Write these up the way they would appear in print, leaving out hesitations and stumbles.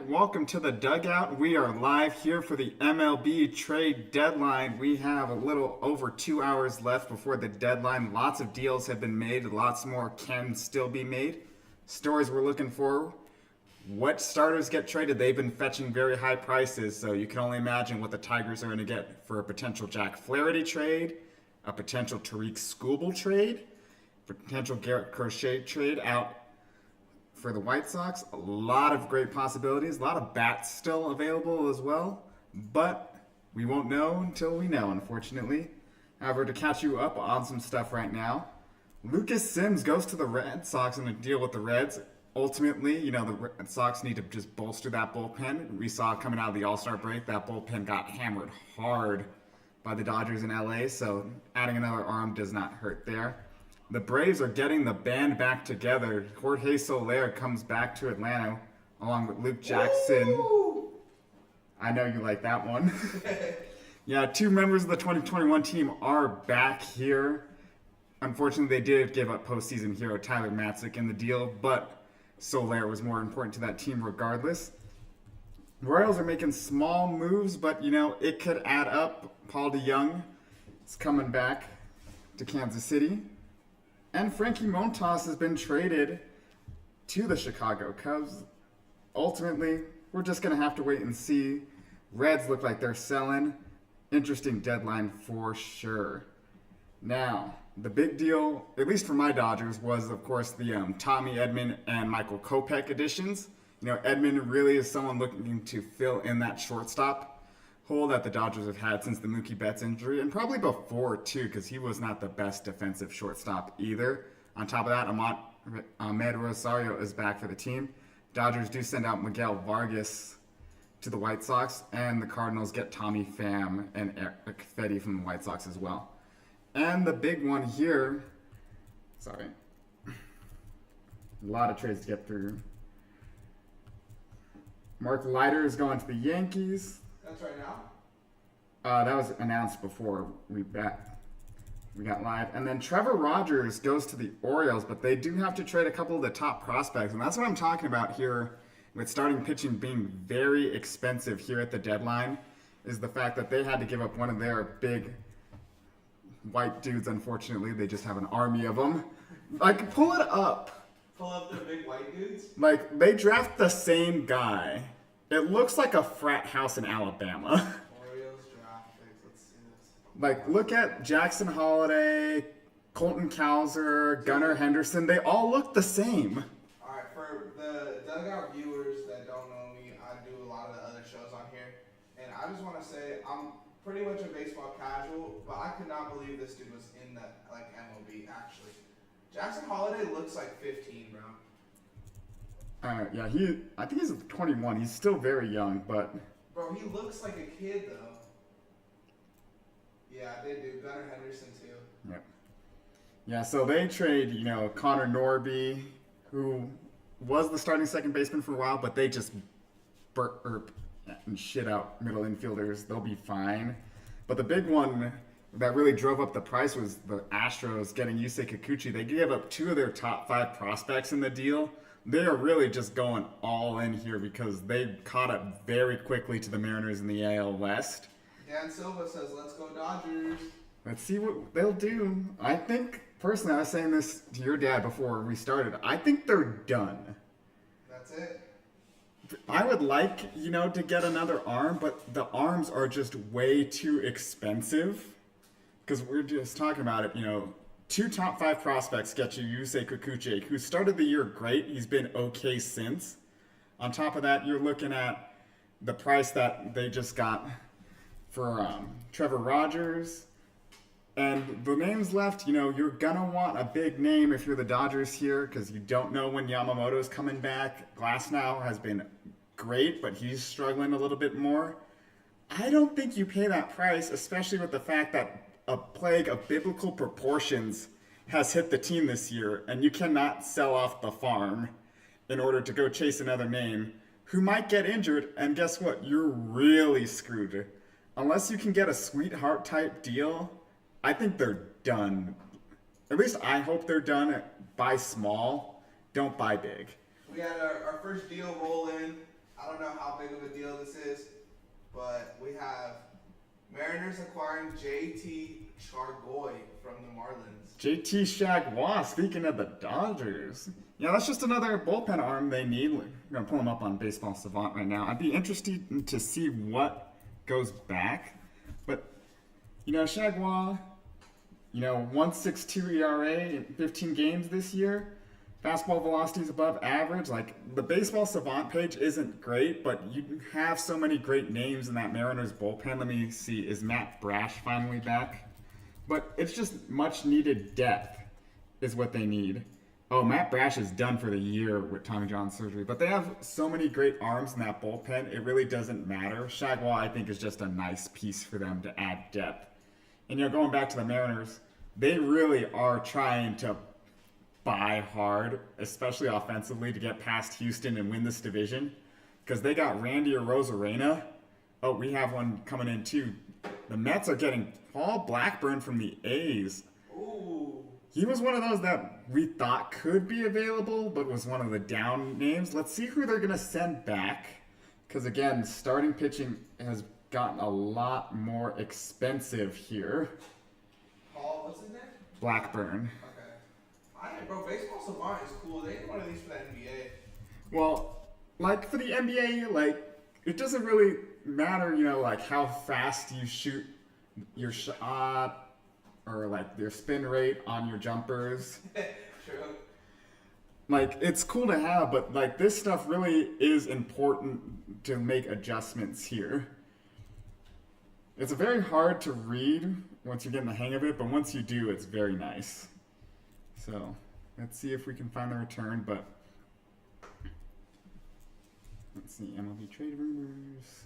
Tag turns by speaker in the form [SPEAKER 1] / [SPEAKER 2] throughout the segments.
[SPEAKER 1] welcome to the dugout. We are live here for the MLB trade deadline. We have a little over 2 hours left before the deadline. Lots of deals have been made, lots more can still be made. Stories we're looking for: what starters get traded? They've been fetching very high prices, so you can only imagine what the Tigers are going to get for a potential Jack Flaherty trade, a potential Tariq Skubal trade, potential Garrett Crochet trade out for the White Sox. A lot of great possibilities, a lot of bats still available as well, but we won't know until we know, unfortunately. However, to catch you up on some stuff right now, Lucas Sims goes to the Red Sox in a deal with the Reds. Ultimately, the Red Sox need to just bolster that bullpen. We saw coming out of the All-Star break, that bullpen got hammered hard by the Dodgers in LA, so adding another arm does not hurt there. The Braves are getting the band back together. Jorge Soler comes back to Atlanta along with Luke Jackson.
[SPEAKER 2] Woo!
[SPEAKER 1] I know you like that one. Yeah, two members of the 2021 team are back here. Unfortunately, they did give up postseason hero Tyler Matzik in the deal, but Soler was more important to that team regardless. Royals are making small moves, but it could add up. Paul DeYoung is coming back to Kansas City. And Frankie Montas has been traded to the Chicago Cubs. Ultimately, we're just going to have to wait and see. Reds look like they're selling. Interesting deadline for sure. Now, the big deal, at least for my Dodgers, was, of course, the Tommy Edman and Michael Kopech additions. Edman really is someone looking to fill in that shortstop hole that the Dodgers have had since the Mookie Betts injury, and probably before too, because he was not the best defensive shortstop either. On top of that, Ahmed Rosario is back for the team. Dodgers do send out Miguel Vargas to the White Sox, and the Cardinals get Tommy Pham and Eric Fetty from the White Sox as well. And the big one here, a lot of trades to get through. Mark Leiter is going to the Yankees.
[SPEAKER 2] That's right now?
[SPEAKER 1] That was announced before we got live. And then Trevor Rogers goes to the Orioles, but they do have to trade a couple of the top prospects. And that's what I'm talking about here with starting pitching being very expensive here at the deadline, is the fact that they had to give up one of their big white dudes, unfortunately. They just have an army of them. Pull it up.
[SPEAKER 2] Pull up their big white dudes?
[SPEAKER 1] They draft the same guy. It looks like a frat house in Alabama.
[SPEAKER 2] Orioles draft picks. Let's see this.
[SPEAKER 1] Look at Jackson Holliday, Colton Cowser, Gunnar Henderson. They all look the same.
[SPEAKER 2] All right, for the dugout viewers that don't know me, I do a lot of the other shows on here, and I just want to say I'm pretty much a baseball casual, but I could not believe this dude was in the MLB actually. Jackson Holliday looks like 15, bro.
[SPEAKER 1] Yeah, I think he's 21. He's still very young, but...
[SPEAKER 2] Bro, he looks like a kid, though. Yeah, they do. Gunnar Henderson, too.
[SPEAKER 1] Yep. Yeah, so they trade, Connor Norby, who was the starting second baseman for a while, but they just burp and shit out middle infielders. They'll be fine. But the big one that really drove up the price was the Astros getting Yusei Kikuchi. They gave up two of their top 5 prospects in the deal. They are really just going all in here because they caught up very quickly to the Mariners in the AL West.
[SPEAKER 2] Dan Silva says, let's go Dodgers.
[SPEAKER 1] Let's see what they'll do. I think, personally, I was saying this to your dad before we started, I think they're done.
[SPEAKER 2] That's it.
[SPEAKER 1] I would like, to get another arm, but the arms are just way too expensive. Because we're just talking about it, 2 top 5 prospects get you Yusei Kikuchi, who started the year great. He's been okay since. On top of that, you're looking at the price that they just got for Trevor Rogers. And the names left, you're going to want a big name if you're the Dodgers here, because you don't know when Yamamoto's coming back. Glasnow has been great, but he's struggling a little bit more. I don't think you pay that price, especially with the fact that a plague of biblical proportions has hit the team this year, and you cannot sell off the farm in order to go chase another name who might get injured, and guess what? You're really screwed. Unless you can get a sweetheart type deal, I think they're done. At least I hope they're done. Buy small, don't buy big.
[SPEAKER 2] We had our first deal roll in. I don't know how Mariners acquiring J.T. Chargoy from the Marlins.
[SPEAKER 1] JT Chagwa, speaking of the Dodgers. Yeah, that's just another bullpen arm they need. I'm going to pull him up on Baseball Savant right now. I'd be interested to see what goes back. But, Chagwa, 1.62 ERA in 15 games this year. Fastball velocity is above average. Like, the Baseball Savant page isn't great, but you have so many great names in that Mariners bullpen. Let me see, is Matt Brash finally back? But it's just much needed depth is what they need. Oh, Matt Brash is done for the year with Tommy John surgery. But they have so many great arms in that bullpen, it really doesn't matter. Chagwa, I think, is just a nice piece for them to add depth. And, going back to the Mariners, they really are trying to buy hard, especially offensively, to get past Houston and win this division. Because they got Randy Arozarena. Oh, we have one coming in, too. The Mets are getting Paul Blackburn from the A's.
[SPEAKER 2] Ooh.
[SPEAKER 1] He was one of those that we thought could be available, but was one of the down names. Let's see who they're going to send back. Because, again, starting pitching has gotten a lot more expensive here.
[SPEAKER 2] Paul, what's his name?
[SPEAKER 1] Blackburn.
[SPEAKER 2] Okay. Bro, Baseball Savant is cool. They need one of these for the NBA.
[SPEAKER 1] Well, for the NBA, it doesn't really matter, how fast you shoot your shot or, your spin rate on your jumpers.
[SPEAKER 2] True.
[SPEAKER 1] It's cool to have, but, this stuff really is important to make adjustments here. It's very hard to read once you get in the hang of it, but once you do, it's very nice. So, let's see if we can find the return, but let's see, MLB trade rumors.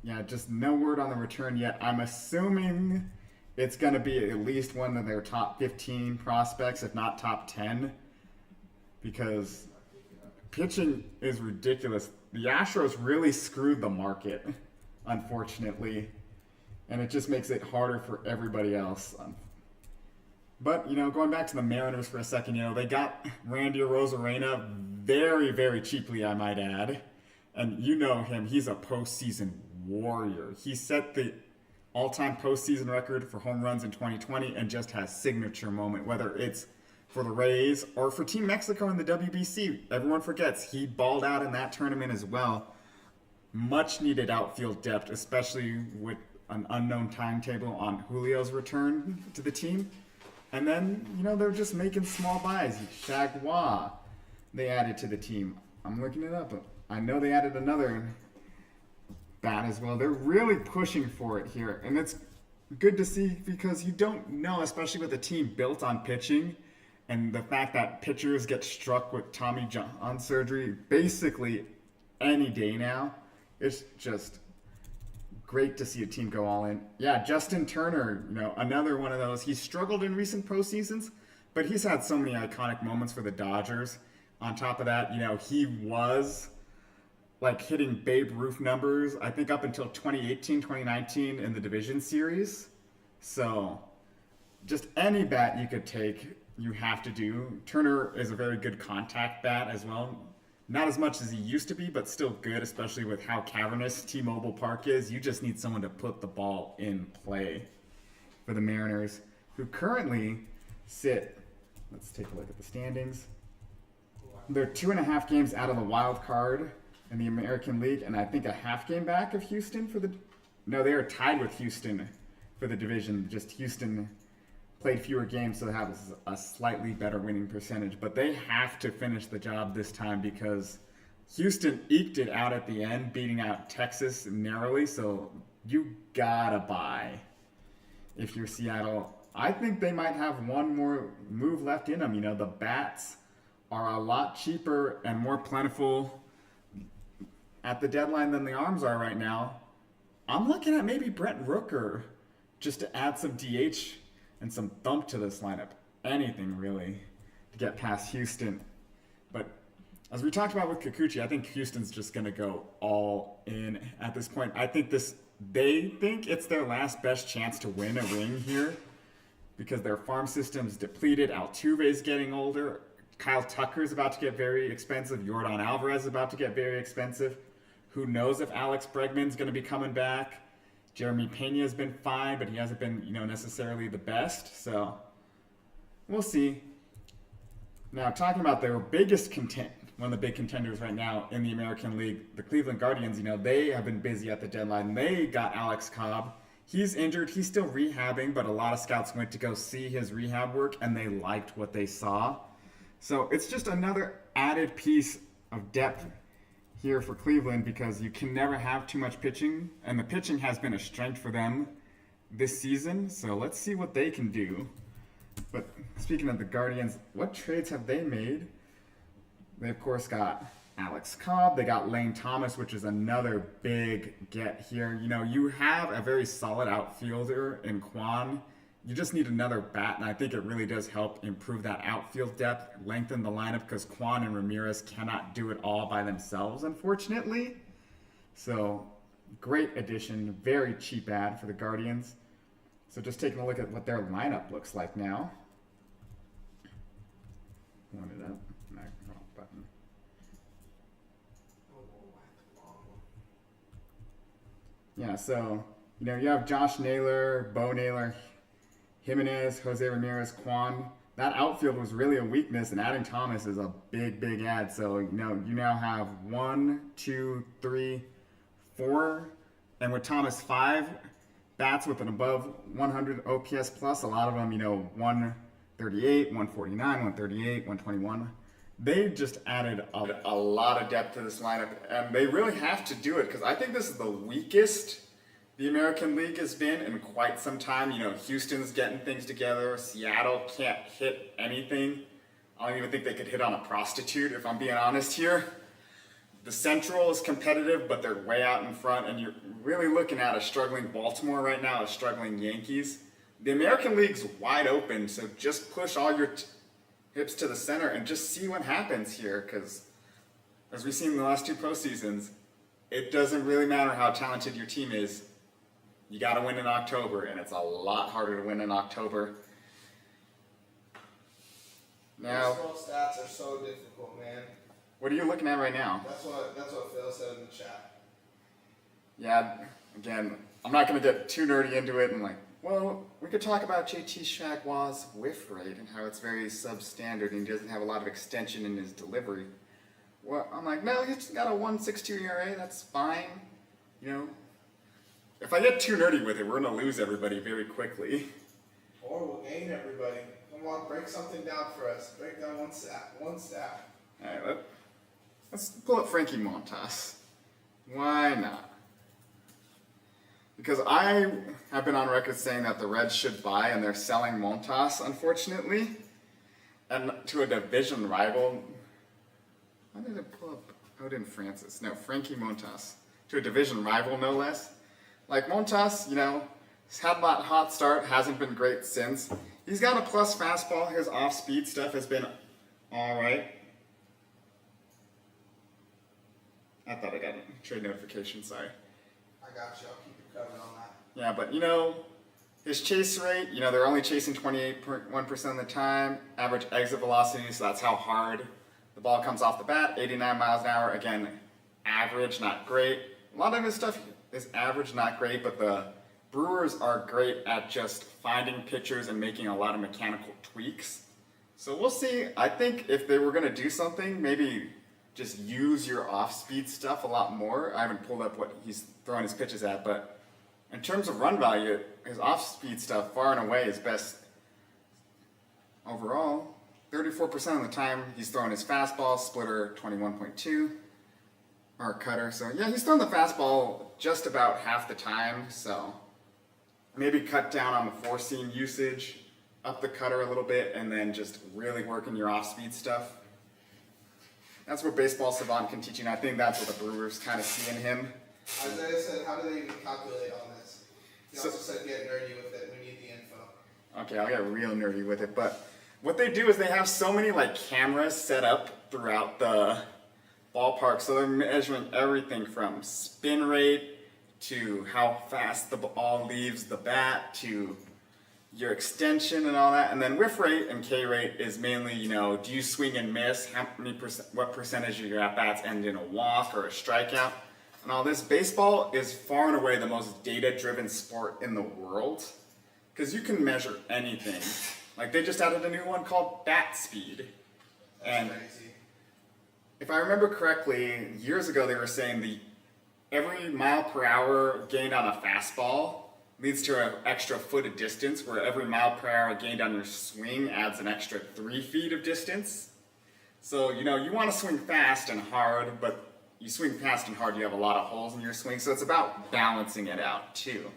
[SPEAKER 1] Yeah, just no word on the return yet. I'm assuming it's going to be at least one of their top 15 prospects, if not top 10, because pitching is ridiculous. The Astros really screwed the market, unfortunately, and it just makes it harder for everybody else. But, going back to the Mariners for a second, they got Randy Arozarena very, very cheaply, I might add. And you know him, he's a postseason warrior. He set the all-time postseason record for home runs in 2020 and just has signature moment, whether it's for the Rays or for Team Mexico in the WBC. Everyone forgets he balled out in that tournament as well. Much needed outfield depth, especially with an unknown timetable on Julio's return to the team. And then, they're just making small buys. Chagwa, they added to the team. I'm looking it up, but I know they added another bat as well. They're really pushing for it here. And it's good to see because you don't know, especially with a team built on pitching and the fact that pitchers get struck with Tommy John surgery basically any day now. It's just great to see a team go all in. Yeah, Justin Turner, another one of those. He struggled in recent postseasons, but he's had so many iconic moments for the Dodgers. On top of that, he was hitting Babe Ruth numbers, I think up until 2018, 2019 in the division series. So just any bat you could take, you have to do. Turner is a very good contact bat as well. Not as much as he used to be, but still good, especially with how cavernous T-Mobile Park is. You just need someone to put the ball in play for the Mariners, who currently sit, let's take a look at the standings. They're 2.5 games out of the wild card in the American League, and I think a half game back of Houston no, they are tied with Houston for the division. Just Houston played fewer games, so they have a slightly better winning percentage. But they have to finish the job this time because Houston eked it out at the end, beating out Texas narrowly. So you gotta buy if you're Seattle. I think they might have one more move left in them. The bats are a lot cheaper and more plentiful at the deadline than the arms are right now. I'm looking at maybe Brent Rooker just to add some DH and some thump to this lineup. Anything, really, to get past Houston. But as we talked about with Kikuchi, I think Houston's just going to go all in at this point. I think they think it's their last best chance to win a ring here because their farm system's depleted. Altuve's getting older. Kyle Tucker's about to get very expensive. Yordan Alvarez is about to get very expensive. Who knows if Alex Bregman's going to be coming back? Jeremy Pena has been fine, but he hasn't been, necessarily the best. So we'll see. Now, talking about their biggest one of the big contenders right now in the American League, the Cleveland Guardians, they have been busy at the deadline. They got Alex Cobb. He's injured. He's still rehabbing, but a lot of scouts went to go see his rehab work, and they liked what they saw. So it's just another added piece of depth here for Cleveland because you can never have too much pitching, and the pitching has been a strength for them this season. So let's see what they can do. But speaking of the Guardians, what trades have they made? They, of course, got Alex Cobb. They got Lane Thomas, which is another big get here. You have a very solid outfielder in Quan. You just need another bat, and I think it really does help improve that outfield depth, lengthen the lineup, because Quan and Ramirez cannot do it all by themselves, unfortunately. So, great addition, very cheap ad for the Guardians. So just taking a look at what their lineup looks like now. One it up. No, wrong button. Yeah, so, you have Josh Naylor, Bo Naylor, Jimenez, Jose Ramirez, Quan. That outfield was really a weakness, and adding Thomas is a big, big add. So, you now have 1, 2, 3, 4, and with Thomas, 5 bats with an above 100 OPS plus. A lot of them, 138, 149, 138, 121. They just added a lot of depth to this lineup, and they really have to do it because I think this is the weakest the American League has been in quite some time. Houston's getting things together. Seattle can't hit anything. I don't even think they could hit on a prostitute, if I'm being honest here. The Central is competitive, but they're way out in front, and you're really looking at a struggling Baltimore right now, a struggling Yankees. The American League's wide open, so just push all your hips to the center and just see what happens here, because as we've seen in the last 2 postseasons, it doesn't really matter how talented your team is. You got to win in October, and it's a lot harder to win in October. Now,
[SPEAKER 2] baseball stats are so difficult, man.
[SPEAKER 1] What are you looking at right now?
[SPEAKER 2] That's what Phil said in the chat.
[SPEAKER 1] Yeah, again, I'm not going to get too nerdy into it and we could talk about JT Chargois' whiff rate and how it's very substandard and he doesn't have a lot of extension in his delivery. Well, I'm like, no, he's got a 1.62 ERA, that's fine. If I get too nerdy with it, we're going to lose everybody very quickly.
[SPEAKER 2] Or we'll gain everybody. Come on, break something down for us. Break down one stat.
[SPEAKER 1] All right, let's pull up Frankie Montas. Why not? Because I have been on record saying that the Reds should buy, and they're selling Montas, unfortunately. And to a division rival. Why did it pull up Odin Francis? No, Frankie Montas. To a division rival, no less. Montas, he's had that hot start, hasn't been great since. He's got a plus fastball. His off-speed stuff has been all right. I thought I got a trade notification, sorry.
[SPEAKER 2] I got you. I'll keep you covered on that.
[SPEAKER 1] Yeah, but his chase rate, they're only chasing 28.1% of the time. Average exit velocity, so that's how hard the ball comes off the bat. 89 miles an hour. Again, average, not great. A lot of his stuff is average, not great, but the Brewers are great at just finding pitchers and making a lot of mechanical tweaks. So we'll see. I think if they were going to do something, maybe just use your off-speed stuff a lot more. I haven't pulled up what he's throwing his pitches at, but in terms of run value, his off-speed stuff far and away is best overall. 34% of the time he's throwing his fastball, splitter 21.2, or cutter. So yeah, he's throwing the fastball just about half the time, so maybe cut down on the four-seam usage, up the cutter a little bit, and then just really working your off-speed stuff. That's what Baseball Savant can teach you, and I think that's what the Brewers kind of see in him.
[SPEAKER 2] Isaiah said, how do they even calculate on this? He also said get nerdy with it. We need the info.
[SPEAKER 1] Okay, I'll get real nerdy with it, but what they do is they have so many cameras set up throughout the ballpark, so they're measuring everything from spin rate to how fast the ball leaves the bat to your extension and all that, and then whiff rate and K rate is mainly, do you swing and miss? What percentage of your at-bats end in a walk or a strikeout? and all this, baseball is far and away the most data-driven sport in the world because you can measure anything. Like they just added a new one called bat speed.
[SPEAKER 2] That's crazy.
[SPEAKER 1] If I remember correctly, years ago they were saying every mile per hour gained on a fastball leads to an extra foot of distance, where every mile per hour gained on your swing adds an extra 3 feet of distance. So, you want to swing fast and hard, but you swing fast and hard, you have a lot of holes in your swing, so it's about balancing it out too.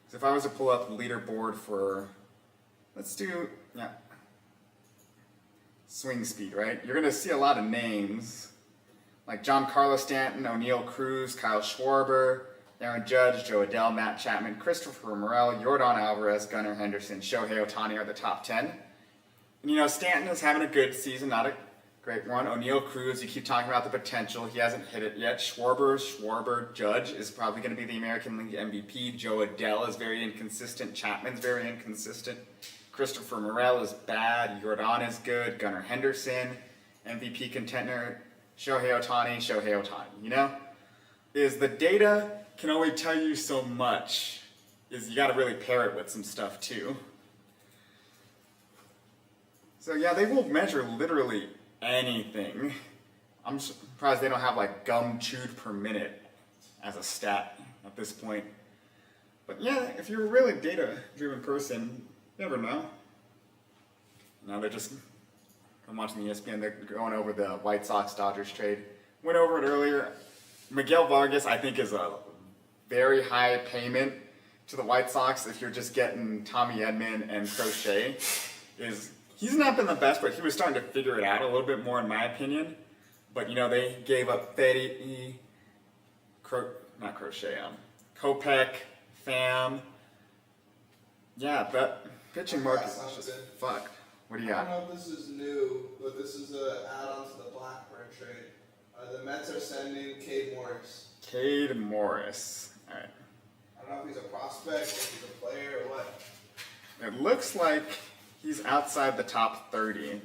[SPEAKER 1] So if I was to pull up the leaderboard for, let's do, swing speed, right? You're going to see a lot of names, like Giancarlo Stanton, O'Neal Cruz, Kyle Schwarber, Aaron Judge, Joe Adele, Matt Chapman, Christopher Morel, Yordan Alvarez, Gunnar Henderson, Shohei Ohtani are the top 10. And Stanton is having a good season, not a great one. O'Neal Cruz, you keep talking about the potential. He hasn't hit it yet. Schwarber, Judge is probably going to be the American League MVP. Joe Adele is very inconsistent. Chapman's very inconsistent. Christopher Morel is bad. Yordan is good. Gunnar Henderson, MVP contender. Shohei Ohtani. Is the data can only tell you so much. Is you got to really pair it with some stuff too. So yeah, they will measure literally anything. I'm surprised they don't have like gum chewed per minute as a stat at this point. But yeah, if you're a really data-driven person, you never know. Now they're just, I'm watching the ESPN, they're going over the White Sox-Dodgers trade. Went over it earlier. Miguel Vargas, I think, is a very high payment to the White Sox if you're just getting Tommy Edman and Crochet. He's not been the best, but he was starting to figure it out a little bit more, in my opinion. But, they gave up Kopech, Pham. Yeah, that pitching market is just fucked. What do you got?
[SPEAKER 2] I don't know if this is new, but this is an add-on to the Blackburn trade. The Mets are sending Cade Morris.
[SPEAKER 1] Cade Morris. All right.
[SPEAKER 2] I don't know if he's a prospect, if he's a player, or what.
[SPEAKER 1] It looks like he's outside the top 30.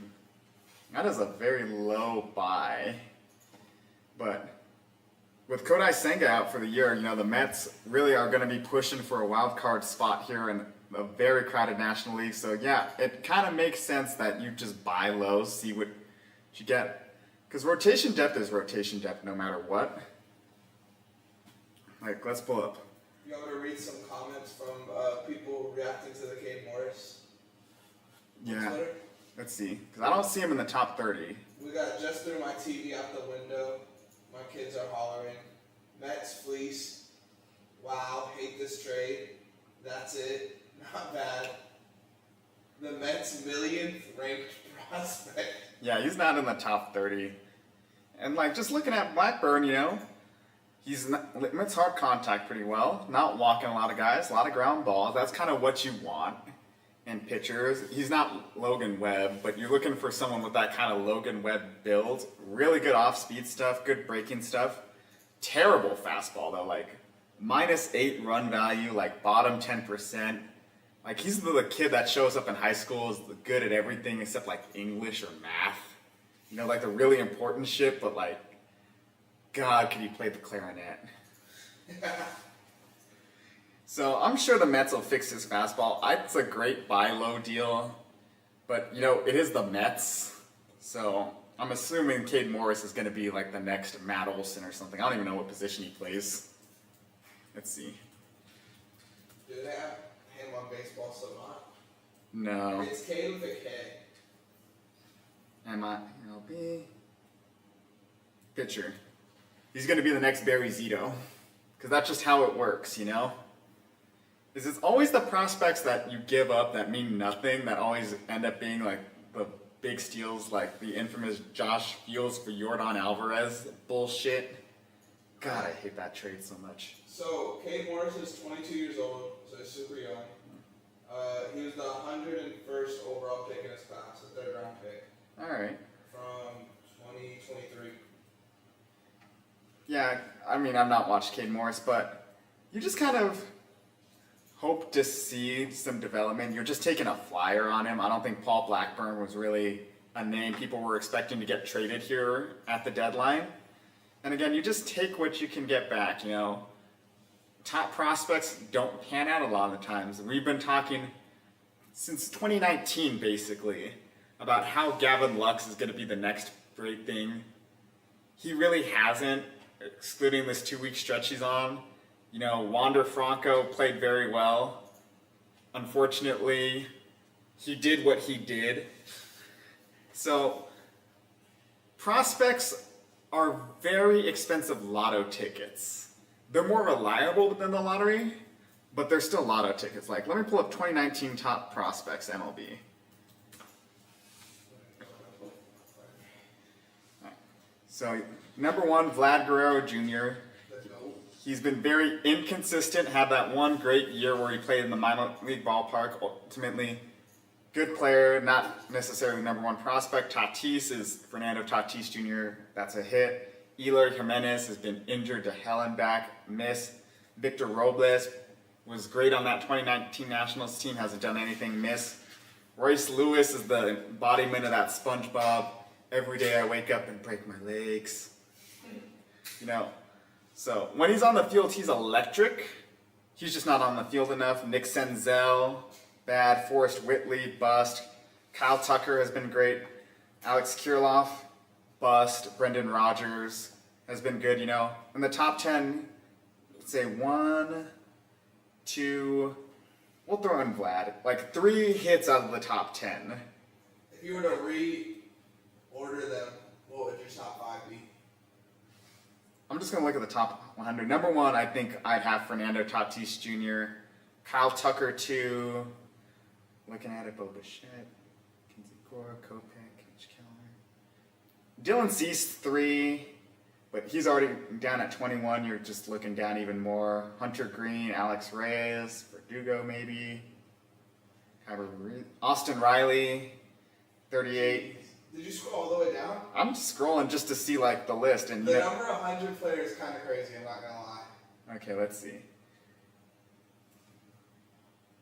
[SPEAKER 1] That is a very low buy. But with Kodai Senga out for the year, the Mets really are going to be pushing for a wild card spot here in a very crowded National League. So yeah, it kind of makes sense that you just buy low, see what you get. Because rotation depth is rotation depth no matter what. Like, let's pull up.
[SPEAKER 2] You want me to read some comments from people reacting to the Cade Morris?
[SPEAKER 1] Yeah.
[SPEAKER 2] Twitter?
[SPEAKER 1] Let's see. Because I don't see him in the top 30.
[SPEAKER 2] We got just through my TV out the window. My kids are hollering. Mets fleece. Wow, hate this trade. That's it. Not bad. The Mets' millionth ranked prospect.
[SPEAKER 1] Yeah, he's not in the top 30. And just looking at Blackburn, he's limits hard contact pretty well. Not walking a lot of guys, a lot of ground balls. That's kind of what you want in pitchers. He's not Logan Webb, but you're looking for someone with that kind of Logan Webb build. Really good off-speed stuff, good breaking stuff. Terrible fastball though, -8 run value, bottom 10%. He's the kid that shows up in high school, is good at everything except English or math. The really important shit, but God, could he play the clarinet? So I'm sure the Mets will fix his fastball. It's a great buy low deal, but it is the Mets, so I'm assuming Cade Morris is going to be the next Matt Olson or something. I don't even know what position he plays. Let's see.
[SPEAKER 2] Do they have him on Baseball Savant?
[SPEAKER 1] No.
[SPEAKER 2] It's Cade with a K.
[SPEAKER 1] MLB. Pitcher. He's going to be the next Barry Zito. Because that's just how it works, It's always the prospects that you give up that mean nothing that always end up being the big steals, the infamous Josh Fields for Yordan Alvarez bullshit. God, I hate that trade so much.
[SPEAKER 2] So, Cade Morris is 22 years old, so he's super young. He was the 101st overall pick in his class, a third round pick.
[SPEAKER 1] Alright.
[SPEAKER 2] From 2023.
[SPEAKER 1] Yeah, I've not watched Cade Morris, but you just kind of hope to see some development. You're just taking a flyer on him. I don't think Paul Blackburn was really a name people were expecting to get traded here at the deadline. And again, you just take what you can get back, you know. Top prospects don't pan out a lot of the times. We've been talking since 2019, basically, about how Gavin Lux is going to be the next great thing. He really hasn't, excluding this 2-week stretch he's on. You know, Wander Franco played very well. Unfortunately, he did what he did. So, prospects are very expensive lotto tickets. They're more reliable than the lottery, but they're still lotto tickets. Like, let me pull up 2019 top prospects MLB. So, number 1, Vlad Guerrero Jr. He's been very inconsistent, had that one great year where he played in the minor league ballpark. Ultimately, good player, not necessarily number 1 prospect. Tatis is Fernando Tatis Jr. That's a hit. Eloy Jimenez has been injured to hell and back, miss. Victor Robles was great on that 2019 Nationals team, hasn't done anything, miss. Royce Lewis is the embodiment of that SpongeBob. Every day I wake up and break my legs. You know, so when he's on the field, he's electric. He's just not on the field enough. Nick Senzel, bad. Forrest Whitley, bust. Kyle Tucker has been great. Alex Kirilloff, bust. Brendan Rodgers has been good, you know. In the top 10, let's say 1, 2, we'll throw in Vlad. Like 3 hits out of the top 10.
[SPEAKER 2] If you were to reorder them, what would your top 5 be?
[SPEAKER 1] I'm just going to look at the top 100. Number 1, I think I'd have Fernando Tatis Jr. Kyle Tucker 2. Looking at it, Bo Bichette, Kinsey Gore, Kopech, Mitch Keller. Dylan Cease 3, but he's already down at 21. You're just looking down even more. Hunter Green, Alex Reyes, Verdugo maybe. Austin Riley, 38.
[SPEAKER 2] Did you scroll all the way down?
[SPEAKER 1] I'm scrolling just to see like the list, and
[SPEAKER 2] the number 100 players is kind of crazy. I'm not gonna lie.
[SPEAKER 1] Okay, let's see.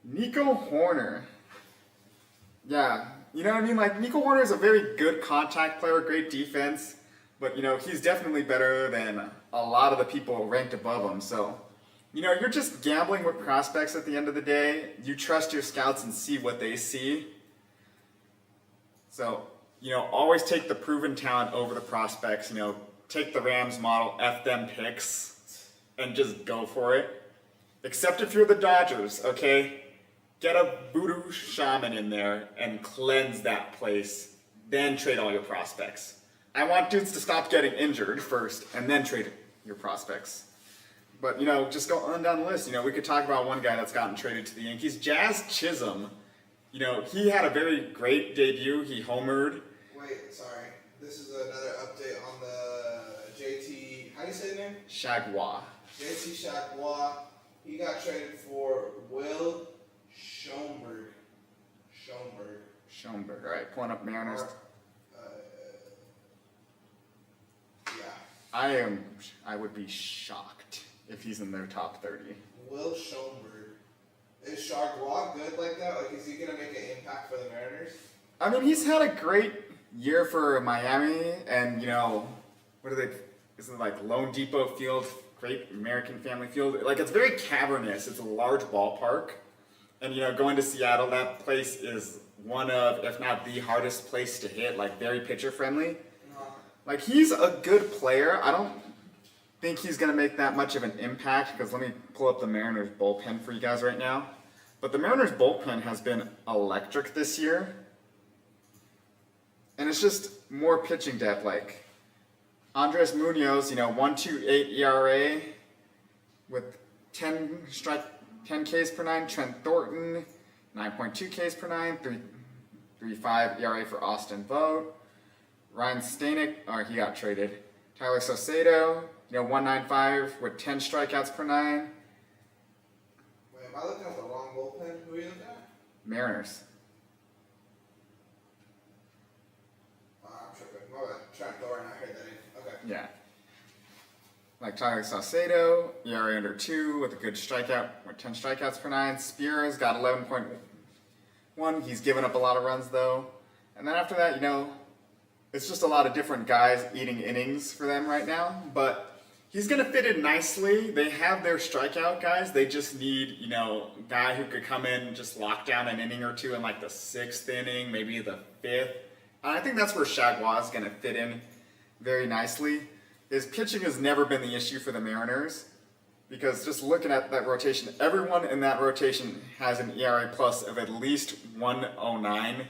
[SPEAKER 1] Nico Horner. Yeah, you know what I mean? Like, Nico Horner is a very good contact player, great defense, but, you know, he's definitely better than a lot of the people ranked above him. So, you know, you're just gambling with prospects at the end of the day. You trust your scouts and see what they see. So, you know, always take the proven talent over the prospects. You know, take the Rams model, F them picks, and just go for it. Except if you're the Dodgers, okay? Get a voodoo shaman in there and cleanse that place. Then trade all your prospects. I want dudes to stop getting injured first and then trade your prospects. But, you know, just go on down the list. You know, we could talk about one guy that's gotten traded to the Yankees, Jazz Chisholm. You know, he had a very great debut. He homered.
[SPEAKER 2] Wait, sorry. This is another update on the JT, how do you say his name?
[SPEAKER 1] Chagua.
[SPEAKER 2] JT Chagua. He got traded for Will Schoenberg.
[SPEAKER 1] Schoenberg, all right, pulling up Mariners.
[SPEAKER 2] Yeah.
[SPEAKER 1] I would be shocked if he's in their top 30.
[SPEAKER 2] Will Schoenberg. Is Chagua good like that? Like, is he going to make an impact for the Mariners?
[SPEAKER 1] I mean, he's had a great year for Miami, and, you know, is it like Lone Depot Field, great American Family Field? Like, it's very cavernous. It's a large ballpark. And, you know, going to Seattle, that place is one of, if not the hardest place to hit, like, very pitcher-friendly. Like, he's a good player. I don't think he's going to make that much of an impact, because let me pull up the Mariners bullpen for you guys right now. But the Mariners bullpen has been electric this year. And it's just more pitching depth, like Andres Munoz, you know, 1.28 ERA with 10 Ks per 9. Trent Thornton, 9.2 Ks per 9. 3.35 ERA for Austin Vogt. Ryan Stanek, he got traded. Tyler Saucedo, you know, 1.95 with 10 strikeouts per 9.
[SPEAKER 2] Wait, am I looking at the wrong bullpen? Who are you looking at?
[SPEAKER 1] Mariners.
[SPEAKER 2] I'm tripping. My bad. Trent Thornton, I heard that in. Okay.
[SPEAKER 1] Yeah. Like Tyler Saucedo, ERA under 2 with a good strikeout, with 10 strikeouts per 9. Spears got 11.1. He's given up a lot of runs, though. And then after that, you know, it's just a lot of different guys eating innings for them right now, but he's going to fit in nicely. They have their strikeout guys. They just need, a guy who could come in and just lock down an inning or two in like the 6th inning, maybe the 5th. And I think that's where Chagua is going to fit in very nicely. His pitching has never been the issue for the Mariners, because just looking at that rotation, everyone in that rotation has an ERA plus of at least 109,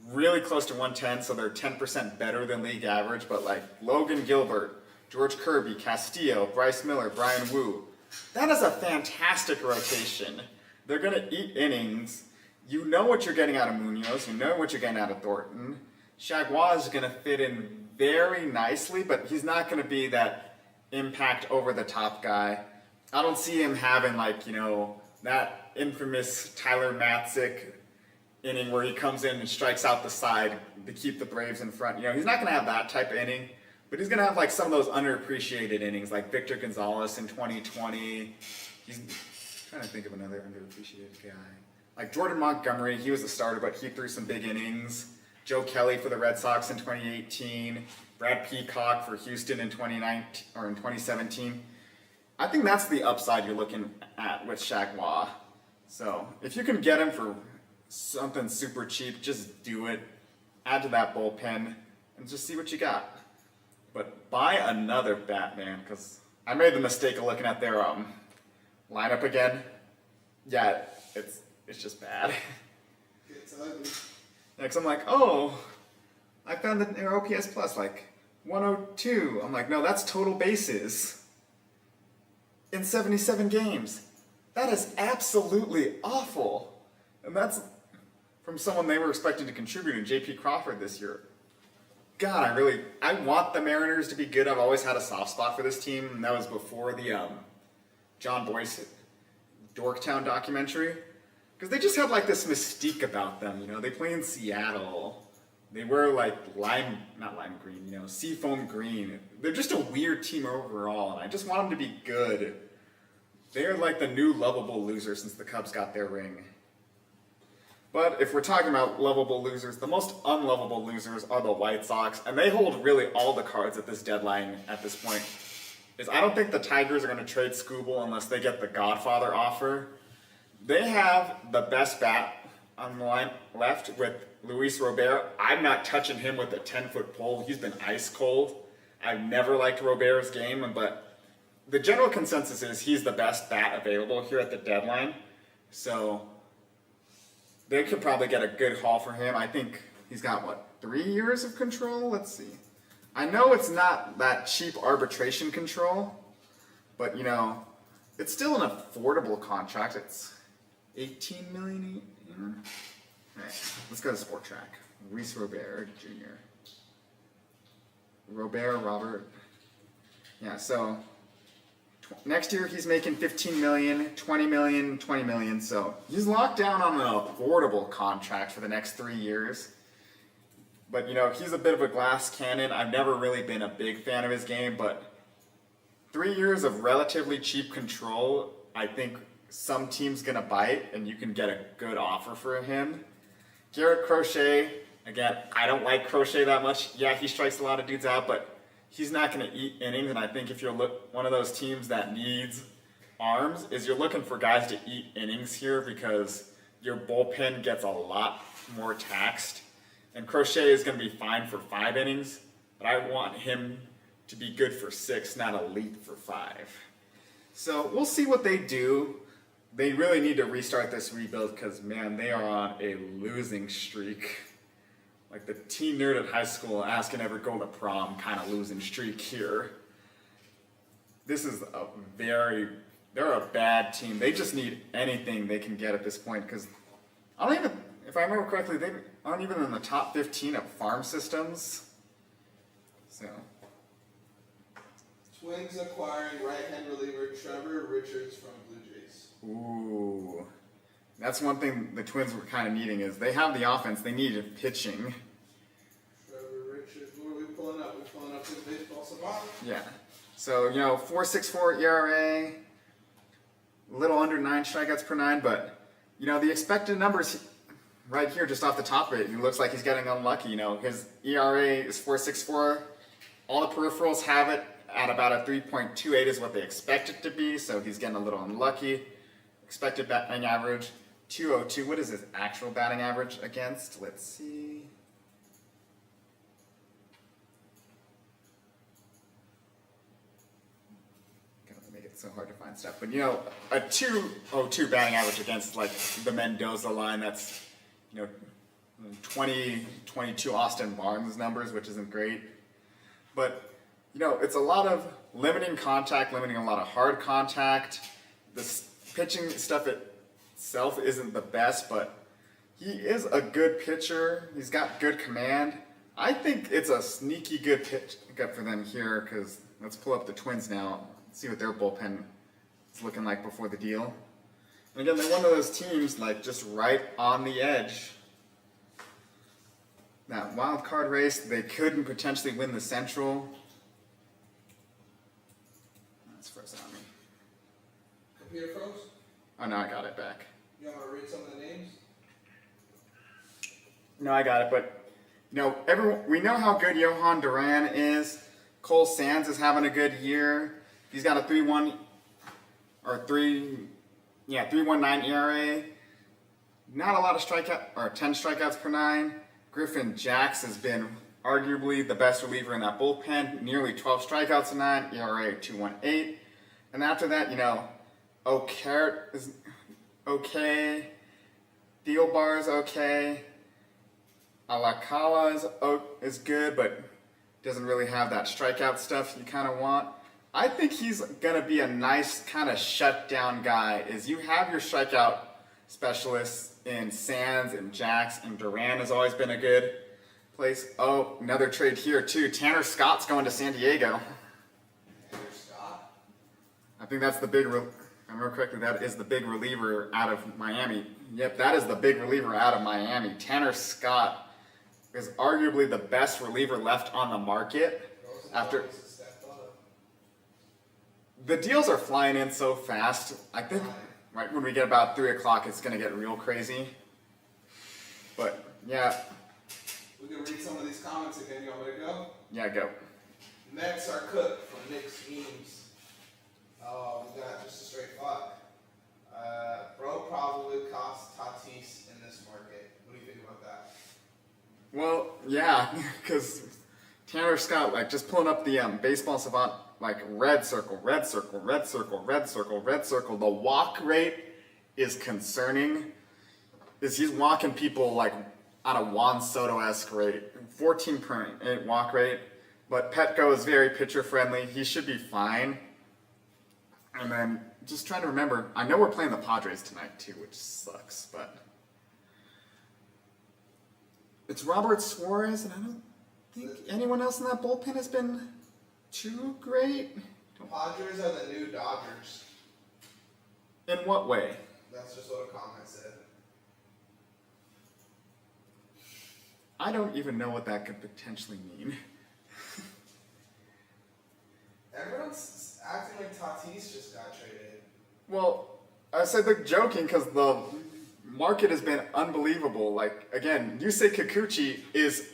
[SPEAKER 1] really close to 110, so they're 10% better than league average. But like Logan Gilbert, George Kirby, Castillo, Bryce Miller, Brian Wu, that is a fantastic rotation. They're going to eat innings. You know what you're getting out of Munoz. You know what you're getting out of Thornton. Chagua is going to fit in very nicely, but he's not going to be that impact over-the-top guy. I don't see him having that infamous Tyler Matzik inning where he comes in and strikes out the side to keep the Braves in front. He's not going to have that type of inning, but he's going to have some of those underappreciated innings, like Victor Gonzalez in 2020. He's trying to think of another underappreciated guy. Like Jordan Montgomery, he was a starter, but he threw some big innings. Joe Kelly for the Red Sox in 2018. Brad Peacock for Houston in 2019 or in 2017. I think that's the upside you're looking at with Chagua. So if you can get him for something super cheap, just do it. Add to that bullpen and just see what you got. But buy another Batman, because I made the mistake of looking at their lineup again. Yeah, it's just bad.
[SPEAKER 2] It's ugly.
[SPEAKER 1] Because I'm like, oh, I found their OPS plus 102. I'm like, no, that's total bases in 77 games. That is absolutely awful. And that's from someone they were expecting to contribute in J.P. Crawford this year. God, I want the Mariners to be good. I've always had a soft spot for this team, and that was before the John Boyce Dorktown documentary. Because they just had this mystique about them, They play in Seattle. They wear seafoam green. They're just a weird team overall, and I just want them to be good. They're the new lovable loser since the Cubs got their ring. But if we're talking about lovable losers, the most unlovable losers are the White Sox, and they hold really all the cards at this deadline at this point. I don't think the Tigers are going to trade Skubal unless they get the Godfather offer. They have the best bat on the line left with Luis Robert. I'm not touching him with a 10-foot pole. He's been ice cold. I've never liked Robert's game, but the general consensus is he's the best bat available here at the deadline. So they could probably get a good haul for him. I think he's got, 3 years of control? Let's see. I know it's not that cheap arbitration control, but, it's still an affordable contract. It's $18 million a year. All right, let's go to Sport Track. Luis Robert Jr. Robert. Yeah, so next year he's making $15 million, $20 million, $20 million. So he's locked down on an affordable contract for the next 3 years. But, he's a bit of a glass cannon. I've never really been a big fan of his game, but 3 years of relatively cheap control, I think some team's going to bite, and you can get a good offer for him. Garrett Crochet, again, I don't like Crochet that much. Yeah, he strikes a lot of dudes out, but he's not going to eat innings, and I think if you're one of those teams that needs arms, is you're looking for guys to eat innings here because your bullpen gets a lot more taxed. And Crochet is going to be fine for 5 innings, but I want him to be good for 6, not elite for 5. So we'll see what they do. They really need to restart this rebuild because, man, they are on a losing streak. Like the teen nerd at high school asking ever go to prom kind of losing streak here. This is they're a bad team. They just need anything they can get at this point because if I remember correctly, they aren't even in the top 15 of farm systems. So.
[SPEAKER 2] Twins acquiring right-hand reliever Trevor Richards from Blue Jays.
[SPEAKER 1] Ooh. That's one thing the Twins were kind of needing is they have the offense. They needed pitching.
[SPEAKER 2] Trevor Richards. What are we pulling up? We're pulling up his baseball savant.
[SPEAKER 1] Yeah. So, 4.64 ERA, a little under 9 strikeouts per 9, but, the expected numbers, right here, just off the top of it, he looks like he's getting unlucky. You know, his ERA is 4.64. All the peripherals have it at about a 3.28 is what they expect it to be, so he's getting a little unlucky. Expected batting average, 202. What is his actual batting average against? Let's see. Gonna make it so hard to find stuff. But, you know, a 202 batting average against, like, the Mendoza line, that's, you know, 22 Austin Barnes numbers, which isn't great. But, you know, it's a lot of limiting contact, limiting a lot of hard contact. The pitching stuff itself isn't the best, but he is a good pitcher. He's got good command. I think it's a sneaky good pickup for them here, because let's pull up the Twins now, see what their bullpen is looking like before the deal. And again, they're one of those teams, like, just right on the edge. That wild card race, they could potentially win the Central. That's frozen on me.
[SPEAKER 2] Computer froze?
[SPEAKER 1] Oh, no, I got it back.
[SPEAKER 2] You want to read some of the names?
[SPEAKER 1] No, I got it, but, you know, we know how good Johan Duran is. Cole Sands is having a good year. He's got a 3.19 ERA. Not a lot of 10 strikeouts per 9. Griffin Jax has been arguably the best reliever in that bullpen. Nearly 12 strikeouts a 9, ERA 2.18. And after that, you know, O'Carrot is okay. Thielbar is okay. Alcala is good, but doesn't really have that strikeout stuff you kind of want. I think he's going to be a nice kind of shutdown guy. Is you have your strikeout specialists in Sands and Jax, and Duran has always been a good place. Oh, another trade here too. Tanner Scott's going to San Diego.
[SPEAKER 2] Tanner Scott?
[SPEAKER 1] I think that's the big, if I remember correctly, that is the big reliever out of Miami. Yep, that is the big reliever out of Miami. Tanner Scott is arguably the best reliever left on the market. After the deals are flying in so fast, I think right when we get about 3 o'clock, it's going to get real crazy. But, yeah.
[SPEAKER 2] We can read some of these comments again. You want me to go?
[SPEAKER 1] Yeah, go.
[SPEAKER 2] Mets are cooked from Nick's memes. Oh, we got just a straight fuck. Bro probably cost Tatis in this market. What do you think about that?
[SPEAKER 1] Well, yeah, because Tanner Scott, like, just pulling up the Baseball Savant, like, red circle, red circle, red circle, red circle, red circle. The walk rate is concerning. He's walking people, like, on a Juan Soto-esque rate. 14% walk rate. But Petco is very pitcher-friendly. He should be fine. And then, just trying to remember, I know we're playing the Padres tonight, too, which sucks, but it's Robert Suarez, and I don't think anyone else in that bullpen has been too great.
[SPEAKER 2] Padres are the new Dodgers.
[SPEAKER 1] In what way?
[SPEAKER 2] That's just what a comment said.
[SPEAKER 1] I don't even know what that could potentially mean.
[SPEAKER 2] Everyone's acting like Tatis just got traded.
[SPEAKER 1] Well, I said they're joking because the market has been unbelievable. Like, again, Yusei Kikuchi is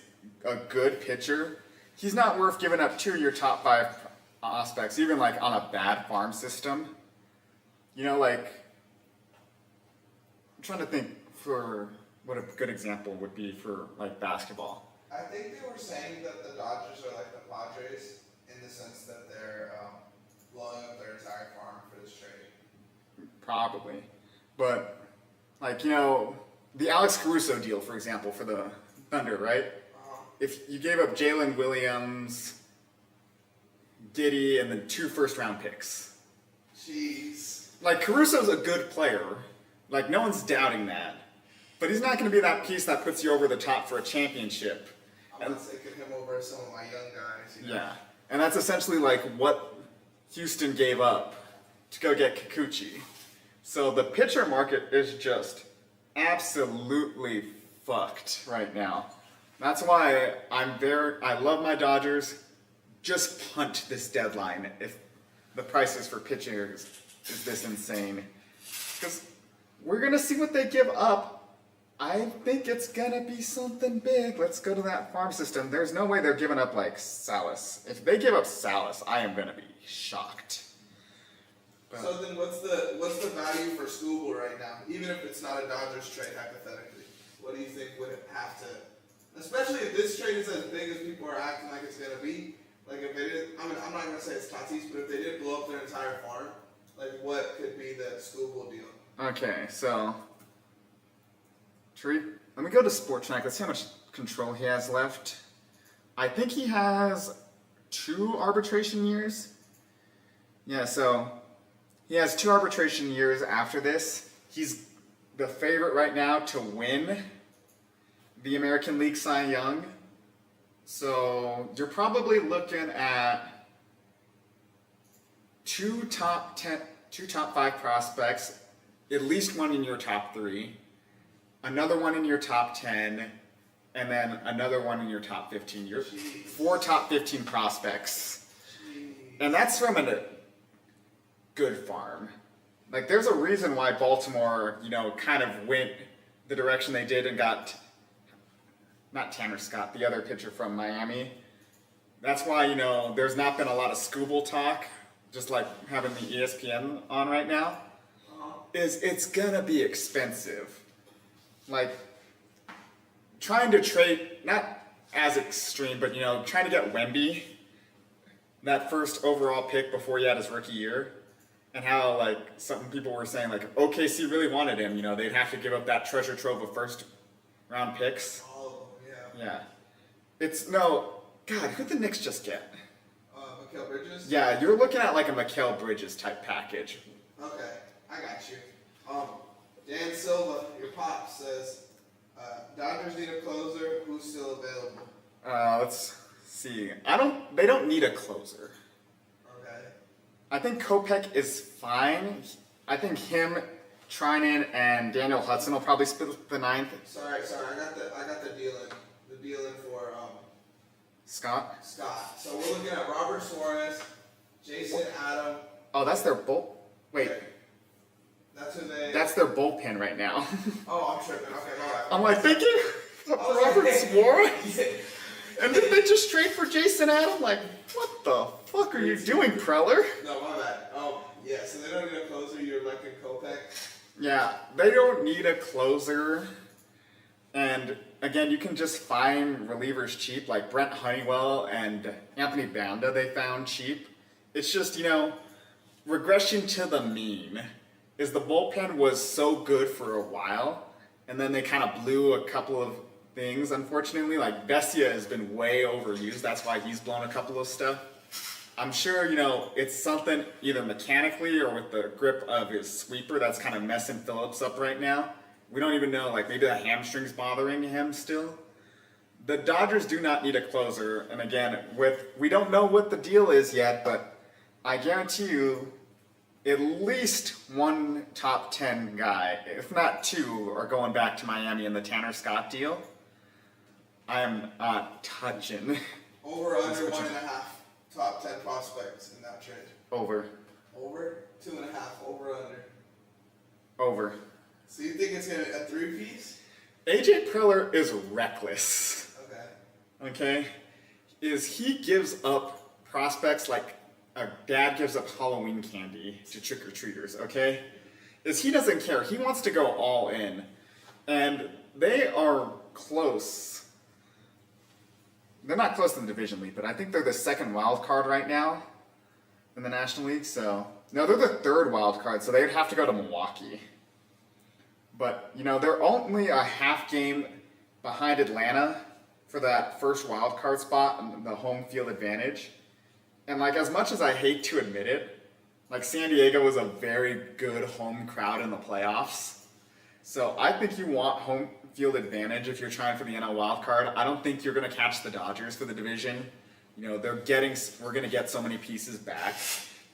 [SPEAKER 1] a good pitcher. He's not worth giving up 2 of your top 5 prospects, even like on a bad farm system. You know, like, I'm trying to think for what a good example would be for like basketball.
[SPEAKER 2] I think they were saying that the Dodgers are like the Padres in the sense that they're blowing up their entire farm for this trade.
[SPEAKER 1] Probably. But, like, you know, the Alex Caruso deal, for example, for the Thunder, right? If you gave up Jalen Williams, Giddy, and then 2 first-round picks.
[SPEAKER 2] Jeez.
[SPEAKER 1] Like, Caruso's a good player. Like, no one's doubting that. But he's not going to be that piece that puts you over the top for a championship.
[SPEAKER 2] I'm not taking him over some of my young guys. You know?
[SPEAKER 1] Yeah. And that's essentially, like, what Houston gave up to go get Kikuchi. So the pitcher market is just absolutely fucked right now. That's why I love my Dodgers. Just punt this deadline if the prices for pitchers is this insane. Because we're going to see what they give up I think it's gonna be something big. Let's go to that farm system. There's no way they're giving up like Salas. If they give up Salas, I am gonna be shocked. But
[SPEAKER 2] So then what's the value for Scooble right now? Even if it's not a Dodgers trade, hypothetically. What do you think would it have to, especially if this trade is as big as people are acting like it's gonna be? Like if they did, I mean, I'm not gonna say it's Tatis, but if they did blow up their entire farm, like what could be the Scooble deal?
[SPEAKER 1] okay, so let me go to Sports Track. Let's see how much control he has left. I think he has 2 arbitration years. Yeah, so he has 2 arbitration years after this. He's the favorite right now to win the American League Cy Young. So you're probably looking at 2 top 5 prospects, at least one in your top 3, another one in your top 10, and then another one in your top 15. You're 4 top 15 prospects. And that's from a good farm. Like, there's a reason why Baltimore, kind of went the direction they did and got, not Tanner Scott, the other pitcher from Miami. That's why, there's not been a lot of Scooble talk, just like having the ESPN on right now, is it's gonna be expensive. Like, trying to trade, not as extreme, but, trying to get Wemby, that first overall pick before he had his rookie year, and how, like, some people were saying, like, OKC really wanted him, they'd have to give up that treasure trove of first round picks.
[SPEAKER 2] Oh, yeah.
[SPEAKER 1] Yeah. God, who'd the Knicks just get?
[SPEAKER 2] Mikal Bridges?
[SPEAKER 1] Yeah, you're looking at like a Mikal Bridges type package.
[SPEAKER 2] Okay, I got you. Dan Silva, your pop, says, Dodgers need a closer. Who's still available?
[SPEAKER 1] Let's see. They don't need a closer.
[SPEAKER 2] Okay.
[SPEAKER 1] I think Kopech is fine. I think him, Trinan, and Daniel Hudson will probably split the 9th.
[SPEAKER 2] Sorry. I got the deal in. The deal in for
[SPEAKER 1] Scott?
[SPEAKER 2] Scott. So we're looking at Robert Suarez, Jason Adam.
[SPEAKER 1] Oh, that's their Wait.
[SPEAKER 2] Okay. That's who they.
[SPEAKER 1] That's their bullpen right now.
[SPEAKER 2] Oh, I'm tripping. Okay, all right.
[SPEAKER 1] I'm like thinking of Robert Suarez. And did they just trade for Jason Adam? Like, what the fuck are you doing, Preller?
[SPEAKER 2] No, my bad. Yeah, so they don't need a closer. You're electing Kopech.
[SPEAKER 1] Yeah, they don't need a closer. And again, you can just find relievers cheap, like Brent Honeywell and Anthony Banda they found cheap. It's just, regression to the mean is the bullpen was so good for a while, and then they kind of blew a couple of things, unfortunately. Like, Vesia has been way overused. That's why he's blown a couple of stuff. I'm sure, it's something either mechanically or with the grip of his sweeper that's kind of messing Phillips up right now. We don't even know, like, maybe the hamstring's bothering him still. The Dodgers do not need a closer, and again, we don't know what the deal is yet, but I guarantee you at least one top 10 guy, if not 2, are going back to Miami in the Tanner Scott deal. I am not touching.
[SPEAKER 2] Over under 1.5 top 10 prospects in that trade.
[SPEAKER 1] Over.
[SPEAKER 2] Over 2.5. Over under.
[SPEAKER 1] Over.
[SPEAKER 2] So you think it's gonna be a 3-piece?
[SPEAKER 1] AJ Preller is reckless.
[SPEAKER 2] Okay.
[SPEAKER 1] Okay? He gives up prospects like a dad gives up Halloween candy to trick-or-treaters, okay? He doesn't care. He wants to go all in. And they are close. They're not close to the division lead, but I think they're the 2nd wild card right now in the National League. So, no, they're the 3rd wild card, so they'd have to go to Milwaukee. But, they're only a half game behind Atlanta for that first wild card spot and the home field advantage. And, like, as much as I hate to admit it, like, San Diego was a very good home crowd in the playoffs. So I think you want home field advantage if you're trying for the NL wild card. I don't think you're going to catch the Dodgers for the division. We're going to get so many pieces back.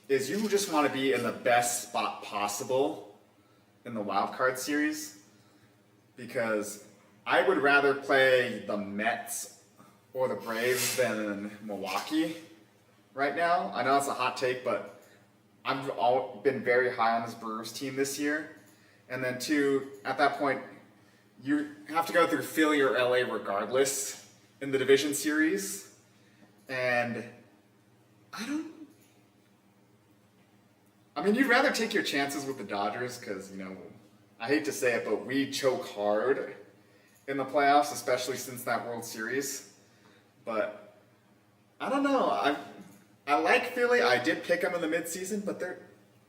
[SPEAKER 1] You just want to be in the best spot possible in the wild card series, because I would rather play the Mets or the Braves than Milwaukee right now. I know it's a hot take, but I've been very high on this Brewers team this year. And then 2, at that point, you have to go through Philly or LA regardless in the division series. And I mean, you'd rather take your chances with the Dodgers because, I hate to say it, but we choke hard in the playoffs, especially since that World Series. But I don't know. I like Philly. I did pick them in the midseason, but they're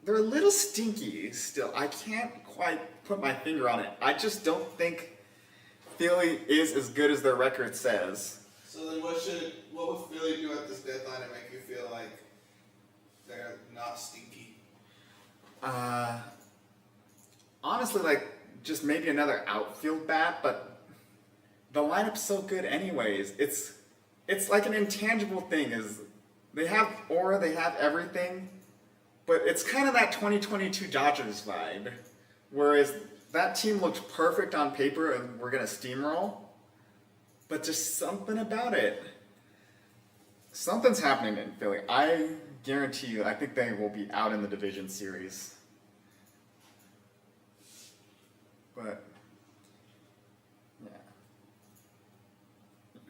[SPEAKER 1] a little stinky still. I can't quite put my finger on it. I just don't think Philly is as good as their record says.
[SPEAKER 2] So then what would Philly do at this deadline to make you feel like they're not stinky?
[SPEAKER 1] Honestly, just maybe another outfield bat, but the lineup's so good anyways. It's like an intangible thing. Is they have aura, they have everything, but it's kind of that 2022 Dodgers vibe. Whereas that team looked perfect on paper and we're gonna steamroll, but just something about it. Something's happening in Philly. I guarantee you, I think they will be out in the division series. But, yeah.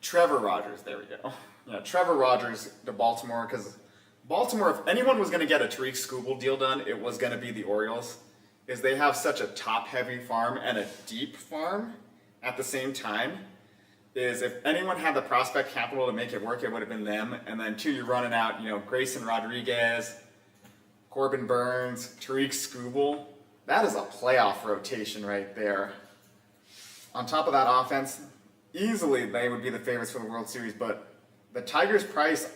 [SPEAKER 1] Trevor Rogers, there we go. Yeah, Trevor Rogers to Baltimore, because Baltimore, if anyone was going to get a Tariq Skubal deal done, it was going to be the Orioles, is they have such a top-heavy farm and a deep farm at the same time, is if anyone had the prospect capital to make it work, it would have been them. And then two, you're running out, Grayson Rodriguez, Corbin Burns, Tariq Skubal. That is a playoff rotation right there. On top of that offense, easily they would be the favorites for the World Series, but the Tigers' price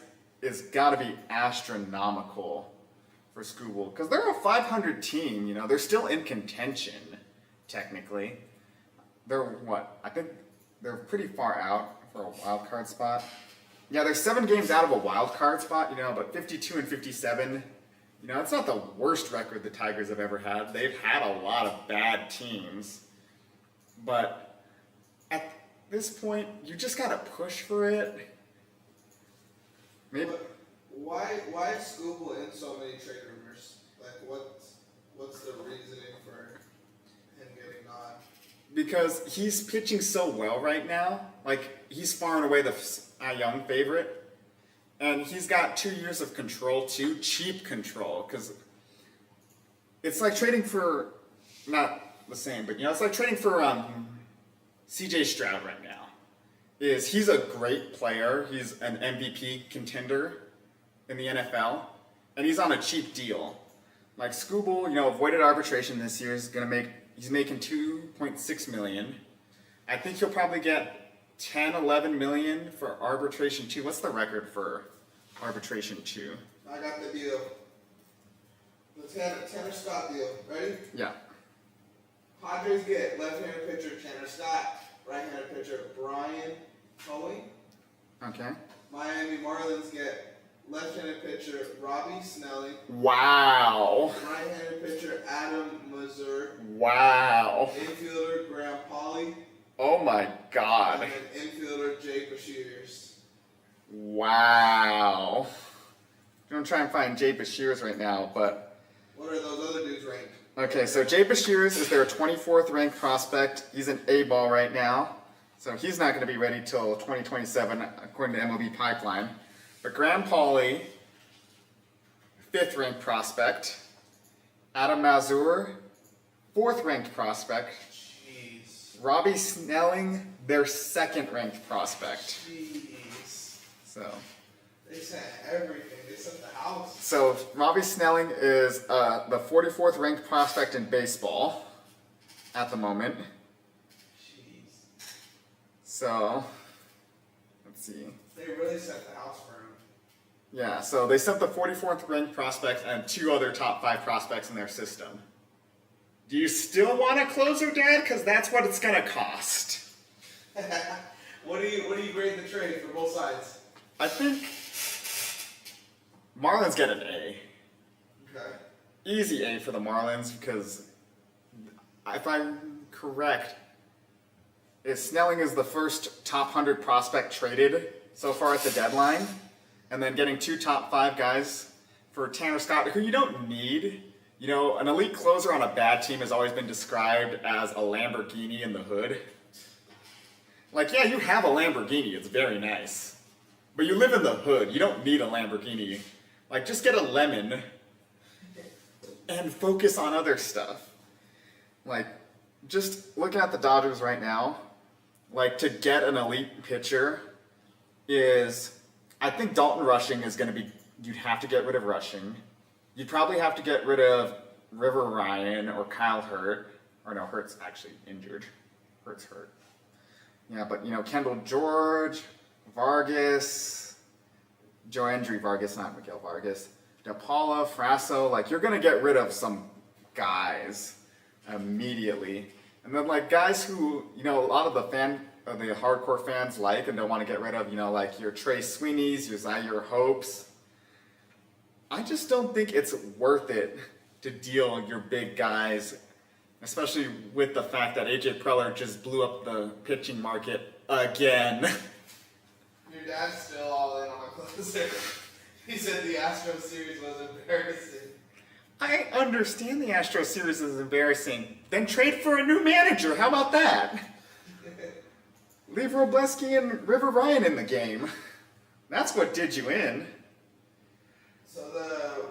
[SPEAKER 1] is got to be astronomical for Skubal, because they're a 500 team, they're still in contention, technically. They're what? I think they're pretty far out for a wild card spot. Yeah, they're 7 games out of a wild card spot, but 52 and 57, it's not the worst record the Tigers have ever had. They've had a lot of bad teams, but at this point, you just got to push for it. Maybe.
[SPEAKER 2] Why is Skubal in so many trade rumors? What's the reasoning for him getting on?
[SPEAKER 1] Because he's pitching so well right now. He's far and away the Cy Young favorite. And he's got 2 years of control too, cheap control. Because it's like trading for, not the same, but it's like trading for CJ Stroud right now. He's a great player. He's an MVP contender in the NFL, and he's on a cheap deal. Like Skubal, avoided arbitration this year. He's making $2.6 million. I think he'll probably get 10, 11 million for arbitration 2. What's the record for arbitration 2?
[SPEAKER 2] I got the deal. The Tanner Scott deal. Ready?
[SPEAKER 1] Yeah.
[SPEAKER 2] Padres get left-handed pitcher Tanner Scott, right-handed pitcher Brian Cully.
[SPEAKER 1] Okay.
[SPEAKER 2] Miami Marlins get left-handed pitcher Robbie Snelling.
[SPEAKER 1] Wow.
[SPEAKER 2] Right-handed pitcher Adam Mazur.
[SPEAKER 1] Wow.
[SPEAKER 2] Infielder Graham Pauley.
[SPEAKER 1] Oh my God.
[SPEAKER 2] And then infielder Jake Bashirs.
[SPEAKER 1] Wow. I'm gonna try and find Jay Bashirs right now, but.
[SPEAKER 2] What are those other dudes ranked?
[SPEAKER 1] Okay, so Jay Bashirs is their 24th ranked prospect. He's an A-ball right now, so he's not going to be ready till 2027, according to MLB Pipeline. But Graham Pauley, 5th ranked prospect. Adam Mazur, 4th ranked prospect.
[SPEAKER 2] Jeez.
[SPEAKER 1] Robbie Snelling, their 2nd ranked prospect.
[SPEAKER 2] Jeez.
[SPEAKER 1] So.
[SPEAKER 2] They sent everything. They sent the house.
[SPEAKER 1] So Robbie Snelling is the 44th ranked prospect in baseball at the moment.
[SPEAKER 2] Jeez.
[SPEAKER 1] So, let's see.
[SPEAKER 2] They really sent the house for him.
[SPEAKER 1] Yeah, so they sent the 44th ranked prospect and 2 other top 5 prospects in their system. Do you still want a closer, Dad? Because that's what it's going to cost.
[SPEAKER 2] What do you grade the trade for both sides?
[SPEAKER 1] I think Marlins get an A.
[SPEAKER 2] Okay.
[SPEAKER 1] Easy A for the Marlins because, if I'm correct, Snelling is the first top 100 prospect traded so far at the deadline, and then getting 2 top 5 guys for Tanner Scott, who you don't need. An elite closer on a bad team has always been described as a Lamborghini in the hood. Like, yeah, you have a Lamborghini. It's very nice. But you live in the hood. You don't need a Lamborghini. Like, just get a lemon and focus on other stuff. Like, just looking at the Dodgers right now, like, to get an elite pitcher is, I think Dalton Rushing is going to be, you'd have to get rid of Rushing. You'd probably have to get rid of River Ryan or Kyle Hurt. Or no, Hurt's actually injured. Hurt's hurt. Yeah, but, you know, Kendall George, Vargas, Joandry Vargas, not Miguel Vargas, DePaula, Frasso, like, you're going to get rid of some guys immediately. And then, like, guys who, you know, a lot of the hardcore fans like and don't want to get rid of, you know, like your Trey Sweeneys, your Zaire Hopes. I just don't think it's worth it to deal your big guys, especially with the fact that AJ Preller just blew up the pitching market again.
[SPEAKER 2] Your dad's still all in on a closer. He said the Astros series was embarrassing.
[SPEAKER 1] I understand the Astros series is embarrassing. Then trade for a new manager. How about that? Leave Robleski and River Ryan in the game. That's what did you in.
[SPEAKER 2] So the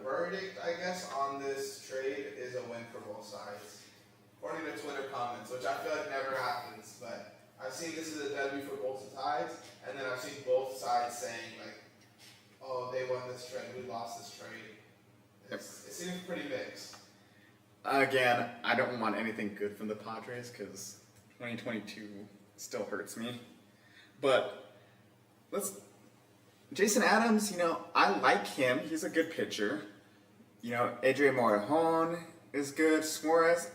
[SPEAKER 2] verdict, I guess, on this trade is a win for both sides. According to Twitter comments, which I feel like never happens, but I've seen this as a W for both sides, and then I've seen both sides saying, like, oh, they won this trade, we lost this trade. It seems pretty mixed.
[SPEAKER 1] Again, I don't want anything good from the Padres because 2022 still hurts me. But Jason Adams, you know, I like him. He's a good pitcher. You know, Adrian Morejon is good. Suarez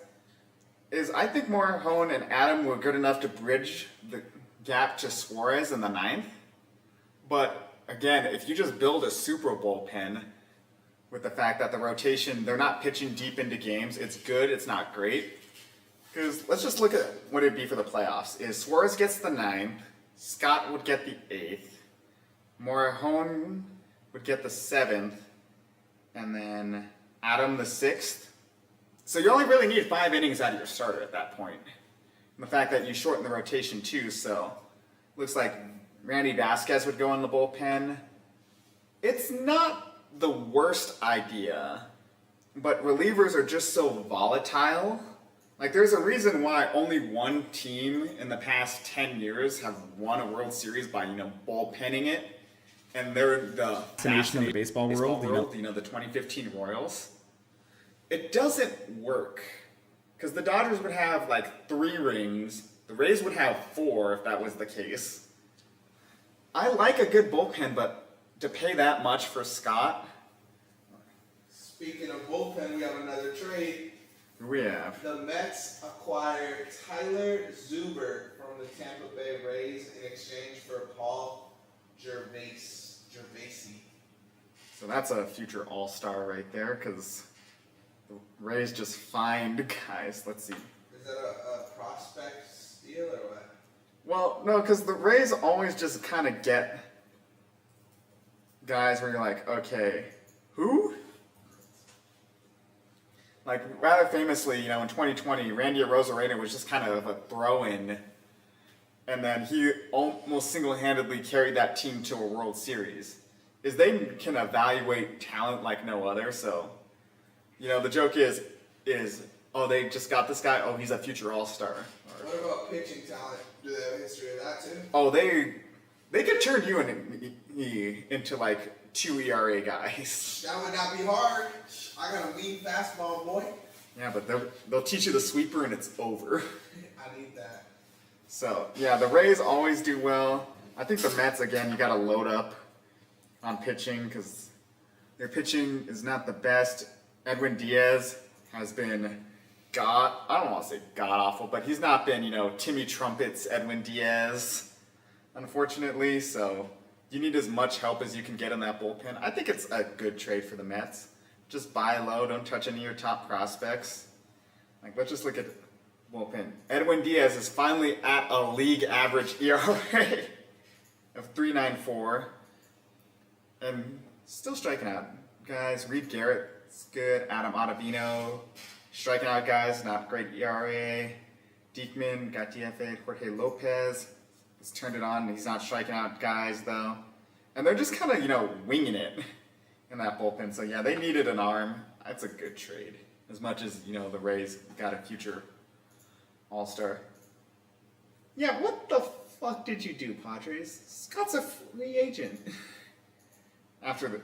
[SPEAKER 1] is, I think Morejon and Adam were good enough to bridge the gap to Suarez in the ninth. But again, if you just build a super bullpen with the fact that the rotation, they're not pitching deep into games, it's good, it's not great. Because let's just look at what it'd be for the playoffs. Is Suarez gets the 9th, Scott would get the 8th, Morejon would get the 7th, and then Adam the 6th. So you only really need 5 innings out of your starter at that point. And the fact that you shorten the rotation too, so looks like Randy Vasquez would go in the bullpen. It's not the worst idea, but relievers are just so volatile. Like, there's a reason why only one team in the past 10 years have won a World Series by, you know, bullpenning it, and they're the
[SPEAKER 3] Nation in the baseball world,
[SPEAKER 1] you know, the 2015 Royals. It doesn't work, because the Dodgers would have, like, 3 rings, the Rays would have 4 if that was the case. I like a good bullpen, but to pay that much for Scott.
[SPEAKER 2] Speaking of bullpen, we have another trade.
[SPEAKER 1] Who we have?
[SPEAKER 2] The Mets acquired Tyler Zuber from the Tampa Bay Rays in exchange for Paul Gervasi.
[SPEAKER 1] So that's a future all-star right there, because the Rays just find guys. Let's see.
[SPEAKER 2] Is that a prospect steal or what?
[SPEAKER 1] Well, no, because the Rays always just kind of get guys where you're like, okay, who? Like, rather famously, you know, in 2020, Randy Arozarena was just kind of a throw-in, and then he almost single-handedly carried that team to a World Series. Is they can evaluate talent like no other, so, you know, the joke is, oh, they just got this guy, oh, he's a future all-star.
[SPEAKER 2] What about pitching talent? Do they have a history of that too?
[SPEAKER 1] Oh, they could turn you into like 2 ERA guys.
[SPEAKER 2] That would not be hard. I got a mean fastball, boy.
[SPEAKER 1] Yeah, but they'll teach you the sweeper and it's over.
[SPEAKER 2] I need that.
[SPEAKER 1] So, yeah, the Rays always do well. I think the Mets, again, you got to load up on pitching because their pitching is not the best. Edwin Diaz has been I don't want to say god-awful, but he's not been, you know, Timmy Trumpet's Edwin Diaz, unfortunately, so you need as much help as you can get in that bullpen. I think it's a good trade for the Mets. Just buy low, don't touch any of your top prospects. Like, let's just look at bullpen. Edwin Diaz is finally at a league average ERA of 3.94 and still striking out guys. Reed Garrett's good. Adam Ottavino striking out guys, not great ERA. Diekman got DFA. Jorge Lopez has turned it on. He's not striking out guys, though. And they're just kind of, winging it in that bullpen. So, yeah, they needed an arm. That's a good trade. As much as, the Rays got a future All-Star. Yeah, what the fuck did you do, Padres? Scott's a free agent. After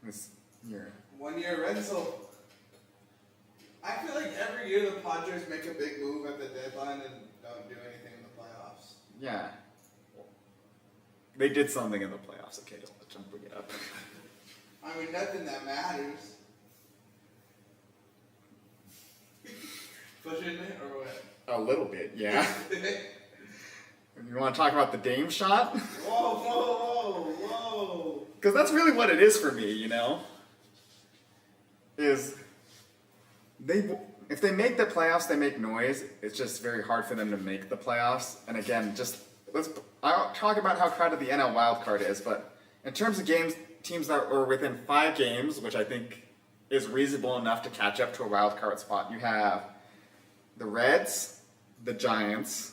[SPEAKER 1] this year.
[SPEAKER 2] 1 year rental. I feel like every year the Padres make a big move at the deadline and don't do anything in the playoffs.
[SPEAKER 1] Yeah. They did something in the playoffs. Okay, don't bring it up.
[SPEAKER 2] I mean, nothing that matters. Pushing it or what?
[SPEAKER 1] A little bit, yeah. You want to talk about the Dame shot?
[SPEAKER 2] Whoa, whoa, whoa, whoa.
[SPEAKER 1] Because that's really what it is for me, Is if they make the playoffs, they make noise. It's just very hard for them to make the playoffs. And again, I'll talk about how crowded the NL wildcard is, but in terms of teams that are within 5 games, which I think is reasonable enough to catch up to a wildcard spot, you have the Reds, the Giants.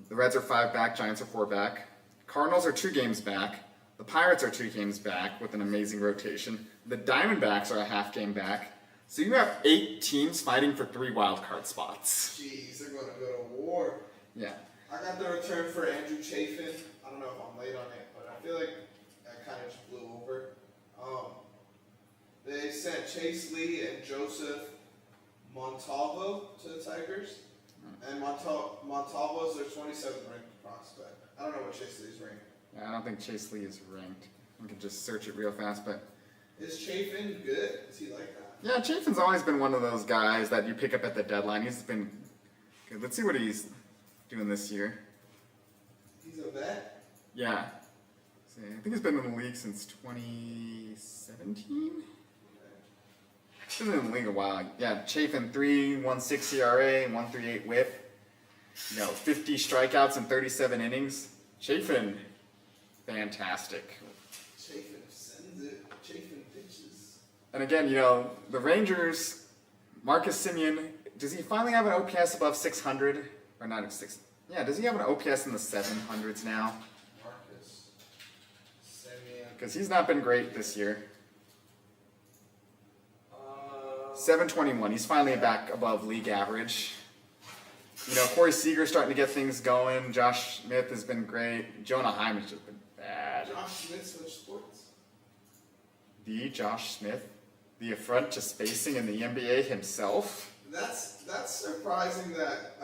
[SPEAKER 1] The Reds are 5 back, Giants are 4 back. Cardinals are 2 games back. The Pirates are 2 games back with an amazing rotation. The Diamondbacks are a half game back. So you have 8 teams fighting for 3 wildcard spots.
[SPEAKER 2] Jeez, they're going to go to war.
[SPEAKER 1] Yeah.
[SPEAKER 2] I got the return for Andrew Chafin. I don't know if I'm late on it, but I feel like that kind of just blew over. They sent Chase Lee and Joseph Montalvo to the Tigers. And Montalvo is their 27th ranked prospect. I don't know what Chase Lee's ranked.
[SPEAKER 1] Yeah, I don't think Chase Lee is ranked. We can just search it real fast, but...
[SPEAKER 2] Is Chafin good? Is he like that?
[SPEAKER 1] Yeah, Chafin's always been one of those guys that you pick up at the deadline. He's been good. Let's see what he's doing this year.
[SPEAKER 2] He's a vet?
[SPEAKER 1] Yeah. See, I think he's been in the league since 2017? He's been in the league a while. Yeah, Chafin, 3.16 ERA, 1.38 whip. 50 strikeouts in 37 innings. Chafin, fantastic.
[SPEAKER 2] Chafin sends it. Chafin pitches.
[SPEAKER 1] And again, the Rangers, Marcus Semien, does he finally have an OPS above 600? Or not 6? Yeah, does he have an OPS in the 700s now?
[SPEAKER 2] Marcus Semien.
[SPEAKER 1] Because he's not been great this year. 721. He's finally back above league average. Corey Seager's starting to get things going. Josh Smith has been great. Jonah Hyman's just been bad.
[SPEAKER 2] Josh Smith switched sports.
[SPEAKER 1] The Josh Smith, the affront to spacing in the NBA himself.
[SPEAKER 2] That's surprising that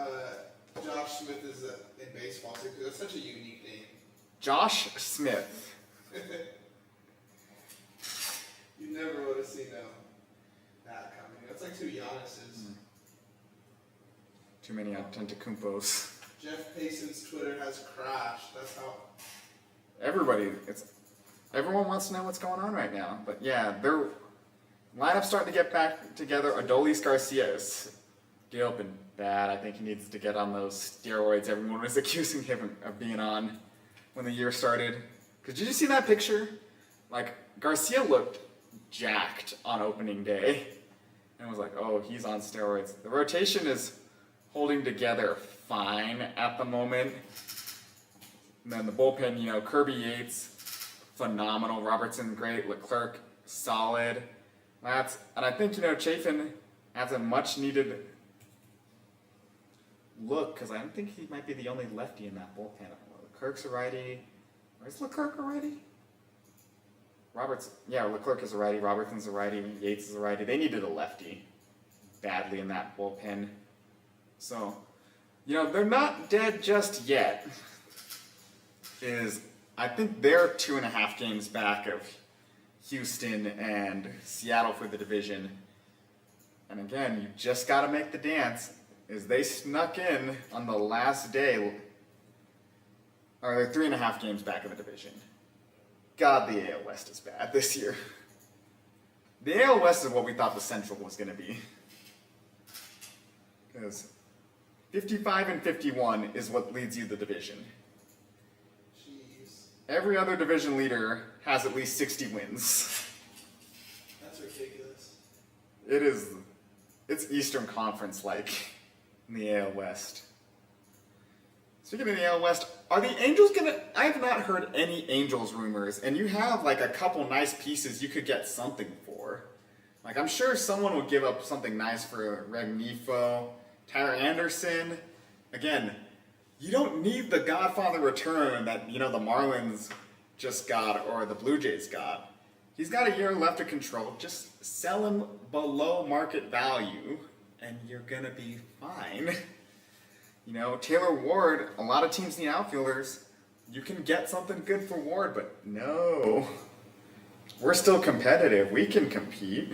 [SPEAKER 2] Josh Smith is in baseball too, because that's such a unique name.
[SPEAKER 1] Josh Smith.
[SPEAKER 2] You never would have seen that coming. That's like 2 Giannis's.
[SPEAKER 1] Too many Antetokounmpos.
[SPEAKER 2] Jeff Payson's Twitter has crashed. That's how.
[SPEAKER 1] Everyone wants to know what's going on right now. But yeah, their lineup's starting to get back together. Adolis Garcia is still been bad. I think he needs to get on those steroids everyone was accusing him of being on when the year started. Because did you see that picture? Like, Garcia looked jacked on opening day. And was like, oh, he's on steroids. The rotation is holding together fine at the moment. And then the bullpen, Kirby Yates, phenomenal. Robertson, great. Leclerc, solid. And I think, Chafin has a much needed look, because I think he might be the only lefty in that bullpen. Leclerc's a righty. Or is Leclerc a righty? Leclerc is a righty. Robertson's a righty. Yates is a righty. They needed a lefty badly in that bullpen. So, they're not dead just yet. I think they're 2.5 games back of Houston and Seattle for the division. And again, you just got to make the dance. They snuck in on the last day, or they're 3.5 games back of the division. God, the AL West is bad this year. The AL West is what we thought the Central was going to be. Because 55 and 51 is what leads you the division.
[SPEAKER 2] Jeez.
[SPEAKER 1] Every other division leader has at least 60 wins.
[SPEAKER 2] That's ridiculous.
[SPEAKER 1] It's Eastern Conference like in the AL West. Speaking of the AL West, are the Angels gonna? I have not heard any Angels rumors, and you have like a couple nice pieces you could get something for. Like I'm sure someone will give up something nice for Regnifo, Tyler Anderson. Again, you don't need the Godfather return that the Marlins just got or the Blue Jays got. He's got a year left of control. Just sell him below market value, and you're gonna be fine. Taylor Ward, a lot of teams need outfielders. You can get something good for Ward, but no. We're still competitive. We can compete.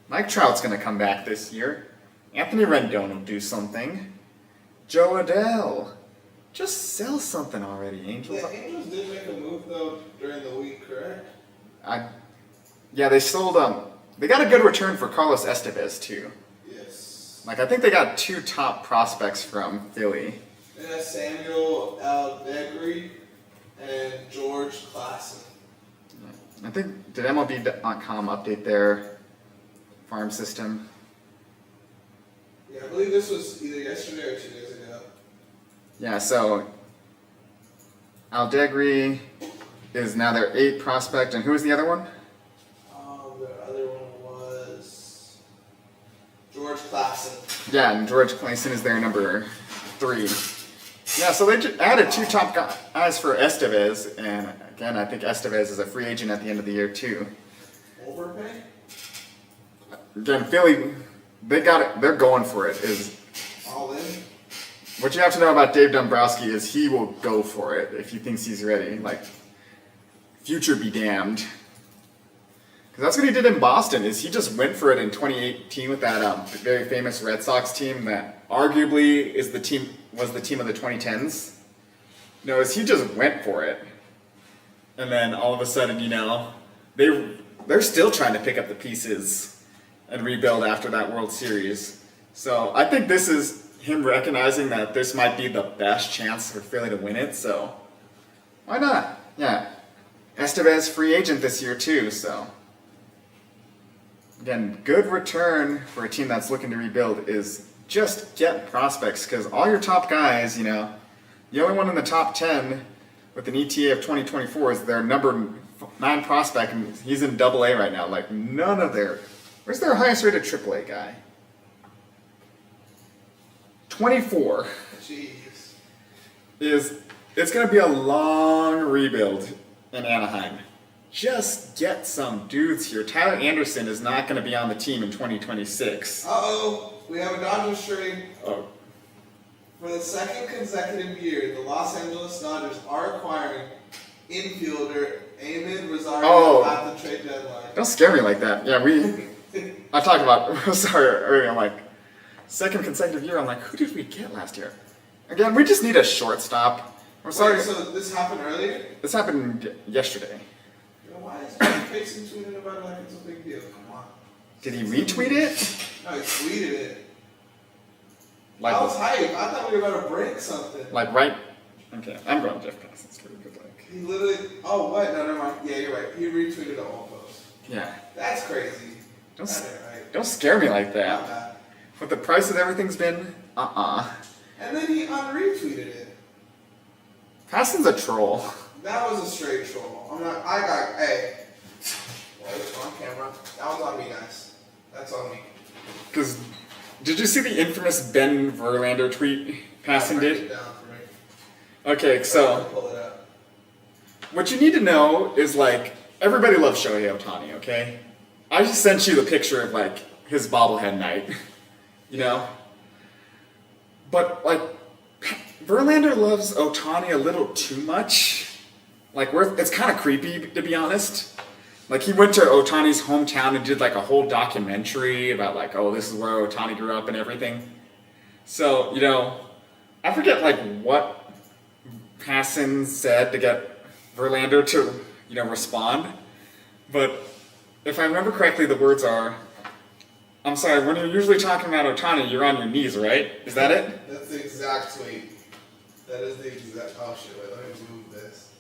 [SPEAKER 1] Mike Trout's going to come back this year. Anthony Rendon will do something. Joe Adele. Just sell something already, Angels.
[SPEAKER 2] The Angels did make a move, though, during the week, correct?
[SPEAKER 1] Yeah, they sold they got a good return for Carlos Estevez, too.
[SPEAKER 2] Yes.
[SPEAKER 1] I think they got 2 top prospects from Philly.
[SPEAKER 2] Yeah, Samuel Aldegree and George Klassen.
[SPEAKER 1] I think, did MLB.com update their farm system?
[SPEAKER 2] Yeah, I believe this was either yesterday or 2 days ago.
[SPEAKER 1] Yeah, so Aldegree is now their 8th prospect, and who was the other one?
[SPEAKER 2] The other one was George Klassen.
[SPEAKER 1] Yeah, and George Clayson is their number 3. Yeah, so they just added 2 top guys for Estevez, and again, I think Estevez is a free agent at the end of the year too.
[SPEAKER 2] Overpay?
[SPEAKER 1] Again, Philly, they got it. They're going for it. Is
[SPEAKER 2] All in?
[SPEAKER 1] what you have to know about Dave Dombrowski is he will go for it if he thinks he's ready. Future be damned. Because that's what he did in Boston. Is he just went for it in 2018 with that very famous Red Sox team that arguably was the team of the 2010s. No, is he just went for it, and then all of a sudden, they're still trying to pick up the pieces and rebuild after that World Series. So I think this is him recognizing that this might be the best chance for Philly to win it. So why not? Yeah, Estevez free agent this year too. So again, good return for a team that's looking to rebuild is just get prospects, because all your top guys, the only one in the top 10 with an ETA of 2024 is their number 9 prospect, and he's in AA right now. None of where's their highest rated AAA guy? 24.
[SPEAKER 2] Jeez.
[SPEAKER 1] It's going to be a long rebuild in Anaheim. Just get some dudes here. Tyler Anderson is not going to be on the team in 2026.
[SPEAKER 2] Uh-oh. We have a Dodgers trade.
[SPEAKER 1] Oh.
[SPEAKER 2] For the second consecutive year, the Los Angeles Dodgers are acquiring infielder Amed Rosario at the trade deadline.
[SPEAKER 1] Don't scare me like that. Yeah, I talked about Rosario earlier. I'm like, second consecutive year. I'm like, who did we get last year? Again, we just need a shortstop. Rosario.
[SPEAKER 2] Wait, so this happened earlier?
[SPEAKER 1] This happened yesterday.
[SPEAKER 2] Why is Jason tweeting about it like it's a big deal? Come on.
[SPEAKER 1] Did he retweet it?
[SPEAKER 2] No, he tweeted it.
[SPEAKER 1] Like,
[SPEAKER 2] I was hyped. I thought we were about to break something.
[SPEAKER 1] Right? Okay, I'm going Jeff Passan's for a good luck.
[SPEAKER 2] He literally. Oh, what? No, never mind. Yeah, you're right. He retweeted the whole post.
[SPEAKER 1] Yeah.
[SPEAKER 2] That's crazy.
[SPEAKER 1] Don't,
[SPEAKER 2] That ain't right.
[SPEAKER 1] don't scare me like
[SPEAKER 2] Not
[SPEAKER 1] that.
[SPEAKER 2] that.
[SPEAKER 1] With the price of everything's been,
[SPEAKER 2] And then he unretweeted it.
[SPEAKER 1] Passan's a troll.
[SPEAKER 2] That was a straight troll. Hey. Well, it's on camera. That was on me, guys. That's on me.
[SPEAKER 1] Because, did you see the infamous Ben Verlander tweet Passan
[SPEAKER 2] Break
[SPEAKER 1] did?
[SPEAKER 2] it down for me.
[SPEAKER 1] Okay, so
[SPEAKER 2] Pull it up.
[SPEAKER 1] what you need to know is everybody loves Shohei Ohtani, okay? I just sent you the picture of his bobblehead night, But Verlander loves Ohtani a little too much. It's kind of creepy, to be honest. He went to Ohtani's hometown and did a whole documentary about oh, this is where Ohtani grew up and everything. So, I forget what Passan said to get Verlander to, respond. But if I remember correctly, the words are, I'm sorry, when you're usually talking about Ohtani, you're on your knees, right? Is that it?
[SPEAKER 2] That's the exact tweet. That is the exact. Oh shit! Wait, let me move this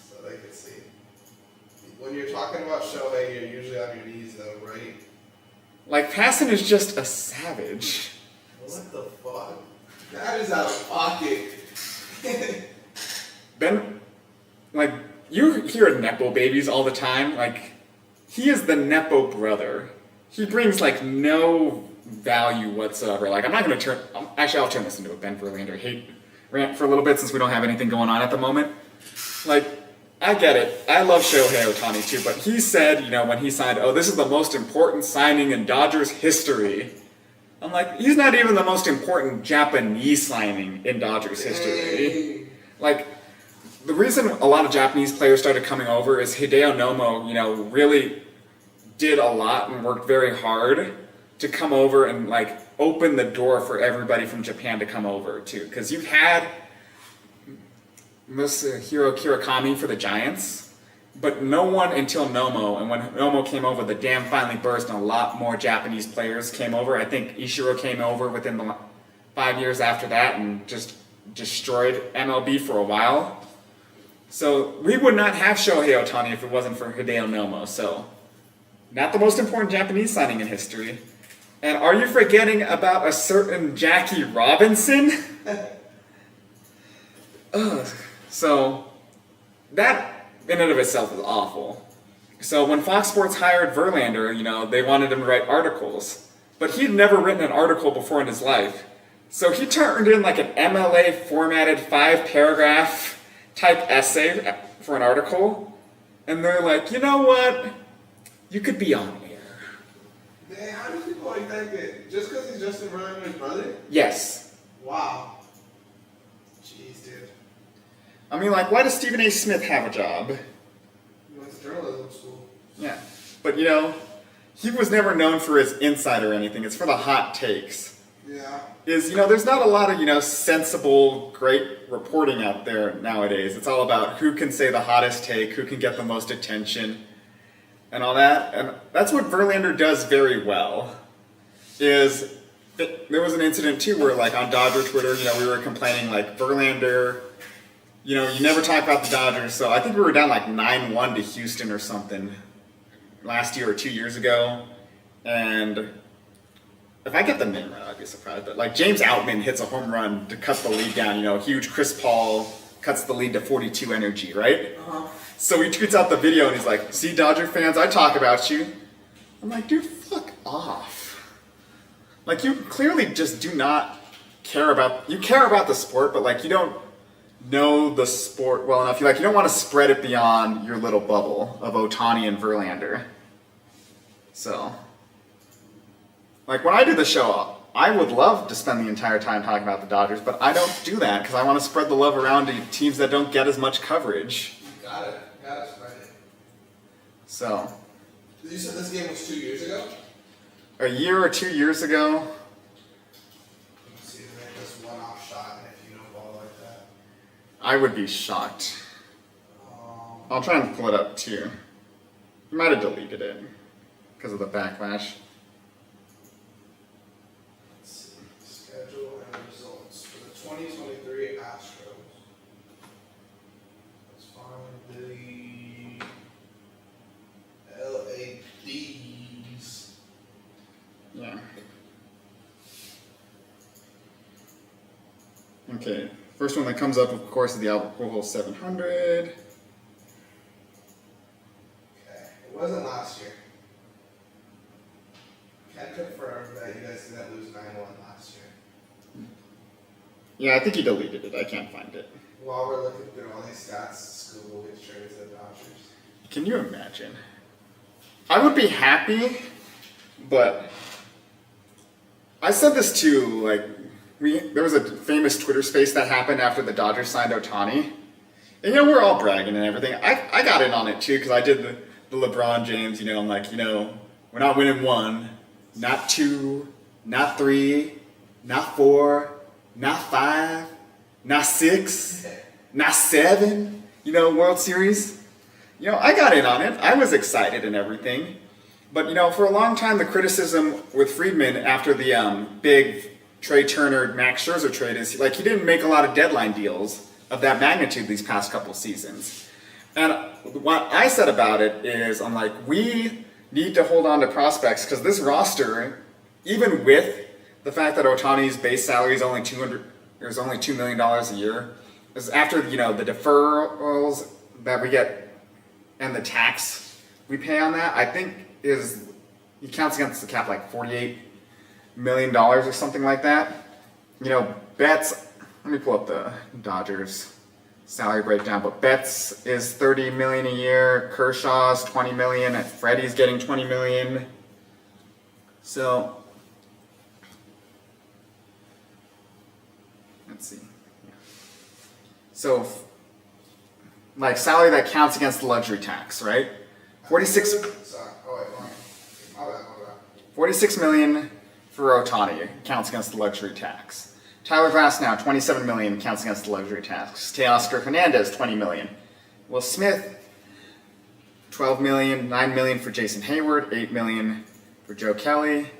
[SPEAKER 2] so they can see. When you're talking about Shohei, you're usually on your knees, though, right?
[SPEAKER 1] Passan is just a savage.
[SPEAKER 2] What the fuck? That is out of pocket.
[SPEAKER 1] Ben, like, you hear Nepo babies all the time. Like, he is the Nepo brother. He brings, like, no value whatsoever. Like, I'm not going to turn... Actually, I'll turn this into a Ben Verlander hate rant for a little bit since we don't have anything going on at the moment. Like, I get it. I love Shohei Ohtani too, but he said, when he signed, oh, this is the most important signing in Dodgers history. I'm like, he's not even the most important Japanese signing in Dodgers history. Like, the reason a lot of Japanese players started coming over is Hideo Nomo, really did a lot and worked very hard to come over and, like, open the door for everybody from Japan to come over, too. Because you had Masahiro Kirakami for the Giants, but no one until Nomo. And when Nomo came over, the dam finally burst and a lot more Japanese players came over. I think Ichiro came over within the 5 years after that and just destroyed MLB for a while. So we would not have Shohei Ohtani if it wasn't for Hideo Nomo. So not the most important Japanese signing in history. And are you forgetting about a certain Jackie Robinson? Ugh. So that in and of itself is awful. So when Fox Sports hired Verlander, they wanted him to write articles. But he'd never written an article before in his life. So he turned in like an MLA formatted 5-paragraph type essay for an article. And they're like, you know what? You could be on air.
[SPEAKER 2] Dang, how do people like that get? Just because he's Justin Verlander's brother?
[SPEAKER 1] Yes.
[SPEAKER 2] Wow. Jeez, dude.
[SPEAKER 1] I mean, like, why does Stephen A. Smith have a job?
[SPEAKER 2] He went to journalism school.
[SPEAKER 1] Yeah. But, he was never known for his insight or anything. It's for the hot takes.
[SPEAKER 2] Yeah.
[SPEAKER 1] There's not a lot of, sensible, great reporting out there nowadays. It's all about who can say the hottest take, who can get the most attention, and all that. And that's what Verlander does very well. There was an incident, too, where, like, on Dodger Twitter, we were complaining, like, Verlander, you never talk about the Dodgers. So I think we were down, like, 9-1 to Houston or something last year or 2 years ago. And if I get the name right, I'd be surprised. But, like, James Outman hits a home run to cut the lead down. Huge Chris Paul cuts the lead to 42 energy, right?
[SPEAKER 2] Uh-huh.
[SPEAKER 1] So he tweets out the video and he's like, see, Dodger fans, I talk about you. I'm like, dude, fuck off. Like, you clearly just do not care about the sport, but, like, you don't know the sport well enough. You don't want to spread it beyond your little bubble of Ohtani and Verlander. So, like, when I do the show, I would love to spend the entire time talking about the Dodgers, but I don't do that because I want to spread the love around to teams that don't get as much coverage.
[SPEAKER 2] Got it. Got to spread it.
[SPEAKER 1] So.
[SPEAKER 2] You said this game was 2 years ago?
[SPEAKER 1] A year or 2 years ago.
[SPEAKER 2] Let's see, they just one-off shot if you don't ball like that.
[SPEAKER 1] I would be shocked. I'll try and pull it up too. You might have deleted it because of the backlash.
[SPEAKER 2] Let's see. Schedule and results for the 2023 Astros. Let's find the LADs.
[SPEAKER 1] Yeah. Okay. First one that comes up, of course, is the Albert Pujols 700.
[SPEAKER 2] Okay. It wasn't last year. Can confirm that you guys didn't lose 9-1 last year.
[SPEAKER 1] Yeah, I think he deleted it. I can't find it.
[SPEAKER 2] While we're looking through all these stats, Google gets traded to the Dodgers.
[SPEAKER 1] Can you imagine? I would be happy, but I said this too, like, there was a famous Twitter space that happened after the Dodgers signed Ohtani. And, we're all bragging and everything. I got in on it too, because I did the LeBron James, I'm like, we're not winning 1, not 2, not 3, not 4, not 5, not 6, not 7, World Series. I got in on it. I was excited and everything. But, for a long time, the criticism with Friedman after the big Trey Turner, Max Scherzer trade is, like, he didn't make a lot of deadline deals of that magnitude these past couple seasons. And what I said about it is, I'm like, we need to hold on to prospects because this roster, even with the fact that Ohtani's base salary is only $2 million a year, is after the deferrals that we get and the tax we pay on that. I think he counts against the cap like $48 million or something like that. Betts. Let me pull up the Dodgers salary breakdown. But Betts is $30 million a year. Kershaw's $20 million. And Freddie's getting $20 million. So let's see. So, like salary that counts against the luxury tax, right? 46 million for Otani counts against the luxury tax. Tyler Glasnow, $27 million counts against the luxury tax. Teoscar Hernandez, $20 million. Will Smith, $12 million, $9 million for Jason Hayward, $8 million for Joe Kelly.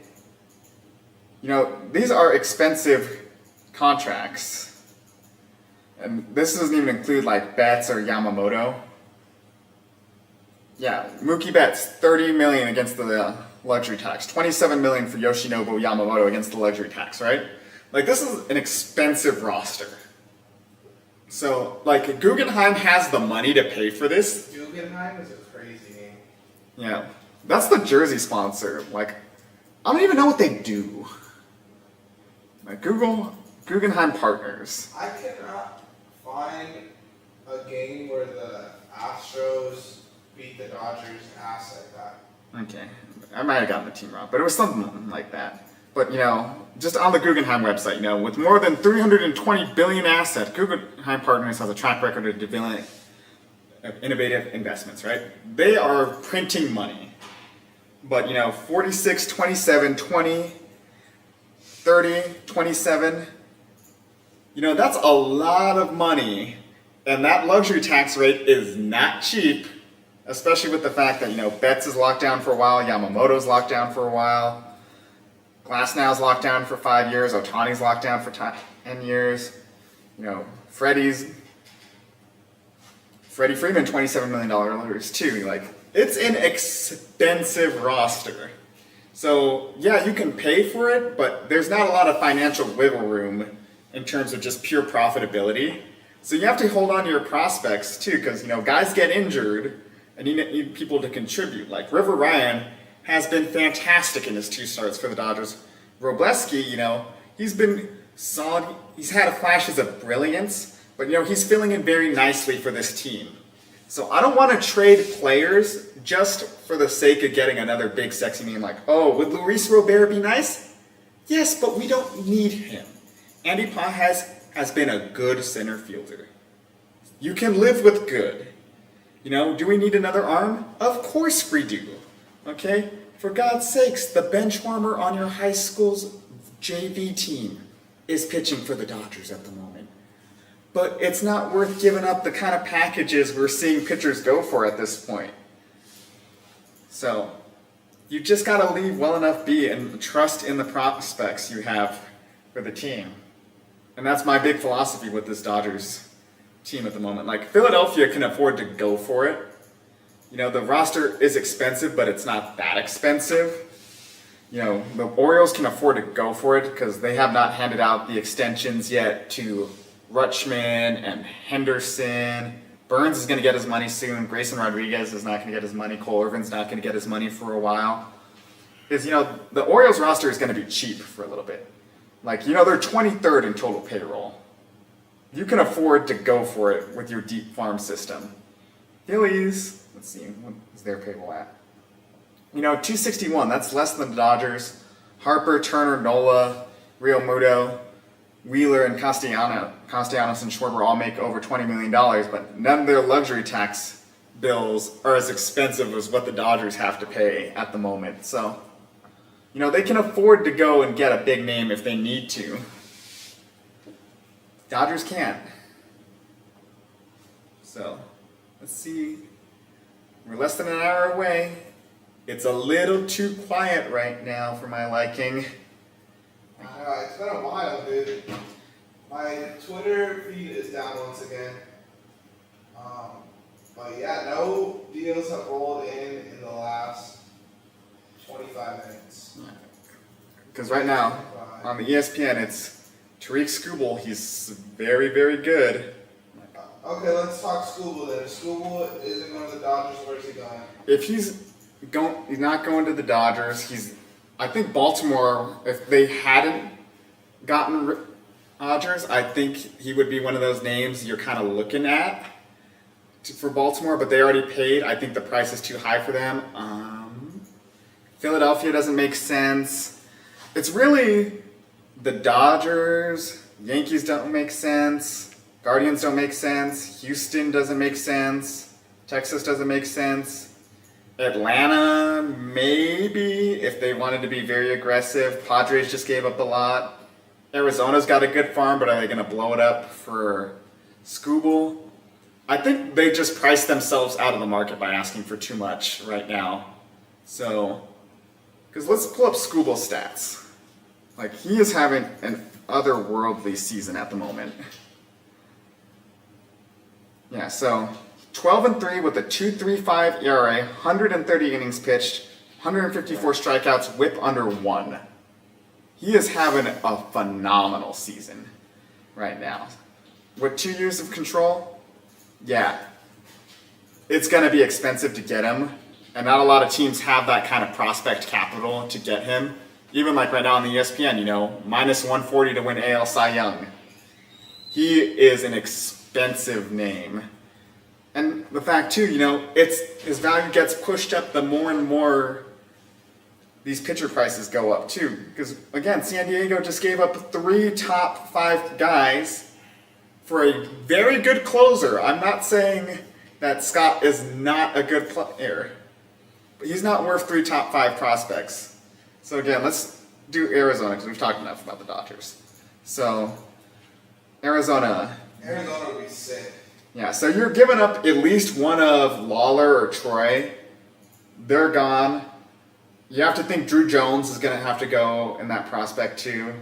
[SPEAKER 1] These are expensive contracts. And this doesn't even include like Betts or Yamamoto. Yeah, Mookie Betts, $30 million against the luxury tax. $27 million for Yoshinobu Yamamoto against the luxury tax, right? Like, this is an expensive roster. So, like, Guggenheim has the money to pay for this.
[SPEAKER 2] Guggenheim is a crazy name.
[SPEAKER 1] Yeah, that's the jersey sponsor. Like, I don't even know what they do. Like, Guggenheim Partners.
[SPEAKER 2] I cannot find a game where the Astros beat the Dodgers ass like that.
[SPEAKER 1] Okay, I might have gotten the team wrong, but it was something like that. But, just on the Guggenheim website, with more than 320 billion assets, Guggenheim Partners has a track record of developing innovative investments, right? They are printing money. But, 46, 27, 20, 30, 27, that's a lot of money. And that luxury tax rate is not cheap, especially with the fact that, Betts is locked down for a while, Yamamoto's locked down for a while. Glasnow's locked down for 5 years. Otani's locked down for 10 years. Freddie Freeman, $27 million too. Like, it's an expensive roster. So, yeah, you can pay for it, but there's not a lot of financial wiggle room in terms of just pure profitability. So you have to hold on to your prospects too, because, guys get injured and you need people to contribute. Like River Ryan has been fantastic in his 2 starts for the Dodgers. Robleski, he's been solid. He's had flashes of brilliance, but, he's filling in very nicely for this team. So I don't want to trade players just for the sake of getting another big sexy name like, oh, would Luis Robert be nice? Yes, but we don't need him. Andy Pages has been a good center fielder. You can live with good. Do we need another arm? Of course we do. Okay? For God's sakes, the bench warmer on your high school's JV team is pitching for the Dodgers at the moment. But it's not worth giving up the kind of packages we're seeing pitchers go for at this point. So, you just got to leave well enough be and trust in the prospects you have for the team. And that's my big philosophy with this Dodgers team at the moment. Like, Philadelphia can afford to go for it. The roster is expensive, but it's not that expensive. The Orioles can afford to go for it because they have not handed out the extensions yet to Rutschman and Henderson. Burns is going to get his money soon. Grayson Rodriguez is not going to get his money. Cole Irvin's not going to get his money for a while. Because, the Orioles roster is going to be cheap for a little bit. Like, they're 23rd in total payroll. You can afford to go for it with your deep farm system. Phillies, let's see, what is their payroll at? 261, that's less than the Dodgers. Harper, Turner, Nola, Real Muto, Wheeler, and Castellanos and Schwarber all make over $20 million, but none of their luxury tax bills are as expensive as what the Dodgers have to pay at the moment. So, they can afford to go and get a big name if they need to. Dodgers can't. So, let's see. We're less than an hour away. It's a little too quiet right now for my liking.
[SPEAKER 2] It's been a while, dude. My Twitter feed is down once again. But yeah, no deals have rolled in the last 25 minutes.
[SPEAKER 1] Because right now, on the ESPN, it's Tariq Skubal. He's very, very good.
[SPEAKER 2] Okay, let's talk Scooble then. If Scooble isn't going to the Dodgers, where's he going?
[SPEAKER 1] If he's not going to the Dodgers. I think Baltimore. If they hadn't gotten Rodgers, I think he would be one of those names you're kind of looking at for Baltimore. But they already paid. I think the price is too high for them. Philadelphia doesn't make sense. It's really the Dodgers. Yankees don't make sense. Guardians don't make sense. Houston doesn't make sense. Texas doesn't make sense. Atlanta, maybe, if they wanted to be very aggressive. Padres just gave up a lot. Arizona's got a good farm, but are they going to blow it up for Scooble? I think they just priced themselves out of the market by asking for too much right now. So, because let's pull up Scooble stats. Like, he is having an otherworldly season at the moment. Yeah, so 12-3 with a 2.35 ERA, 130 innings pitched, 154 strikeouts, whip under 1. He is having a phenomenal season right now. With 2 years of control, yeah, it's going to be expensive to get him, and not a lot of teams have that kind of prospect capital to get him. Even like right now on the ESPN, minus 140 to win AL Cy Young. He is an expensive name. And the fact too, his value gets pushed up the more and more these pitcher prices go up too. Because again, San Diego just gave up 3 top 5 guys for a very good closer. I'm not saying that Scott is not a good player, but he's not worth 3 top 5 prospects. So again, let's do Arizona because we've talked enough about the Dodgers. So Arizona
[SPEAKER 2] would be sick.
[SPEAKER 1] Yeah, so you're giving up at least one of Lawler or Troy. They're gone. You have to think Drew Jones is going to have to go in that prospect too.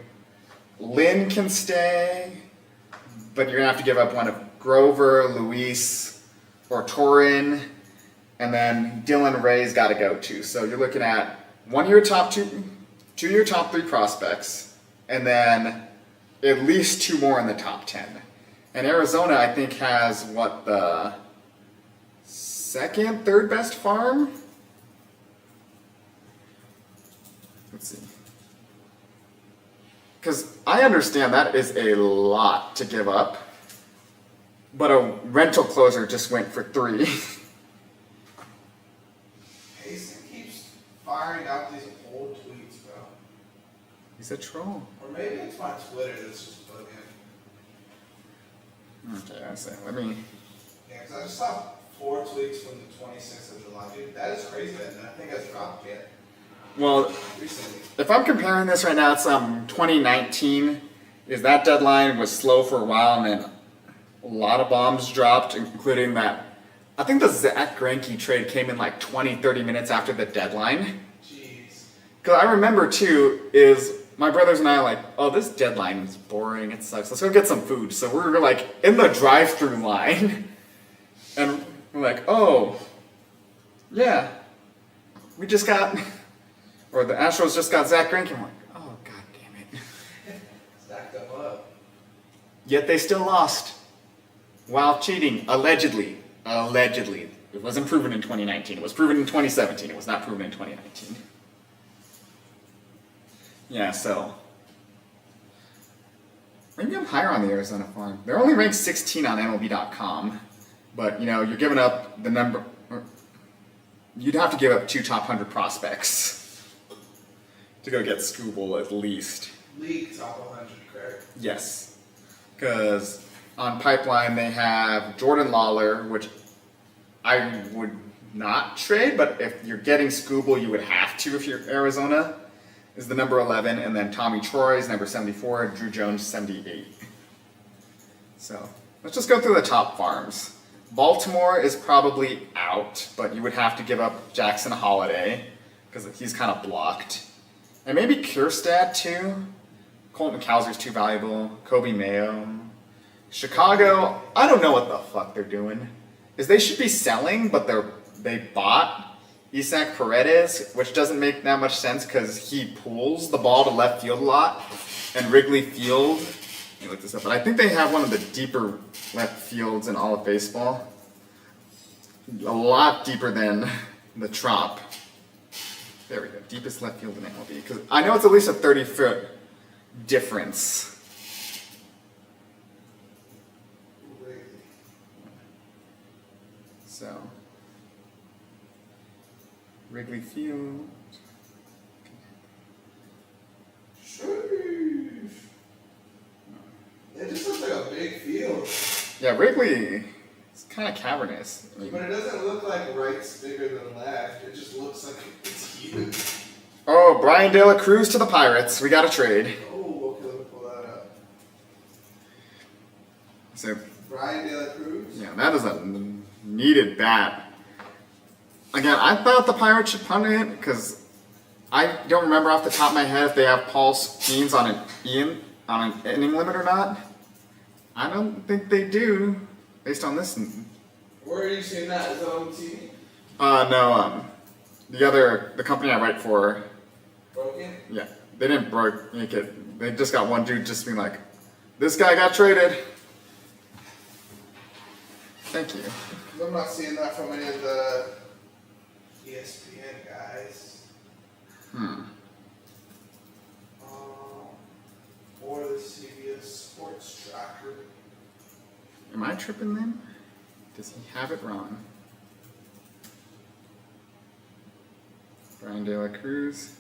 [SPEAKER 1] Lynn can stay, but you're going to have to give up one of Grover, Luis, or Torin, and then Dylan Ray's got to go too. So you're looking at 1 year top 2 year top 3 prospects, and then at least 2 more in the top 10. And Arizona, I think, has the 2nd, 3rd best farm? Let's see. Because I understand that is a lot to give up, but a rental closer just went for 3.
[SPEAKER 2] Payson keeps firing out these old tweets, bro.
[SPEAKER 1] He's a troll.
[SPEAKER 2] Or maybe it's my Twitter that's just bugging.
[SPEAKER 1] Okay, I see. Let me.
[SPEAKER 2] Yeah, because I just saw 4 tweets from the 26th of July. Dude, that is crazy that nothing has dropped yet.
[SPEAKER 1] Well,
[SPEAKER 2] Recently.
[SPEAKER 1] if I'm comparing this right now, it's 2019. Is that deadline was slow for a while, and then a lot of bombs dropped, including that. I think the Zach Greinke trade came in like 20, 30 minutes after the deadline.
[SPEAKER 2] Jeez.
[SPEAKER 1] Because I remember too, is my brothers and I are like, oh, this deadline is boring, it sucks. Let's go get some food. So we were like in the drive-through line, and we're like, oh, yeah, we just got, or the Astros just got Zach Greinke. I'm like, oh, god damn it.
[SPEAKER 2] Stacked them up.
[SPEAKER 1] Yet they still lost while cheating, allegedly. Allegedly. It wasn't proven in 2019. It was proven in 2017. It was not proven in 2019. Yeah, so maybe I'm higher on the Arizona farm. They're only ranked 16 on MLB.com, but you're giving up the number. You'd have to give up 2 top 100 prospects to go get Scooble at least.
[SPEAKER 2] League top 100, correct?
[SPEAKER 1] Yes, because on Pipeline they have Jordan Lawler, which I would not trade, but if you're getting Scooble, you would have to if you're Arizona. Is the number 11, and then Tommy Troy is number 74, and Drew Jones 78. So let's just go through the top farms. Baltimore is probably out, but you would have to give up Jackson Holiday because he's kind of blocked, and maybe Kierstad too. Colton Cowser's too valuable. Kobe Mayo. Chicago, I don't know what the fuck they're doing. Is they should be selling, but they bought Isaac Paredes, which doesn't make that much sense because he pulls the ball to left field a lot, and Wrigley Field Let me look this up. But I think they have one of the deeper left fields in all of baseball. A lot deeper than the Trop. There we go. Deepest left field in MLB. Because I know it's at least a 30-foot difference. So, Wrigley Field.
[SPEAKER 2] It just looks like a big field.
[SPEAKER 1] Yeah, Wrigley is kind of cavernous. I mean,
[SPEAKER 2] But it doesn't look like right's bigger than left. It just looks like it's huge.
[SPEAKER 1] oh, Brian De La Cruz to the Pirates. We got a trade.
[SPEAKER 2] Oh, okay, let me pull that up.
[SPEAKER 1] So,
[SPEAKER 2] Brian De La Cruz.
[SPEAKER 1] yeah, that is a needed bat. Again, I thought the Pirates should punt it because I don't remember off the top of my head if they have Paul Skeens on an inning limit or not. I don't think they do, based on this.
[SPEAKER 2] Where are you seeing that? Is that on TV?
[SPEAKER 1] No, the company I write for,
[SPEAKER 2] Broken?
[SPEAKER 1] yeah, they didn't make it. They just got one dude just being like, this guy got traded. Thank you.
[SPEAKER 2] I'm not seeing that from any of the ESPN guys. Or the CBS Sports Tracker.
[SPEAKER 1] Am I tripping then? Does he have it wrong? Brian De La Cruz.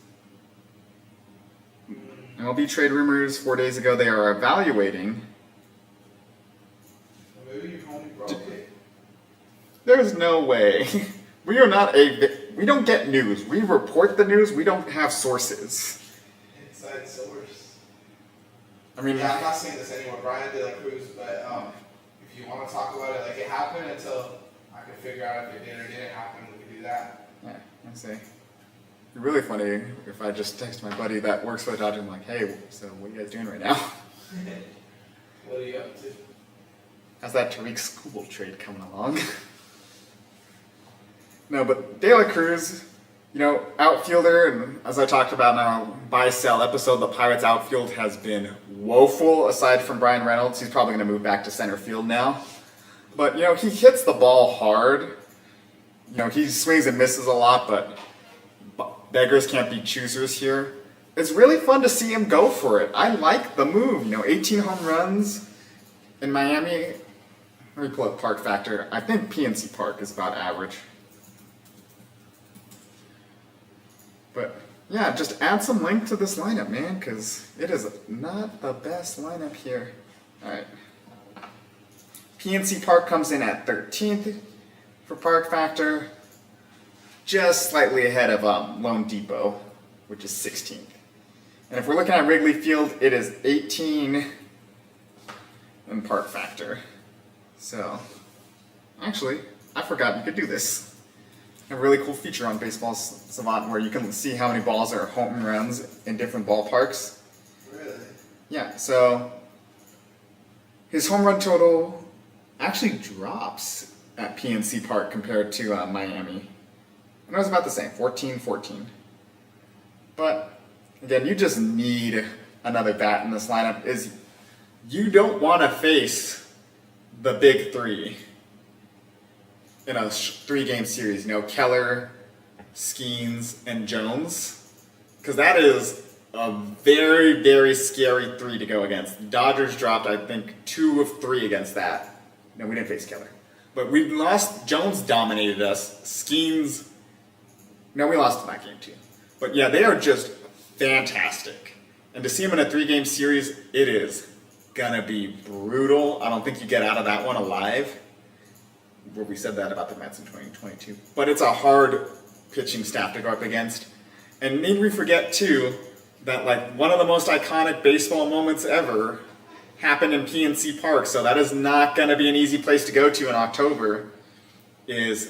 [SPEAKER 1] MLB trade rumors 4 days ago. They are evaluating.
[SPEAKER 2] Maybe you only broke it.
[SPEAKER 1] There's no way. We are not we don't get news. We report the news. We don't have sources.
[SPEAKER 2] Inside source.
[SPEAKER 1] I mean,
[SPEAKER 2] Yeah, I'm not seeing this anymore, Brian De La Cruz, but if you want to talk about it, like it happened until I could figure out if it did or didn't happen, we could do that.
[SPEAKER 1] yeah, I say. It'd be really funny if I just text my buddy that works for the Dodgers. I'm like, hey, so what are you guys doing right now?
[SPEAKER 2] What are you up to?
[SPEAKER 1] How's that Tariq Skubal trade coming along? No, but De La Cruz, outfielder, and as I talked about in our buy-sell episode, the Pirates outfield has been woeful, aside from Brian Reynolds. He's probably going to move back to center field now. But, he hits the ball hard. He swings and misses a lot, but beggars can't be choosers here. It's really fun to see him go for it. I like the move. 18 home runs in Miami. Let me pull up Park Factor. I think PNC Park is about average. But, yeah, just add some length to this lineup, man, because it is not the best lineup here. All right. PNC Park comes in at 13th for Park Factor, just slightly ahead of Lone Depot, which is 16th. And if we're looking at Wrigley Field, it is 18 in Park Factor. So, actually, I forgot you could do this. A really cool feature on Baseball Savant where you can see how many balls are home runs in different ballparks.
[SPEAKER 2] Really?
[SPEAKER 1] Yeah, so his home run total actually drops at PNC Park compared to Miami. And it was about the same, 14-14. But again, you just need another bat in this lineup. You don't want to face the big three in a 3-game series, Keller, Skeens, and Jones, because that is a very, very scary 3 to go against. The Dodgers dropped, I think, 2 of 3 against that. No, we didn't face Keller. But we lost, Jones dominated us. Skeens, no, we lost in that game too. But yeah, they are just fantastic. And to see them in a 3-game series, it is gonna be brutal. I don't think you get out of that one alive. Where we said that about the Mets in 2022. But it's a hard pitching staff to go up against. And need we forget, too, that one of the most iconic baseball moments ever happened in PNC Park. So that is not going to be an easy place to go to in October. It's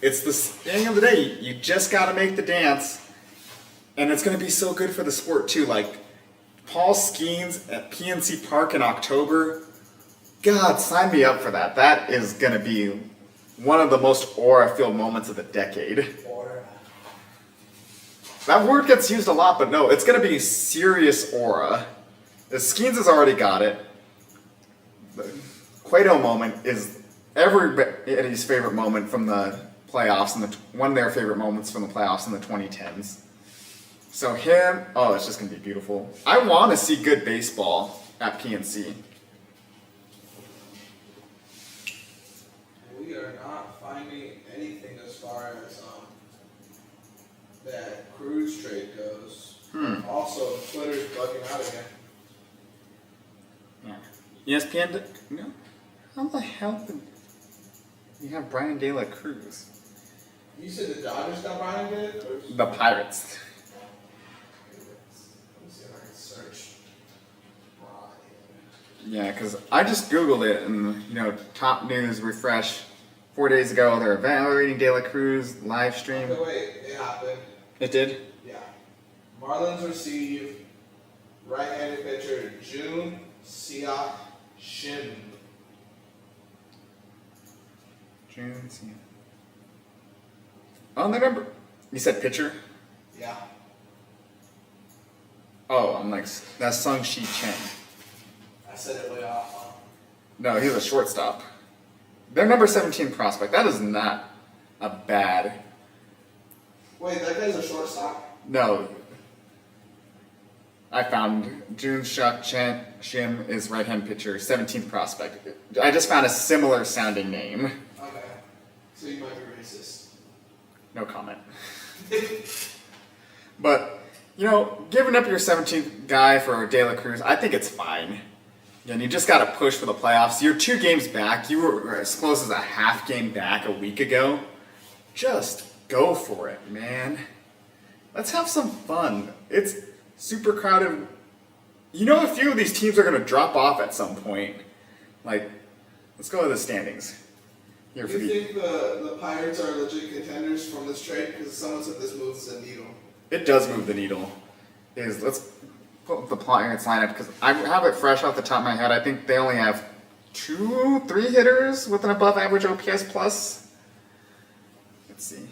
[SPEAKER 1] the end of the day. You just got to make the dance. And it's going to be so good for the sport, too. Paul Skeens at PNC Park in October. God, sign me up for that. That is going to be one of the most aura-filled moments of the decade.
[SPEAKER 2] Aura.
[SPEAKER 1] That word gets used a lot, but no, it's going to be serious aura. Skeens has already got it. the Cueto moment is everybody's favorite moment from the playoffs, and one of their favorite moments from the playoffs in the 2010s. So him, oh, it's just gonna be beautiful. I want to see good baseball at PNC.
[SPEAKER 2] We are not finding anything as far as that Cruz trade goes. Also, Twitter's bugging out again.
[SPEAKER 1] Yeah. ESPN, no? How the hell did you have Brian De La Cruz?
[SPEAKER 2] You said the Dodgers got Brian De La Cruz?
[SPEAKER 1] The Pirates.
[SPEAKER 2] Let me see if I can search Brian.
[SPEAKER 1] Yeah, because I just Googled it, and, top news refresh. 4 days ago, they're evaluating De La Cruz live stream.
[SPEAKER 2] Okay, wait, it happened.
[SPEAKER 1] It did?
[SPEAKER 2] Yeah. Marlins receive right-handed pitcher Jun Seok Shin.
[SPEAKER 1] June. Oh, November. You said pitcher?
[SPEAKER 2] Yeah.
[SPEAKER 1] Oh, I'm like, that's Sung Shi Chen.
[SPEAKER 2] I said it way off.
[SPEAKER 1] No, he's a shortstop. Their number 17 prospect. That is not a bad.
[SPEAKER 2] Wait, that guy's a shortstop?
[SPEAKER 1] No. I found Jun Shuk Shim is right-hand pitcher, 17th prospect. I just found a similar sounding name.
[SPEAKER 2] Okay. So you might be racist.
[SPEAKER 1] No comment. But, giving up your 17th guy for De La Cruz, I think it's fine. And you just got to push for the playoffs. You're 2 games back. You were as close as a half game back a week ago. Just go for it, man. Let's have some fun. It's super crowded. A few of these teams are going to drop off at some point. Like, let's go to the standings. Here
[SPEAKER 2] Do you think the Pirates are legit contenders from this trade? Because someone said this moves the needle.
[SPEAKER 1] It does move the needle. Let's put the Pirates lineup, because I have it fresh off the top of my head. I think they only have 2-3 hitters with an above average OPS plus. Let's see.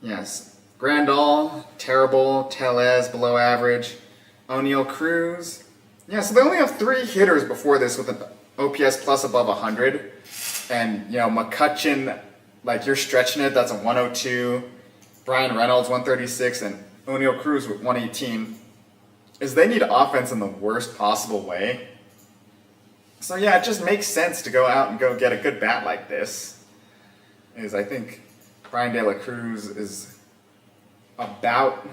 [SPEAKER 1] Yes. Grandal, terrible. Tellez, below average. O'Neal, Cruz. Yeah, so they only have 3 hitters before this with an OPS plus above 100. And, McCutcheon, like, you're stretching it, that's a 102. Brian Reynolds, 136, and O'Neal Cruz with 118. Is they need offense in the worst possible way. So, yeah, it just makes sense to go out and go get a good bat like this. I think Brian De La Cruz is about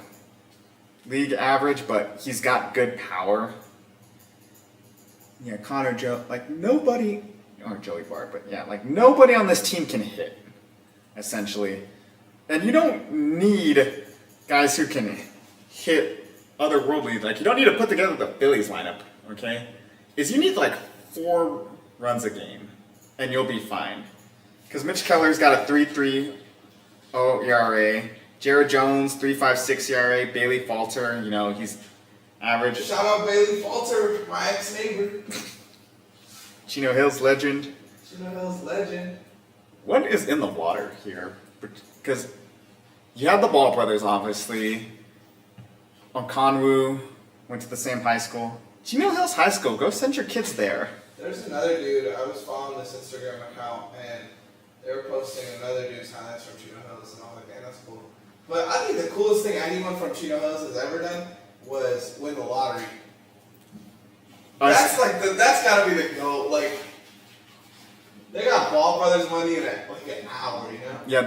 [SPEAKER 1] league average, but he's got good power. Yeah, Connor Joe, like nobody, or Joey Bart, but yeah, like nobody on this team can hit, essentially. And you don't need guys who can hit otherworldly. Like, you don't need to put together the Phillies lineup, okay? You need like 4 runs a game, and you'll be fine. Because Mitch Keller's got a 3.30 ERA. Jared Jones, 3.56 ERA. Bailey Falter, he's average.
[SPEAKER 2] Shout out Bailey Falter, my ex-neighbor.
[SPEAKER 1] Chino Hills legend.
[SPEAKER 2] Chino Hills legend.
[SPEAKER 1] What is in the water here? Because you have the Ball brothers, obviously. Okonwu went to the same high school. Chino Hills High School, go send your kids there.
[SPEAKER 2] There's another dude, I was following this Instagram account, and they were posting another dude's highlights from Chino Hills, and I was like, man, that's cool. But I think the coolest thing anyone from Chino Hills has ever done was win the lottery. That's gotta be the goal. Like, they got Ball Brothers money in like an hour,
[SPEAKER 1] Yeah,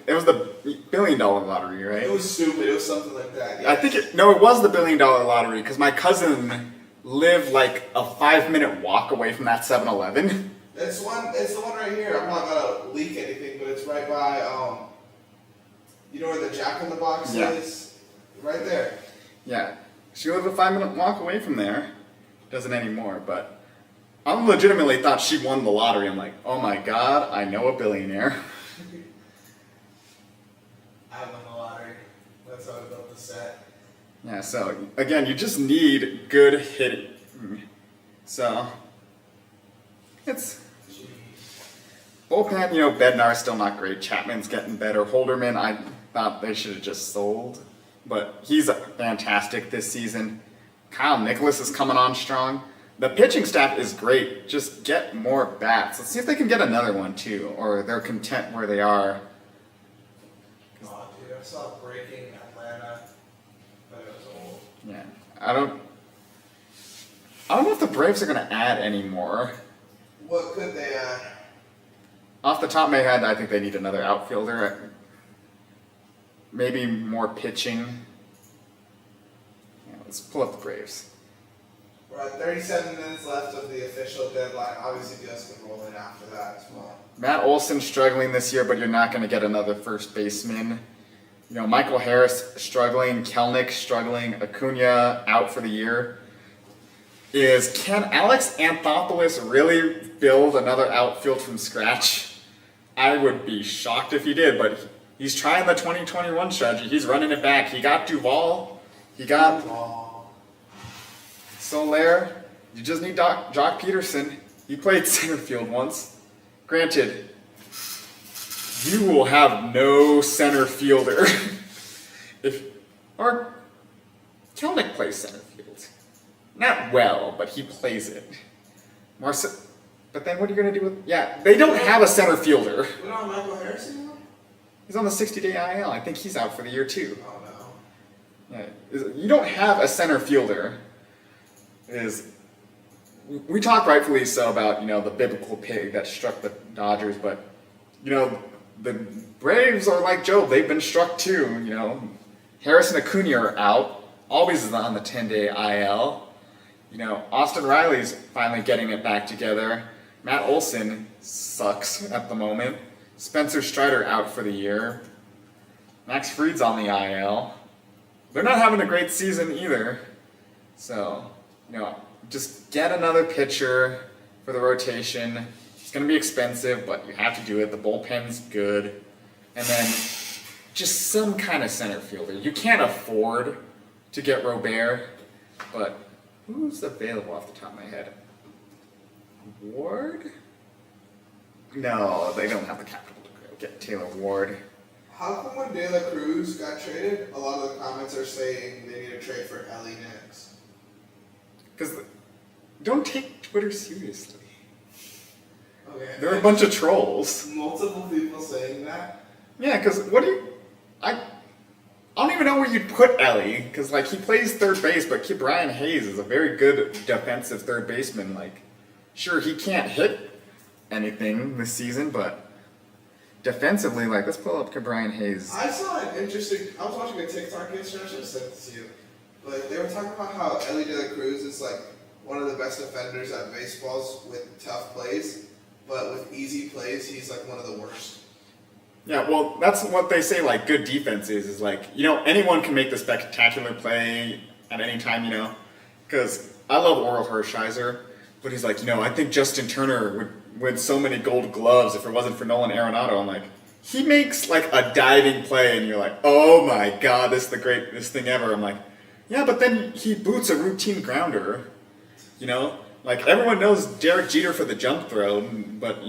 [SPEAKER 1] it was the $1 billion lottery, right?
[SPEAKER 2] It was stupid. It was something like that. Yeah.
[SPEAKER 1] I think it was the $1 billion lottery, because my cousin lived like a 5-minute walk away from that 7-Eleven.
[SPEAKER 2] It's the one right here. I'm not gonna leak anything, but it's right by where the Jack in the Box is? Right there.
[SPEAKER 1] Yeah. She lived a 5-minute walk away from there. Doesn't anymore, but I legitimately thought she won the lottery. I'm like, oh my god, I know a billionaire.
[SPEAKER 2] I won the lottery. That's how I built the set.
[SPEAKER 1] Yeah, so again, you just need good hitting. So it's bullpen, Bednar's still not great. Chapman's getting better. Holderman, I thought they should have just sold, but he's fantastic this season. Kyle Nicholas is coming on strong. the pitching staff is great. Just get more bats. Let's see if they can get another one too, or they're content where they are.
[SPEAKER 2] Oh, dude, I saw Breaking Atlanta, but it was old.
[SPEAKER 1] Yeah, I don't know if the Braves are gonna add any more.
[SPEAKER 2] What could they add?
[SPEAKER 1] Off the top of my head, I think they need another outfielder. Maybe more pitching. Yeah, let's pull up the Braves.
[SPEAKER 2] We're at 37 minutes left of the official deadline. Obviously, deals can roll in after that as well.
[SPEAKER 1] Matt Olson struggling this year, but you're not going to get another first baseman. You know, Michael Harris struggling, Kelnick struggling, Acuna out for the year. Can Alex Anthopoulos really build another outfield from scratch? I would be shocked if he did, but he's trying the 2021 strategy. He's running it back. He got Duvall. He got Soler. You just need Jock Peterson. He played center field once. Granted, you will have no center fielder. Or Kelnick plays center field. Not well, but he plays it. But then what are you going to do with... Yeah, they don't have a center fielder.
[SPEAKER 2] We don't have Michael Harris anymore?
[SPEAKER 1] He's on the 60-day IL. I think he's out for the year too.
[SPEAKER 2] Oh, no.
[SPEAKER 1] Yeah, you don't have a center fielder. We talk rightfully so about, the biblical pig that struck the Dodgers, but, the Braves are like Job. They've been struck too, Harris and Acuna are out. Always is on the 10-day IL. Austin Riley's finally getting it back together. Matt Olson sucks at the moment. Spencer Strider out for the year. Max Fried's on the IL. They're not having a great season either. So, just get another pitcher for the rotation. It's going to be expensive, but you have to do it. The bullpen's good. And then just some kind of center fielder. You can't afford to get Robert, but who's available off the top of my head? Ward? No, they don't have the capital to get Taylor Ward.
[SPEAKER 2] How come when De La Cruz got traded, a lot of the comments are saying they need to trade for Ellie next?
[SPEAKER 1] Because don't take Twitter seriously.
[SPEAKER 2] Okay.
[SPEAKER 1] They're a bunch of trolls.
[SPEAKER 2] Multiple people saying that?
[SPEAKER 1] Yeah, because I don't even know where you'd put Ellie, because he plays third base, but Brian Hayes is a very good defensive third baseman. Sure, he can't hit anything this season, but defensively, let's pull up Brian Hayes.
[SPEAKER 2] I saw an interesting. I was watching a TikTok yesterday. I should have sent it to you, but they were talking about how Ellie De La Cruz is one of the best defenders at baseballs with tough plays, but with easy plays, he's one of the worst.
[SPEAKER 1] Yeah, well, that's what they say, good defense is anyone can make the spectacular play at any time, because I love Oral Hershiser, but he's I think Justin Turner would win so many gold gloves if it wasn't for Nolan Arenado. I'm he makes, a diving play, and you're oh my god, this is the greatest thing ever. I'm yeah, but then he boots a routine grounder, everyone knows Derek Jeter for the jump throw, but,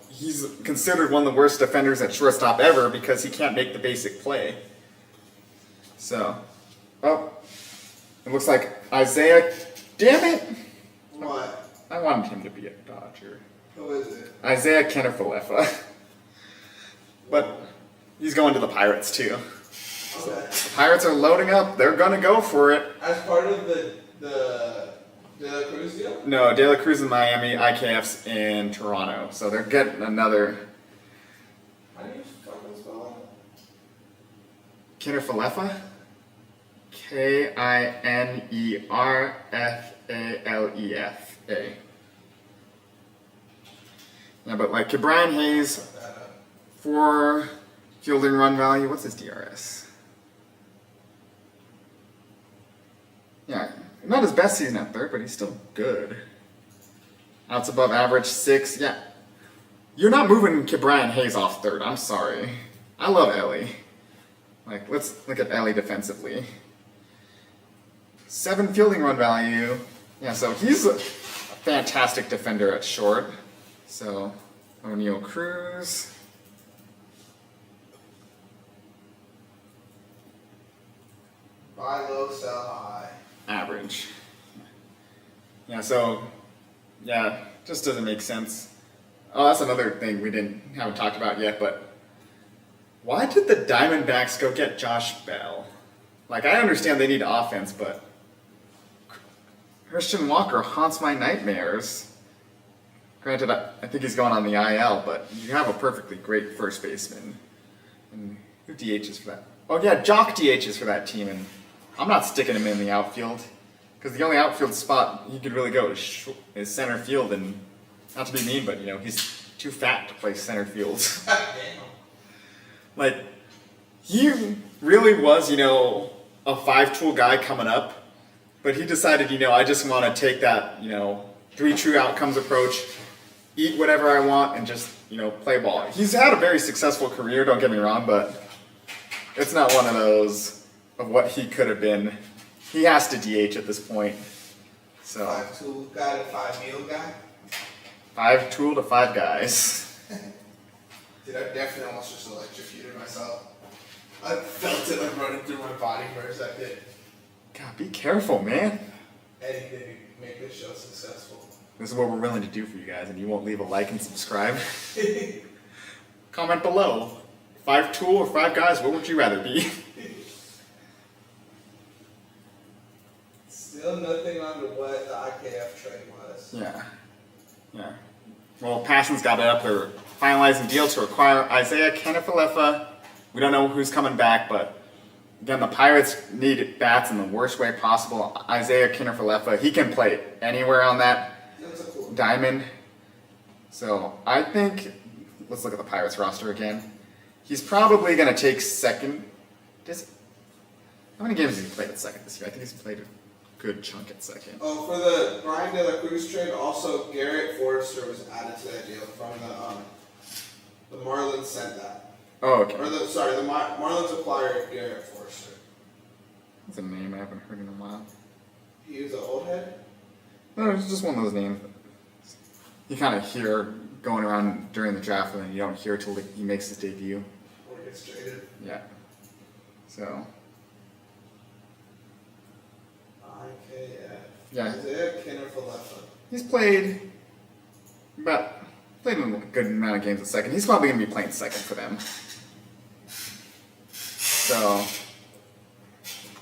[SPEAKER 1] he's considered one of the worst defenders at shortstop ever because he can't make the basic play. So, it looks like Isaiah, damn it!
[SPEAKER 2] What?
[SPEAKER 1] I wanted him to be a Dodger.
[SPEAKER 2] Who is it?
[SPEAKER 1] Isaiah Kiner-Falefa. But he's going to the Pirates too.
[SPEAKER 2] Okay.
[SPEAKER 1] The Pirates are loading up. They're going to go for it.
[SPEAKER 2] As part of the De La Cruz deal?
[SPEAKER 1] No, De La Cruz in Miami, IKF's in Toronto. So they're getting another...
[SPEAKER 2] How do you fucking spell
[SPEAKER 1] Kiner-Falefa? Kinerfalefa. Yeah, but Brian Hayes, for fielding run value, what's his DRS? Yeah, not his best season at third, but he's still good. Outs above average, 6. Yeah, you're not moving Brian Hayes off third. I'm sorry. I love Ellie. Let's look at Ellie defensively. 7 fielding run value. Yeah, so he's a fantastic defender at short. So, O'Neal Cruz.
[SPEAKER 2] Buy low, sell high.
[SPEAKER 1] Average. Yeah, so, yeah, just doesn't make sense. Oh, that's another thing we haven't talked about yet, but why did the Diamondbacks go get Josh Bell? Like, I understand they need offense, but Christian Walker haunts my nightmares. Granted, I think he's going on the IL, but you have a perfectly great first baseman. And who DHs for that? Oh yeah, Jock DHs for that team, and I'm not sticking him in the outfield. Because the only outfield spot he could really go is center field, and not to be mean, but he's too fat to play center field. Like, he really was, a 5-tool guy coming up, but he decided, I just want to take that, 3 true outcomes approach, eat whatever I want, and just, play ball. He's had a very successful career, don't get me wrong, but it's not one of those of what he could have been. He has to DH at this point. So
[SPEAKER 2] 5-tool guy to 5-meal guy.
[SPEAKER 1] 5-tool to 5 guys.
[SPEAKER 2] Dude, I definitely almost just electrocuted myself. I felt it like running through my body for a second.
[SPEAKER 1] God, be careful, man.
[SPEAKER 2] Anything to make this show successful.
[SPEAKER 1] This is what we're willing to do for you guys, and you won't leave a like and subscribe. Comment below. 5-tool or 5 guys, what would you rather be?
[SPEAKER 2] Still nothing on what the IKF trade was.
[SPEAKER 1] Yeah. Well, Passion's got it up. They're finalizing deal to acquire Isaiah Kiner-Falefa. We don't know who's coming back, but again, the Pirates need bats in the worst way possible. Isaiah Kiner-Falefa, he can play anywhere on that diamond. So I think, let's look at the Pirates roster again. He's probably going to take second. How many games has he played at second this year? I think he's played a good chunk at second.
[SPEAKER 2] Oh, for the Brian De La Cruz trade, also Garrett Forrester was added to that deal from the Marlins sent that.
[SPEAKER 1] Oh, okay.
[SPEAKER 2] Or the Marlins acquired Garrett Forrester.
[SPEAKER 1] That's a name I haven't heard in a while.
[SPEAKER 2] He was an old head?
[SPEAKER 1] No, it's just one of those names. You kind of hear going around during the draft, and then you don't hear till he makes his debut.
[SPEAKER 2] Or gets traded.
[SPEAKER 1] Yeah. So.
[SPEAKER 2] IKF.
[SPEAKER 1] Yeah.
[SPEAKER 2] Isaiah Kiner-Falefa.
[SPEAKER 1] He's played a good amount of games at second. He's probably going to be playing second for them. So,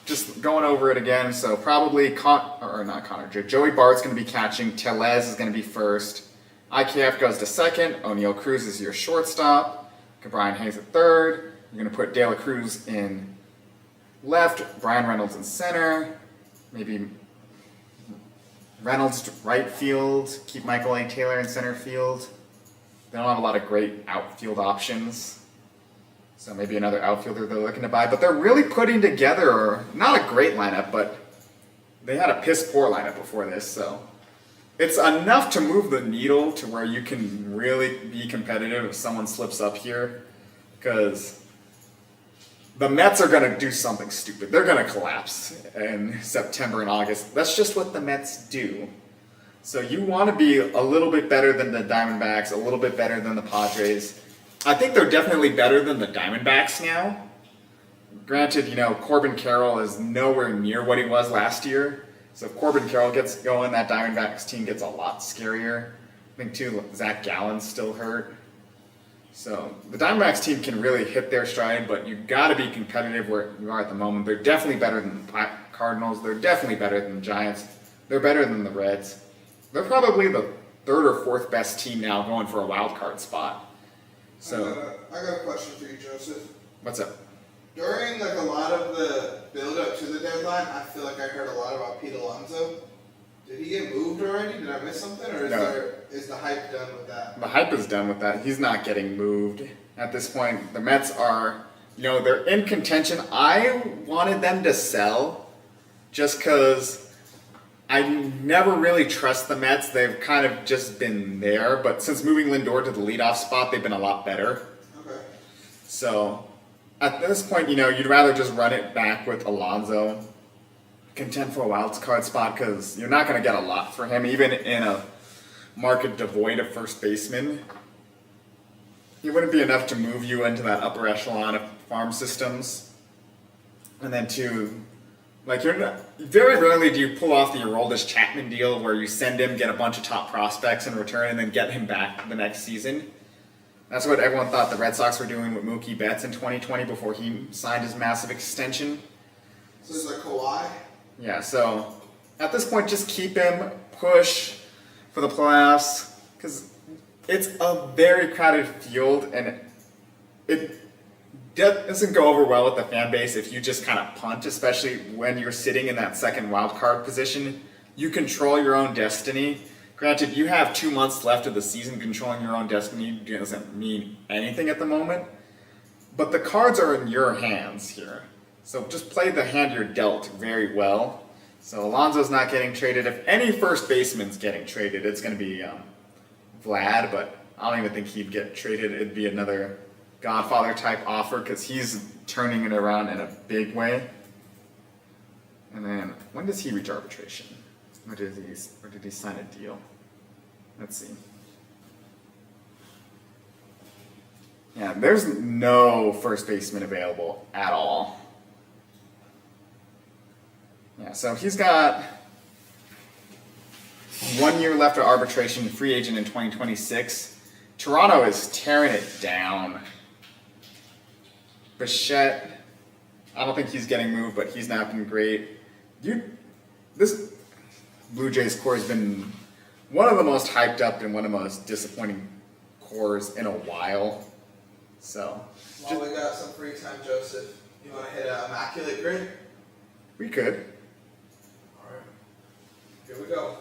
[SPEAKER 1] just going over it again. So probably Joey Bart's going to be catching. Tellez is going to be first. IKF goes to second. O'Neal Cruz is your shortstop. Brian Hayes at third. You're going to put De La Cruz in left. Brian Reynolds in center. Maybe Reynolds to right field. Keep Michael A. Taylor in center field. They don't have a lot of great outfield options. So maybe another outfielder they're looking to buy. But they're really putting together, not a great lineup, but they had a piss-poor lineup before this. So it's enough to move the needle to where you can really be competitive if someone slips up here. Because the Mets are going to do something stupid. They're going to collapse in September and August. That's just what the Mets do. So you want to be a little bit better than the Diamondbacks, a little bit better than the Padres. I think they're definitely better than the Diamondbacks now. Granted, Corbin Carroll is nowhere near what he was last year. So if Corbin Carroll gets going, that Diamondbacks team gets a lot scarier. I think, too, Zach Gallen's still hurt. So the Diamondbacks team can really hit their stride, but you've got to be competitive where you are at the moment. They're definitely better than the Cardinals. They're definitely better than the Giants. They're better than the Reds. They're probably the 3rd or 4th best team now going for a wild card spot. So
[SPEAKER 2] I got a question for you, Joseph.
[SPEAKER 1] What's up?
[SPEAKER 2] During a lot of the build-up to the deadline, I feel like I heard a lot about Pete Alonso. Did he get moved already? Did I miss something? Or is the hype done with that?
[SPEAKER 1] The hype is done with that. He's not getting moved at this point. The Mets are, they're in contention. I wanted them to sell just because I never really trust the Mets. They've kind of just been there. But since moving Lindor to the leadoff spot, they've been a lot better.
[SPEAKER 2] Okay.
[SPEAKER 1] So at this point, you'd rather just run it back with Alonso. Contend for a wild card spot because you're not going to get a lot for him, even in a market devoid of first baseman. He wouldn't be enough to move you into that upper echelon of farm systems. And then Like you're not, very rarely do you pull off the Aroldis Chapman deal where you send him, get a bunch of top prospects in return, and then get him back the next season. That's what everyone thought the Red Sox were doing with Mookie Betts in 2020 before he signed his massive extension.
[SPEAKER 2] So this is like Kawhi.
[SPEAKER 1] Yeah, so at this point, just keep him, push for the playoffs, because it's a very crowded field, and it doesn't go over well with the fan base if you just kind of punt, especially when you're sitting in that second wild card position. You control your own destiny. Granted, you have 2 months left of the season. Controlling your own destiny doesn't mean anything at the moment, but the cards are in your hands here. So just play the hand you're dealt very well. So Alonso's not getting traded. If any first baseman's getting traded, it's going to be Vlad, but I don't even think he'd get traded. It'd be another Godfather type offer because he's turning it around in a big way. And then when does he reach arbitration? Or did he sign a deal? Let's see. Yeah, there's no first baseman available at all. Yeah, so he's got 1 year left of arbitration, free agent in 2026. Toronto is tearing it down. Bichette, I don't think he's getting moved, but he's not been great. This Blue Jays core has been one of the most hyped up and one of the most disappointing cores in a while. So,
[SPEAKER 2] Well, we got some free time, Joseph. You want to hit an immaculate grid?
[SPEAKER 1] we could.
[SPEAKER 2] All right. Here we go.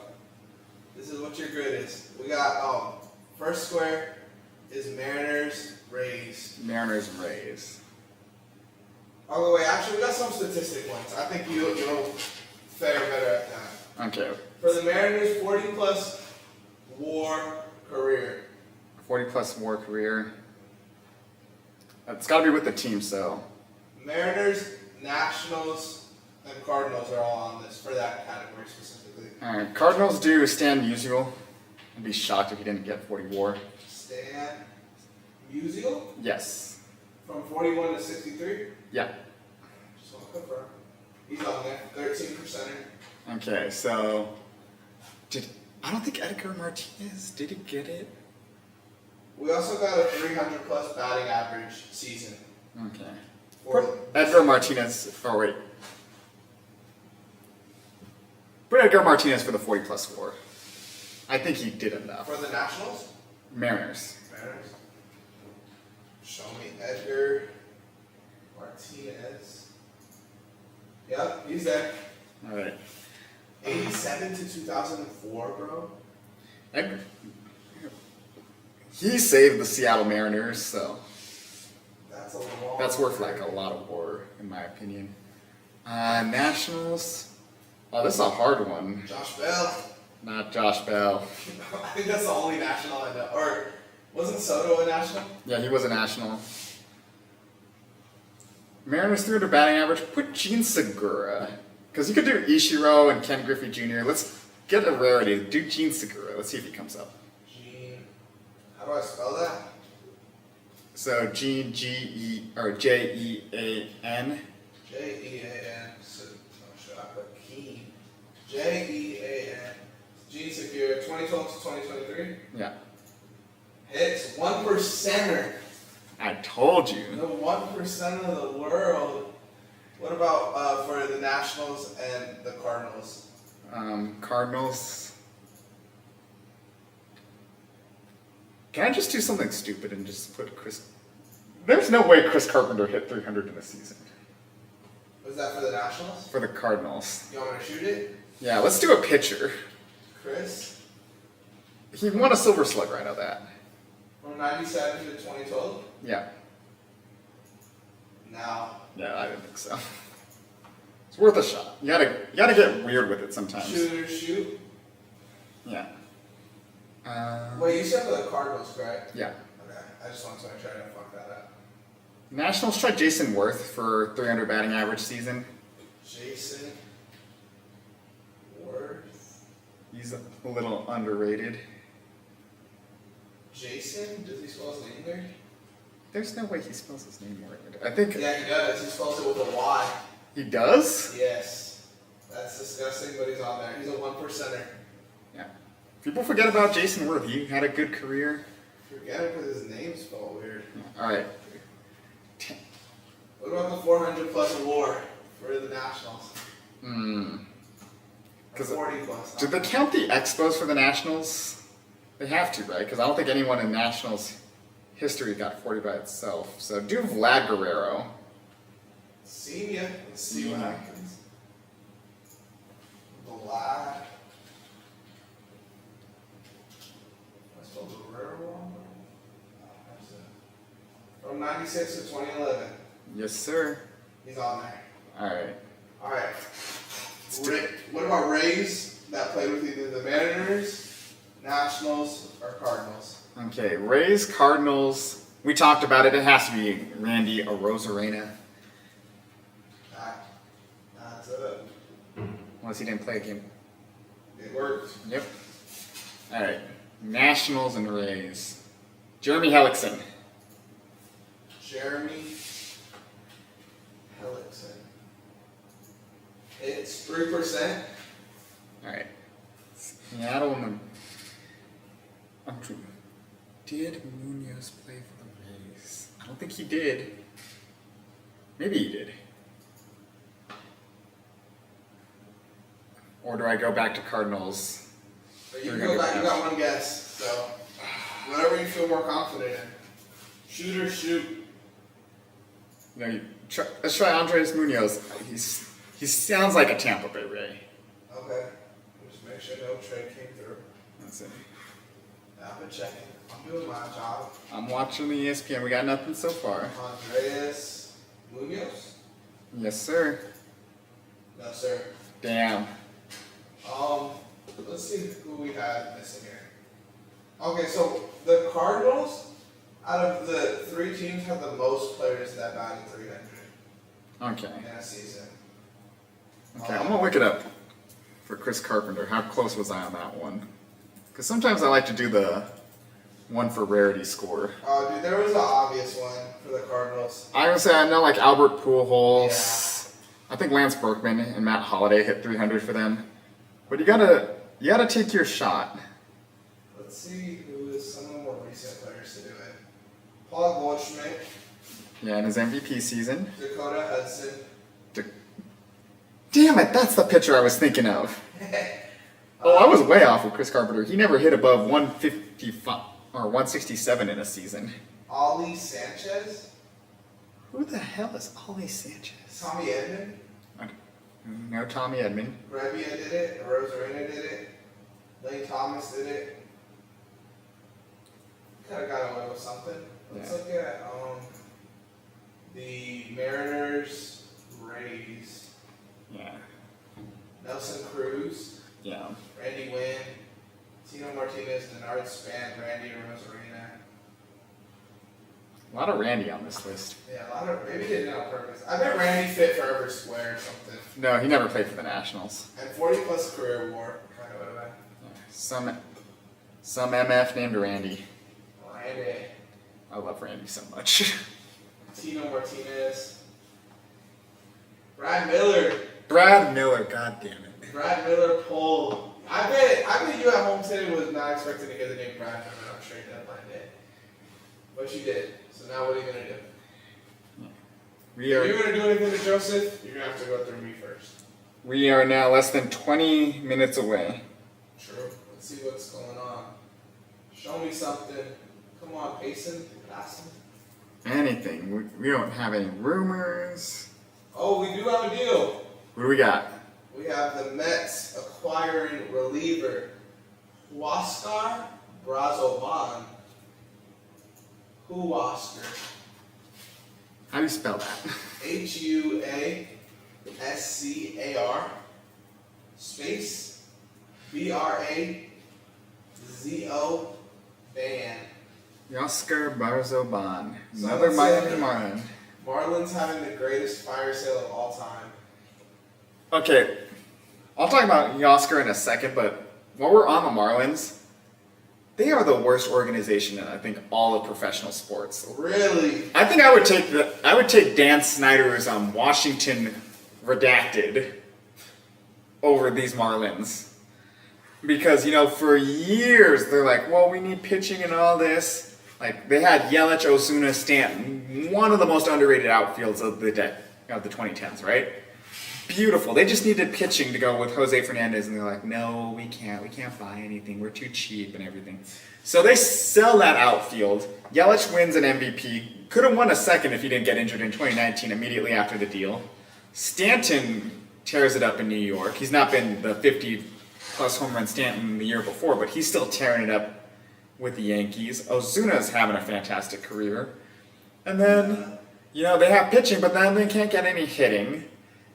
[SPEAKER 2] This is what your grid is. We got first square is Mariners, Rays.
[SPEAKER 1] Mariners and Rays.
[SPEAKER 2] Oh wait, actually we got some statistic points. I think you'll fare better at that.
[SPEAKER 1] Okay.
[SPEAKER 2] For the Mariners, 40 plus WAR career.
[SPEAKER 1] 40 plus WAR career. It's got to be with the team, so.
[SPEAKER 2] Mariners, Nationals, and Cardinals are all on this for that category specifically.
[SPEAKER 1] All right. Cardinals do Stan Musial. I'd be shocked if he didn't get 40 WAR.
[SPEAKER 2] Stan Musial
[SPEAKER 1] Yes.
[SPEAKER 2] from 41 to 63.
[SPEAKER 1] Yeah.
[SPEAKER 2] Just want to confirm. He's on there, 13%er.
[SPEAKER 1] Okay, so I don't think Edgar Martinez did he get it?
[SPEAKER 2] We also got a 300 plus batting average season.
[SPEAKER 1] Okay.
[SPEAKER 2] For
[SPEAKER 1] Put Edgar Martinez. Oh wait. Put Edgar Martinez for the 40 plus WAR. I think he did enough.
[SPEAKER 2] for the Nationals.
[SPEAKER 1] Mariners.
[SPEAKER 2] Mariners. Show me Edgar Martinez. Yep, he's there.
[SPEAKER 1] All right.
[SPEAKER 2] 87 to 2004, bro.
[SPEAKER 1] Edgar. He saved the Seattle Mariners, so
[SPEAKER 2] That's a long.
[SPEAKER 1] that's worth like a lot of WAR in my opinion. Nationals. Oh, this is a hard one.
[SPEAKER 2] Josh Bell.
[SPEAKER 1] Not Josh Bell.
[SPEAKER 2] I think that's the only national I know. Or wasn't Soto a national?
[SPEAKER 1] Yeah, he was a national. Mariners 300 batting average. Put Gene Segura. Because you could do Ichiro and Ken Griffey Jr. Let's get a rarity. Do Gene Segura. Let's see if he comes up.
[SPEAKER 2] Gene. How do I spell that?
[SPEAKER 1] So Gene, G-E, or J-E-A-N.
[SPEAKER 2] J-E-A-N. So, should I put Keen? J-E-A-N. Gene Segura, 2012 to 2023.
[SPEAKER 1] Yeah.
[SPEAKER 2] Hits 1%er.
[SPEAKER 1] I told you.
[SPEAKER 2] The 1% of the world. What about for the Nationals and the Cardinals?
[SPEAKER 1] Cardinals. Can I just do something stupid and just put Chris? There's no way Chris Carpenter hit 300 in a season.
[SPEAKER 2] Was that for the Nationals?
[SPEAKER 1] For the Cardinals.
[SPEAKER 2] You want me to shoot it?
[SPEAKER 1] Yeah, let's do a pitcher.
[SPEAKER 2] Chris?
[SPEAKER 1] He won a Silver Slugger, I know that.
[SPEAKER 2] From 97 to 2012?
[SPEAKER 1] Yeah.
[SPEAKER 2] Now.
[SPEAKER 1] Yeah, I didn't think so. It's worth a shot. You gotta get weird with it sometimes.
[SPEAKER 2] Shooter, shoot.
[SPEAKER 1] Yeah.
[SPEAKER 2] Wait, you said for the Cardinals, correct?
[SPEAKER 1] Yeah.
[SPEAKER 2] Okay. I just wanted to make sure I didn't fuck that up.
[SPEAKER 1] Nationals tried Jason Worth for 300 batting average season.
[SPEAKER 2] Jason Worth.
[SPEAKER 1] He's a little underrated.
[SPEAKER 2] Jason? Does he spell his name there?
[SPEAKER 1] There's no way he spells his name weird. I think
[SPEAKER 2] Yeah, he does. He spells it with a Y.
[SPEAKER 1] he does.
[SPEAKER 2] Yes. That's disgusting, but he's on there. He's a 1%er.
[SPEAKER 1] Yeah. People forget about Jason Worth. He had a good career.
[SPEAKER 2] Forget it because his name's spelled weird.
[SPEAKER 1] All right.
[SPEAKER 2] What about the 400 plus WAR for the Nationals?
[SPEAKER 1] Hmm.
[SPEAKER 2] 40 plus.
[SPEAKER 1] Do they count the Expos for the Nationals? They have to, right? Because I don't think anyone in Nationals history got 40 by itself. So do Vlad Guerrero.
[SPEAKER 2] Senior. Let's see what happens. Vlad. I spelled Guerrero wrong. From 96 to 2011.
[SPEAKER 1] Yes, sir.
[SPEAKER 2] He's on there.
[SPEAKER 1] All right.
[SPEAKER 2] All right. What about Rays that played with either the Mariners, Nationals, or Cardinals?
[SPEAKER 1] Okay, Rays, Cardinals. We talked about it. It has to be Randy Arozarena.
[SPEAKER 2] That's it.
[SPEAKER 1] Unless he didn't play a game.
[SPEAKER 2] It worked.
[SPEAKER 1] Yep. All right. Nationals and Rays. Jeremy Hellickson.
[SPEAKER 2] Jeremy Hellickson. It's 3%.
[SPEAKER 1] All right. Seattle and did Munoz play for the Rays? I don't think he did. Maybe he did. Or do I go back to Cardinals?
[SPEAKER 2] But you can go back. You got one guess. So whatever you feel more confident in. Shoot or shoot.
[SPEAKER 1] No, let's try Andres Munoz. He sounds like a Tampa Bay Ray.
[SPEAKER 2] Okay. Just make sure no trade came through.
[SPEAKER 1] That's it.
[SPEAKER 2] I've been checking. I'm doing my job.
[SPEAKER 1] I'm watching the ESPN. We got nothing so far.
[SPEAKER 2] Andres Munoz?
[SPEAKER 1] Yes, sir.
[SPEAKER 2] No, sir.
[SPEAKER 1] Damn.
[SPEAKER 2] Let's see who we had missing here. Okay, so the Cardinals, out of the 3 teams, have the most players that batted 300
[SPEAKER 1] Okay.
[SPEAKER 2] in a season.
[SPEAKER 1] Okay, I'm gonna look it up for Chris Carpenter. How close was I on that one? Because sometimes I like to do the one for rarity score.
[SPEAKER 2] Oh, dude, there was an obvious one for the Cardinals.
[SPEAKER 1] I would say I know like Albert Pujols. I think Lance Berkman and Matt Holliday hit 300 for them. But you gotta take your shot.
[SPEAKER 2] Let's see who is some of the more recent players to do it. Paul Goldschmidt.
[SPEAKER 1] Yeah, in his MVP season.
[SPEAKER 2] Dakota Hudson.
[SPEAKER 1] Damn it, that's the pitcher I was thinking of. Oh, I was way off with Chris Carpenter. He never hit above 155 or 167 in a season.
[SPEAKER 2] Ollie Sanchez.
[SPEAKER 1] Who the hell is Ollie Sanchez?
[SPEAKER 2] Tommy Edman.
[SPEAKER 1] No, Tommy Edman.
[SPEAKER 2] Brebbia did it. Rosarena did it. Lane Thomas did it. Could have got away with something. Let's look at the Mariners, Rays.
[SPEAKER 1] Yeah.
[SPEAKER 2] Nelson Cruz.
[SPEAKER 1] Yeah.
[SPEAKER 2] Randy Wynn. Tino Martinez, Denard Span, Randy Rosarena.
[SPEAKER 1] A lot of Randy on this list.
[SPEAKER 2] Yeah, a lot of, maybe he did it on purpose. I bet Randy fit forever square or something.
[SPEAKER 1] No, he never played for the Nationals.
[SPEAKER 2] And 40 plus career WAR, kind of would have been.
[SPEAKER 1] Some MF named Randy.
[SPEAKER 2] Randy.
[SPEAKER 1] I love Randy so much.
[SPEAKER 2] Tino Martinez. Brad Miller.
[SPEAKER 1] Brad Miller, god damn it.
[SPEAKER 2] Brad Miller poll. I bet you at home today was not expecting to hear the name Brad Miller on trade deadline day. But you did. So now what are you gonna do? If you're gonna do anything to Joseph, you're gonna have to go through me first.
[SPEAKER 1] We are now less than 20 minutes away.
[SPEAKER 2] True. Let's see what's going on. Show me something. Come on, Payson. Passing.
[SPEAKER 1] Anything. We don't have any rumors.
[SPEAKER 2] Oh, we do have a deal.
[SPEAKER 1] What do we got?
[SPEAKER 2] We have the Mets acquiring reliever Huascar Brazovan. Huascar.
[SPEAKER 1] How do you spell that?
[SPEAKER 2] Huascar space Brazo Ban.
[SPEAKER 1] Oscar Barzoban.
[SPEAKER 2] So
[SPEAKER 1] Another
[SPEAKER 2] let's
[SPEAKER 1] Miami
[SPEAKER 2] say-
[SPEAKER 1] Marlin.
[SPEAKER 2] Marlins having the greatest fire sale of all time.
[SPEAKER 1] Okay, I'll talk about Oscar in a second, but while we're on the Marlins, they are the worst organization in I think all of professional sports.
[SPEAKER 2] Really?
[SPEAKER 1] I think I would take Dan Snyder's Washington Redacted over these Marlins. Because, for years, they're like, well, we need pitching and all this. Like, they had Yelich, Ozuna, Stanton, one of the most underrated outfields of the 2010s, right? Beautiful. They just needed pitching to go with Jose Fernandez, and they're like, no, we can't buy anything. We're too cheap and everything. So they sell that outfield. Yelich wins an MVP. Could have won a second if he didn't get injured in 2019 immediately after the deal. Stanton tears it up in New York. He's not been the 50-plus home run Stanton the year before, but he's still tearing it up with the Yankees. Ozuna's having a fantastic career. And then, they have pitching, but then they can't get any hitting.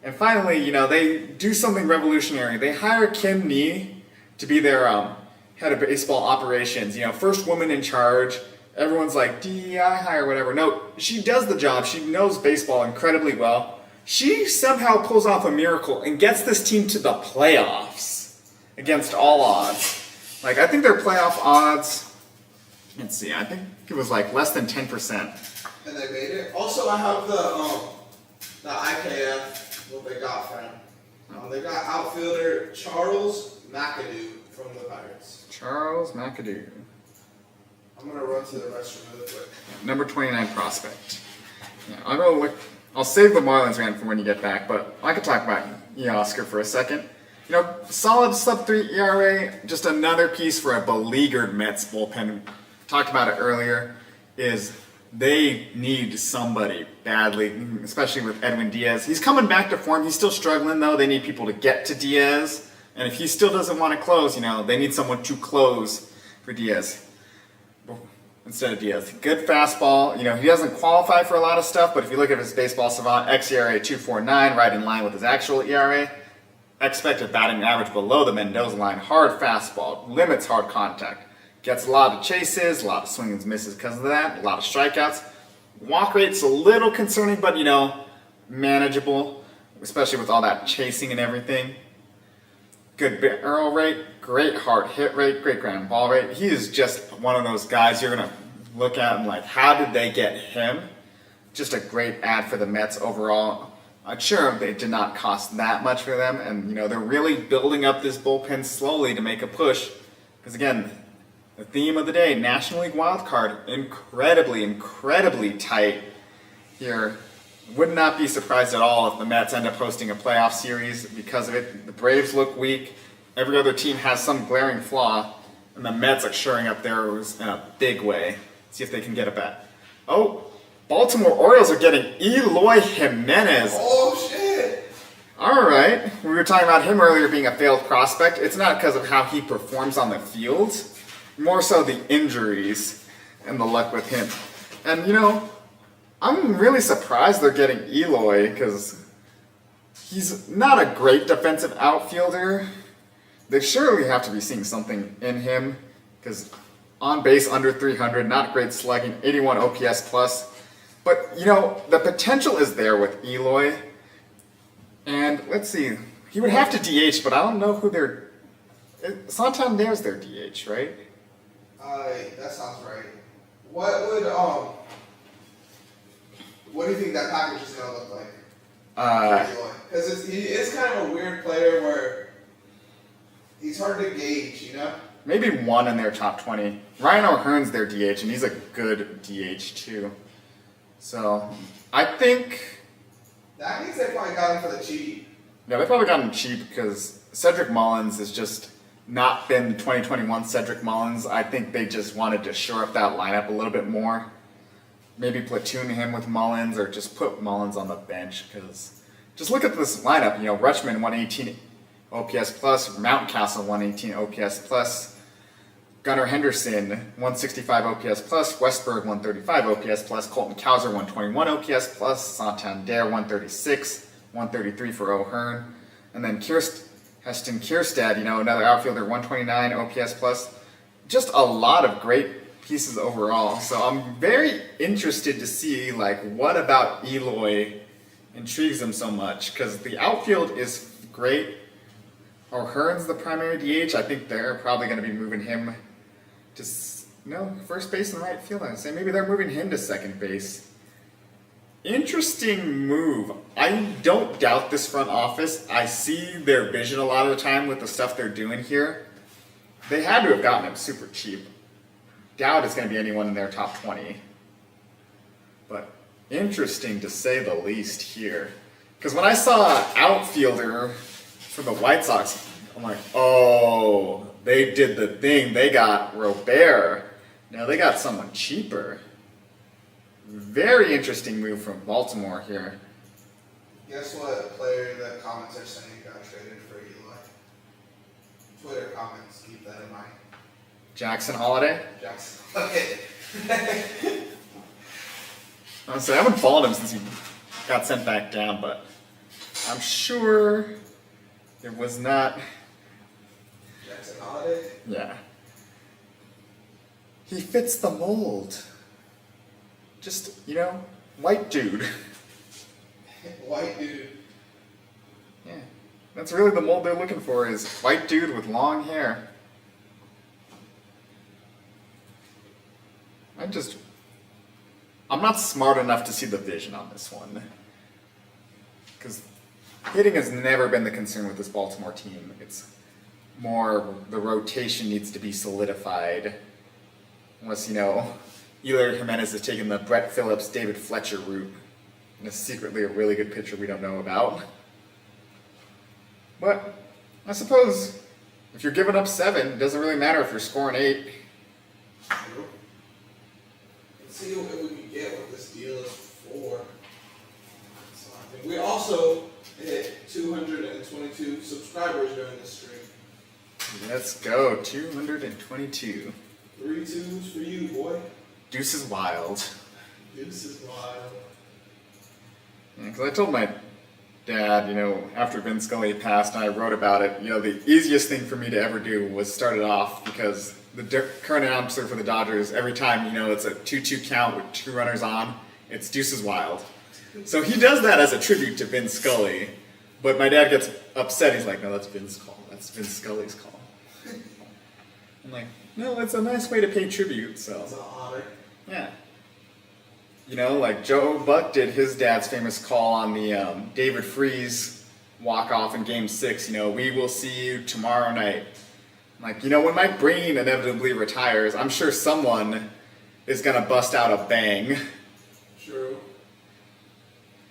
[SPEAKER 1] And finally, they do something revolutionary. They hire Kim Nee to be their head of baseball operations. First woman in charge. Everyone's like, DEI hire, whatever. No, she does the job. She knows baseball incredibly well. She somehow pulls off a miracle and gets this team to the playoffs against all odds. I think their playoff odds, let's see, I think it was less than 10%.
[SPEAKER 2] And they made it. Also, I have the IKF, what they got from. They got outfielder Charles McAdoo from the Pirates.
[SPEAKER 1] Charles McAdoo.
[SPEAKER 2] I'm going to run to the restroom really quick.
[SPEAKER 1] Number 29 prospect. Yeah, I'll save the Marlins rant for when you get back, but I could talk about Oscar for a second. Solid sub-3 ERA, just another piece for a beleaguered Mets bullpen. Talked about it earlier, is they need somebody badly, especially with Edwin Diaz. He's coming back to form. He's still struggling, though. They need people to get to Diaz. And if he still doesn't want to close, they need someone to close for Diaz instead of Diaz. Good fastball. He doesn't qualify for a lot of stuff, but if you look at his baseball savant, xERA 2.49, right in line with his actual ERA. Expected batting average below the Mendoza line. Hard fastball. Limits hard contact. Gets a lot of chases, a lot of swings and misses because of that. A lot of strikeouts. Walk rate's a little concerning, but, manageable, especially with all that chasing and everything. Good barrel rate, great hard hit rate, great ground ball rate. He is just one of those guys you're going to look at and how did they get him? Just a great ad for the Mets overall. Sure, they did not cost that much for them, and they're really building up this bullpen slowly to make a push. Because again, the theme of the day, National League wildcard, incredibly tight here. Would not be surprised at all if the Mets end up hosting a playoff series because of it. The Braves look weak. Every other team has some glaring flaw, and the Mets are shoring up theirs in a big way. See if they can get it back. Oh, Baltimore Orioles are getting Eloy Jimenez.
[SPEAKER 2] Oh, shit.
[SPEAKER 1] All right. We were talking about him earlier being a failed prospect. It's not because of how he performs on the field, more so the injuries and the luck with him. And, I'm really surprised they're getting Eloy because he's not a great defensive outfielder. They surely have to be seeing something in him because on base under 300, not great slugging, 81 OPS plus. But, the potential is there with Eloy. And let's see, he would have to DH, but I don't know who their... Santander's their DH, right?
[SPEAKER 2] That sounds right. What do you think that package is going to look like? Because he is kind of a weird player where he's hard to gauge,
[SPEAKER 1] Maybe one in their top 20. Ryan O'Hearn's their DH, and he's a good DH too. So, I think...
[SPEAKER 2] That means they probably got him for the cheap.
[SPEAKER 1] Yeah, they probably got him cheap because Cedric Mullins has just not been the 2021 Cedric Mullins. I think they just wanted to shore up that lineup a little bit more. Maybe platoon him with Mullins or just put Mullins on the bench because just look at this lineup. Rutschman 118 OPS plus, Mountcastle 118 OPS plus, Gunnar Henderson 165 OPS plus, Westberg 135 OPS plus, Colton Cowser 121 OPS plus, Santander 136, 133 for O'Hearn, and then Heston Kierstad, another outfielder 129 OPS plus. Just a lot of great pieces overall. So I'm very interested to see what about Eloy intrigues them so much because the outfield is great. O'Hearn's the primary DH. I think they're probably going to be moving him to first base and right field. I'd say maybe they're moving him to second base. Interesting move. I don't doubt this front office. I see their vision a lot of the time with the stuff they're doing here. They had to have gotten him super cheap. Doubt it's going to be anyone in their top 20. But interesting to say the least here. Because when I saw outfielder for the White Sox, I'm like, oh, they did the thing. They got Robert. Now they got someone cheaper. Very interesting move from Baltimore here.
[SPEAKER 2] Guess what player the comments are saying got traded for Eli? Twitter comments, keep that in mind.
[SPEAKER 1] Jackson Holiday.
[SPEAKER 2] Jackson. Okay.
[SPEAKER 1] Honestly, I haven't followed him since he got sent back down, but I'm sure it was not.
[SPEAKER 2] Jackson Holiday?
[SPEAKER 1] Yeah. He fits the mold. Just, white dude.
[SPEAKER 2] White dude.
[SPEAKER 1] Yeah. That's really the mold they're looking for, is white dude with long hair. I'm not smart enough to see the vision on this one. Because hitting has never been the concern with this Baltimore team. It's more the rotation needs to be solidified. Unless, Eloy Jimenez has taken the Brett Phillips, David Fletcher route. And is secretly a really good pitcher we don't know about. But I suppose if you're giving up 7, it doesn't really matter if you're scoring 8.
[SPEAKER 2] True. Let's see what we can get with this deal is for. So I think we also hit 222 subscribers during this stream.
[SPEAKER 1] Let's go, 222.
[SPEAKER 2] 3 twos for you, boy.
[SPEAKER 1] Deuce is wild.
[SPEAKER 2] This is wild.
[SPEAKER 1] Because I told my dad, after Vin Scully passed and I wrote about it, the easiest thing for me to ever do was start it off because the current announcer for the Dodgers, every time, it's a 2-2 count with 2 runners on, it's Deuce is wild. So he does that as a tribute to Vin Scully, but my dad gets upset. He's like, no, that's Vin's call. That's Vin Scully's call. I'm like, no, it's a nice way to pay tribute, so.
[SPEAKER 2] It's an honor.
[SPEAKER 1] Yeah. Like Joe Buck did his dad's famous call on the David Freese walk-off in Game 6, we will see you tomorrow night. Like, when Mike Breen inevitably retires, I'm sure someone is going to bust out a bang.
[SPEAKER 2] True.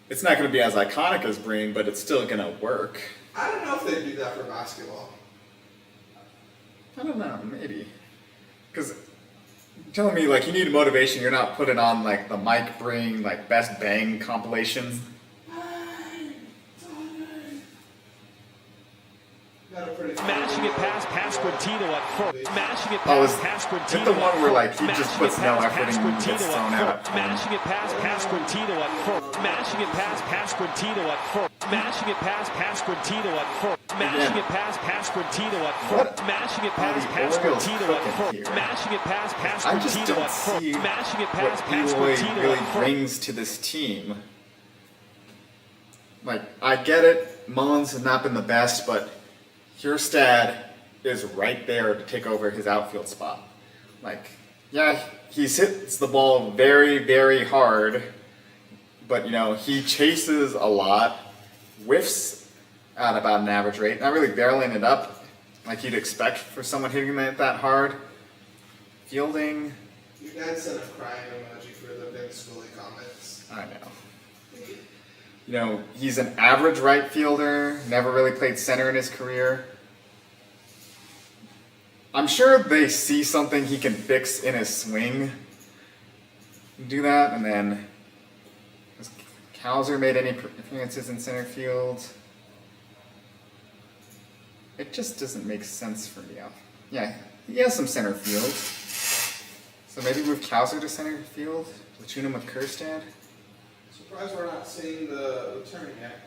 [SPEAKER 1] It's not going to be as iconic as Breen, but it's still going to work.
[SPEAKER 2] I don't know if they do that for basketball.
[SPEAKER 1] I don't know, maybe. Because telling me, you need motivation, you're not putting on, the Mike Breen, best bang compilation.
[SPEAKER 4] Smashing it past Pasquantino at first. Smashing it
[SPEAKER 1] Oh,
[SPEAKER 4] past
[SPEAKER 1] is it
[SPEAKER 4] Pasquantino.
[SPEAKER 1] the one where, he
[SPEAKER 4] Smashing
[SPEAKER 1] just
[SPEAKER 4] it
[SPEAKER 1] puts no
[SPEAKER 4] past
[SPEAKER 1] effort and gets
[SPEAKER 4] Pasquantino
[SPEAKER 1] thrown
[SPEAKER 4] at
[SPEAKER 1] out?
[SPEAKER 4] first. Smashing it past Pasquantino at first. Smashing it past Pasquantino at first. Smashing it past Pasquantino at first. Smashing it past Pasquantino at first. Smashing it past Pasquantino at first. Smashing it past
[SPEAKER 1] I just
[SPEAKER 4] Pasquantino
[SPEAKER 1] don't
[SPEAKER 4] at first.
[SPEAKER 1] see
[SPEAKER 4] Smashing it
[SPEAKER 1] what
[SPEAKER 4] past
[SPEAKER 1] Eloy
[SPEAKER 4] Pasquantino
[SPEAKER 1] really
[SPEAKER 4] at first.
[SPEAKER 1] brings to this team. I get it, Mullins has not been the best, but Kierstad is right there to take over his outfield spot. He hits the ball very, very hard, but, he chases a lot, whiffs at about an average rate, not really barreling it up like you'd expect for someone hitting it that hard. Fielding,
[SPEAKER 2] Your dad sent a crying emoji for the Vin Scully comments.
[SPEAKER 1] I know. He's an average right fielder, never really played center in his career. I'm sure they see something he can fix in his swing. Do that, and then has Cowser made any appearances in center field? It just doesn't make sense for me. Yeah, he has some center field. So maybe move Cowser to center field, platoon him with Kierstad.
[SPEAKER 2] Surprised we're not seeing the return yet.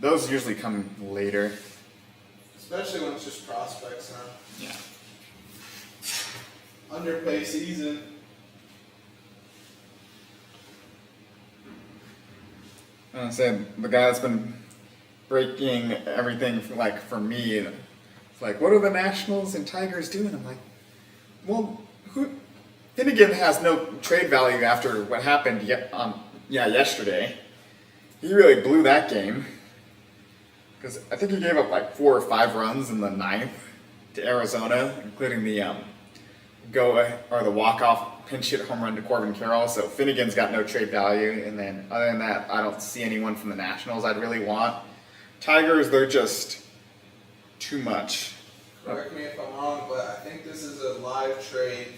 [SPEAKER 1] Those usually come later.
[SPEAKER 2] Especially when it's just prospects, huh?
[SPEAKER 1] Yeah.
[SPEAKER 2] Underpay season.
[SPEAKER 1] I said the guy that's been breaking everything for me. It's what are the Nationals and Tigers doing? I'm like, well, Finnegan has no trade value after what happened yesterday. He really blew that game. Because I think he gave up like 4 or 5 runs in the 9th to Arizona, including the the walk-off pinch hit home run to Corbin Carroll. So Finnegan's got no trade value. And then other than that, I don't see anyone from the Nationals I'd really want. Tigers, they're just too much.
[SPEAKER 2] Correct me if I'm wrong, but I think this is a live trade.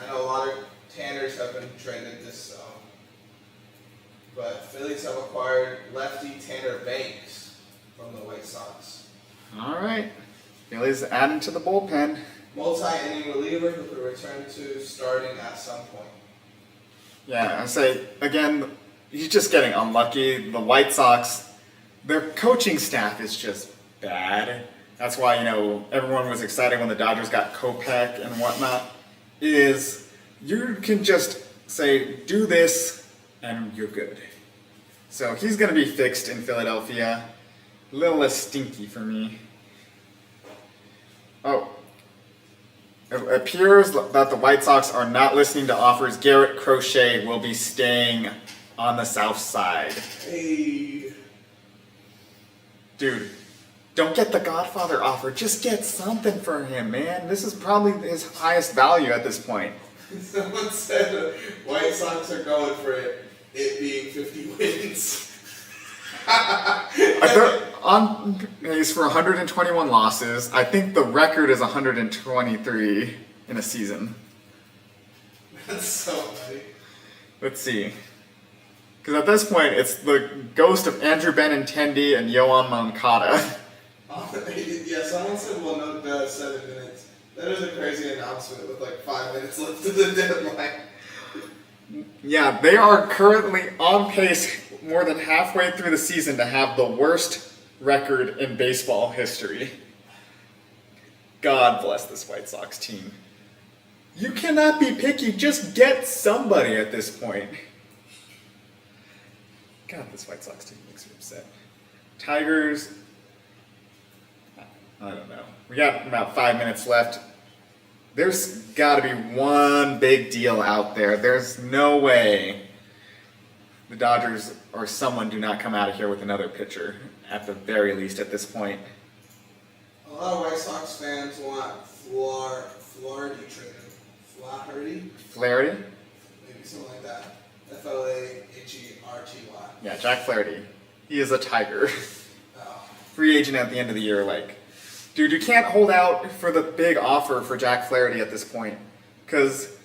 [SPEAKER 2] I know a lot of Tanners have been traded this, but Phillies have acquired lefty Tanner Banks from the White Sox.
[SPEAKER 1] All right. Phillies adding to the bullpen.
[SPEAKER 2] Multi-inning reliever who could return to starting at some point.
[SPEAKER 1] Yeah, I say, again, he's just getting unlucky. The White Sox, their coaching staff is just bad. That's why, everyone was excited when the Dodgers got Kopech and whatnot, is you can just say, do this, and you're good. So he's going to be fixed in Philadelphia. A little less stinky for me. Oh. It appears that the White Sox are not listening to offers. Garrett Crochet will be staying on the south side.
[SPEAKER 2] Hey.
[SPEAKER 1] Dude, don't get the Godfather offer. Just get something for him, man. This is probably his highest value at this point.
[SPEAKER 2] Someone said the White Sox are going for it being 50 wins.
[SPEAKER 1] They're on pace for 121 losses. I think the record is 123 in a season.
[SPEAKER 2] That's so funny.
[SPEAKER 1] Let's see. Because at this point, it's the ghost of Andrew Benintendi and Yoan Moncada.
[SPEAKER 2] Yeah, someone said we'll note the 7 minutes. That is a crazy announcement with like 5 minutes left to the deadline.
[SPEAKER 1] Yeah, they are currently on pace more than halfway through the season to have the worst record in baseball history. God bless this White Sox team. You cannot be picky, just get somebody at this point. God, this White Sox team makes me upset. Tigers, I don't know. We got about 5 minutes left. There's got to be one big deal out there. There's no way the Dodgers or someone do not come out of here with another pitcher, at the very least at this point.
[SPEAKER 2] A lot of White Sox fans want Flaherty traded. Flaherty?
[SPEAKER 1] Flaherty?
[SPEAKER 2] Maybe something like that. Flaherty.
[SPEAKER 1] Yeah, Jack Flaherty. He is a Tiger.
[SPEAKER 2] Oh.
[SPEAKER 1] Free agent at the end of the year, dude, you can't hold out for the big offer for Jack Flaherty at this point. Because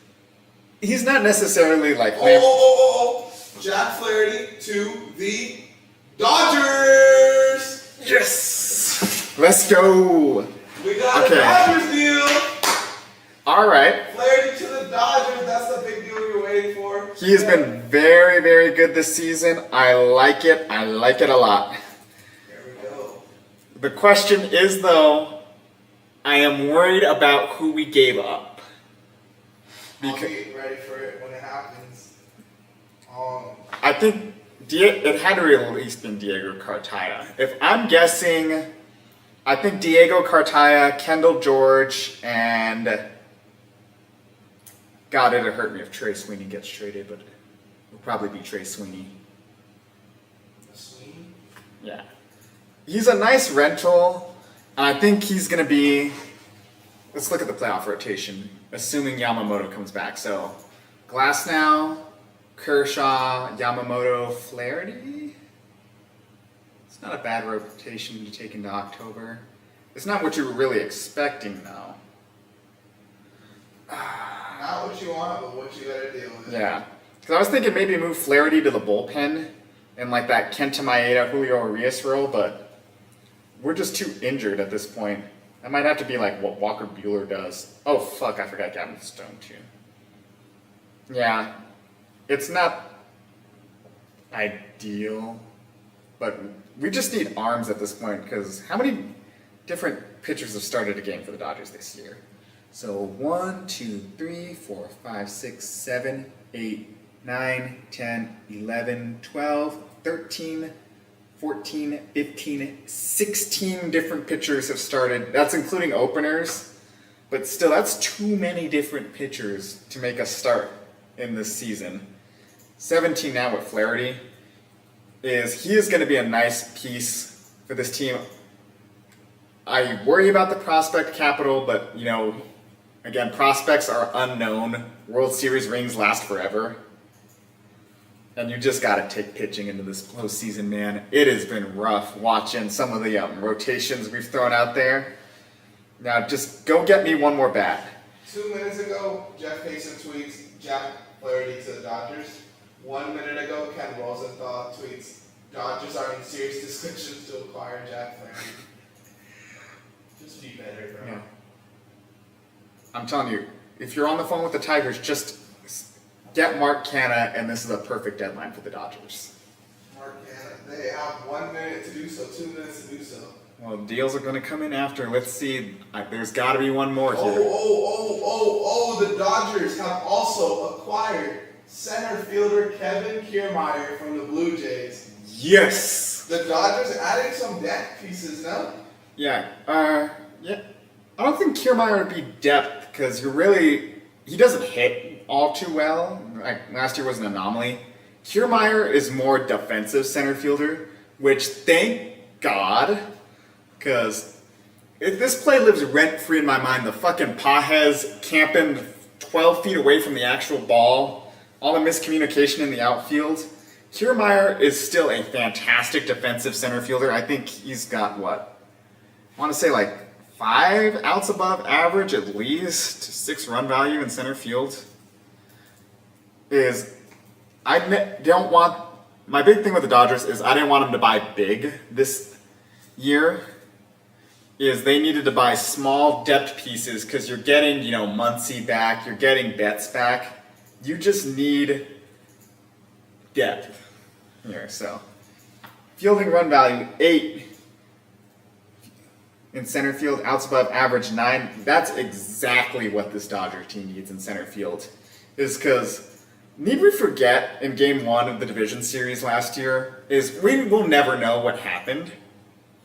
[SPEAKER 1] he's not necessarily
[SPEAKER 2] Oh! Jack Flaherty to the Dodgers!
[SPEAKER 1] Yes! Let's go!
[SPEAKER 2] We got a Dodgers deal!
[SPEAKER 1] Alright.
[SPEAKER 2] Flaherty to the Dodgers, that's the big deal we were waiting for.
[SPEAKER 1] He has been very, very good this season. I like it. I like it a lot.
[SPEAKER 2] There we go.
[SPEAKER 1] The question is, though, I am worried about who we gave up.
[SPEAKER 2] I'll be ready for it when it happens.
[SPEAKER 1] I think it had to at least been Diego Cartaya. If I'm guessing, I think Diego Cartaya, Kendall George, and God, it'd hurt me if Trey Sweeney gets traded, but it'll probably be Trey Sweeney.
[SPEAKER 2] Sweeney?
[SPEAKER 1] Yeah. He's a nice rental, and I think he's going to be, let's look at the playoff rotation, assuming Yamamoto comes back. So, Glasnow, Kershaw, Yamamoto, Flaherty. It's not a bad rotation to take into October. It's not what you were really expecting, though.
[SPEAKER 2] Not what you want, but what you gotta deal with.
[SPEAKER 1] Yeah. Because I was thinking maybe move Flaherty to the bullpen and that Kenta Maeda, Julio Urias role, but we're just too injured at this point. That might have to be like what Walker Buehler does. Oh, fuck, I forgot Gavin Stone, too. Yeah. It's not ideal, but we just need arms at this point, because how many different pitchers have started a game for the Dodgers this year? So 1, 2, 3, 4, 5, 6, 7, 8, 9, 10, 11, 12, 13, 14, 15, 16 different pitchers have started. That's including openers, but still, that's too many different pitchers to make a start in this season. 17 now with Flaherty, is he is going to be a nice piece for this team. I worry about the prospect capital, but, you know, again, prospects are unknown. World Series rings last forever. And you just got to take pitching into this postseason, man. It has been rough watching some of the rotations we've thrown out there. Now, just go get me one more bat.
[SPEAKER 2] 2 minutes ago, Jeff Payson tweets Jack Flaherty to the Dodgers. 1 minute ago, Ken Rosenthal tweets Dodgers are in serious discussions to acquire Jack Flaherty. Just be better, bro.
[SPEAKER 1] Yeah. I'm telling you, if you're on the phone with the Tigers, just get Mark Canha, and this is a perfect deadline for the Dodgers.
[SPEAKER 2] Mark Canha, they have 1 minute to do so, 2 minutes to do so.
[SPEAKER 1] Well, deals are going to come in after. Let's see. There's got to be one more here.
[SPEAKER 2] The Dodgers have also acquired center fielder Kevin Kiermaier from the Blue Jays.
[SPEAKER 1] Yes!
[SPEAKER 2] The Dodgers adding some depth pieces now.
[SPEAKER 1] Yeah. Yeah. I don't think Kiermaier would be depth because he doesn't hit all too well. Like, last year was an anomaly. Kiermaier is more defensive center fielder, which thank God, because if this play lives rent-free in my mind, the fucking Pajes camping 12 feet away from the actual ball, all the miscommunication in the outfield. Kiermaier is still a fantastic defensive center fielder. I think he's got, I want to say like 5 outs above average at least, 6 run value in center field. My big thing with the Dodgers is I didn't want them to buy big this year. Is they needed to buy small depth pieces because you're getting, Muncy back, you're getting Betts back. You just need depth here. So, fielding run value 8 in center field, outs above average 9. That's exactly what this Dodger team needs in center field. Is because, need we forget in game 1 of the division series last year, is we will never know what happened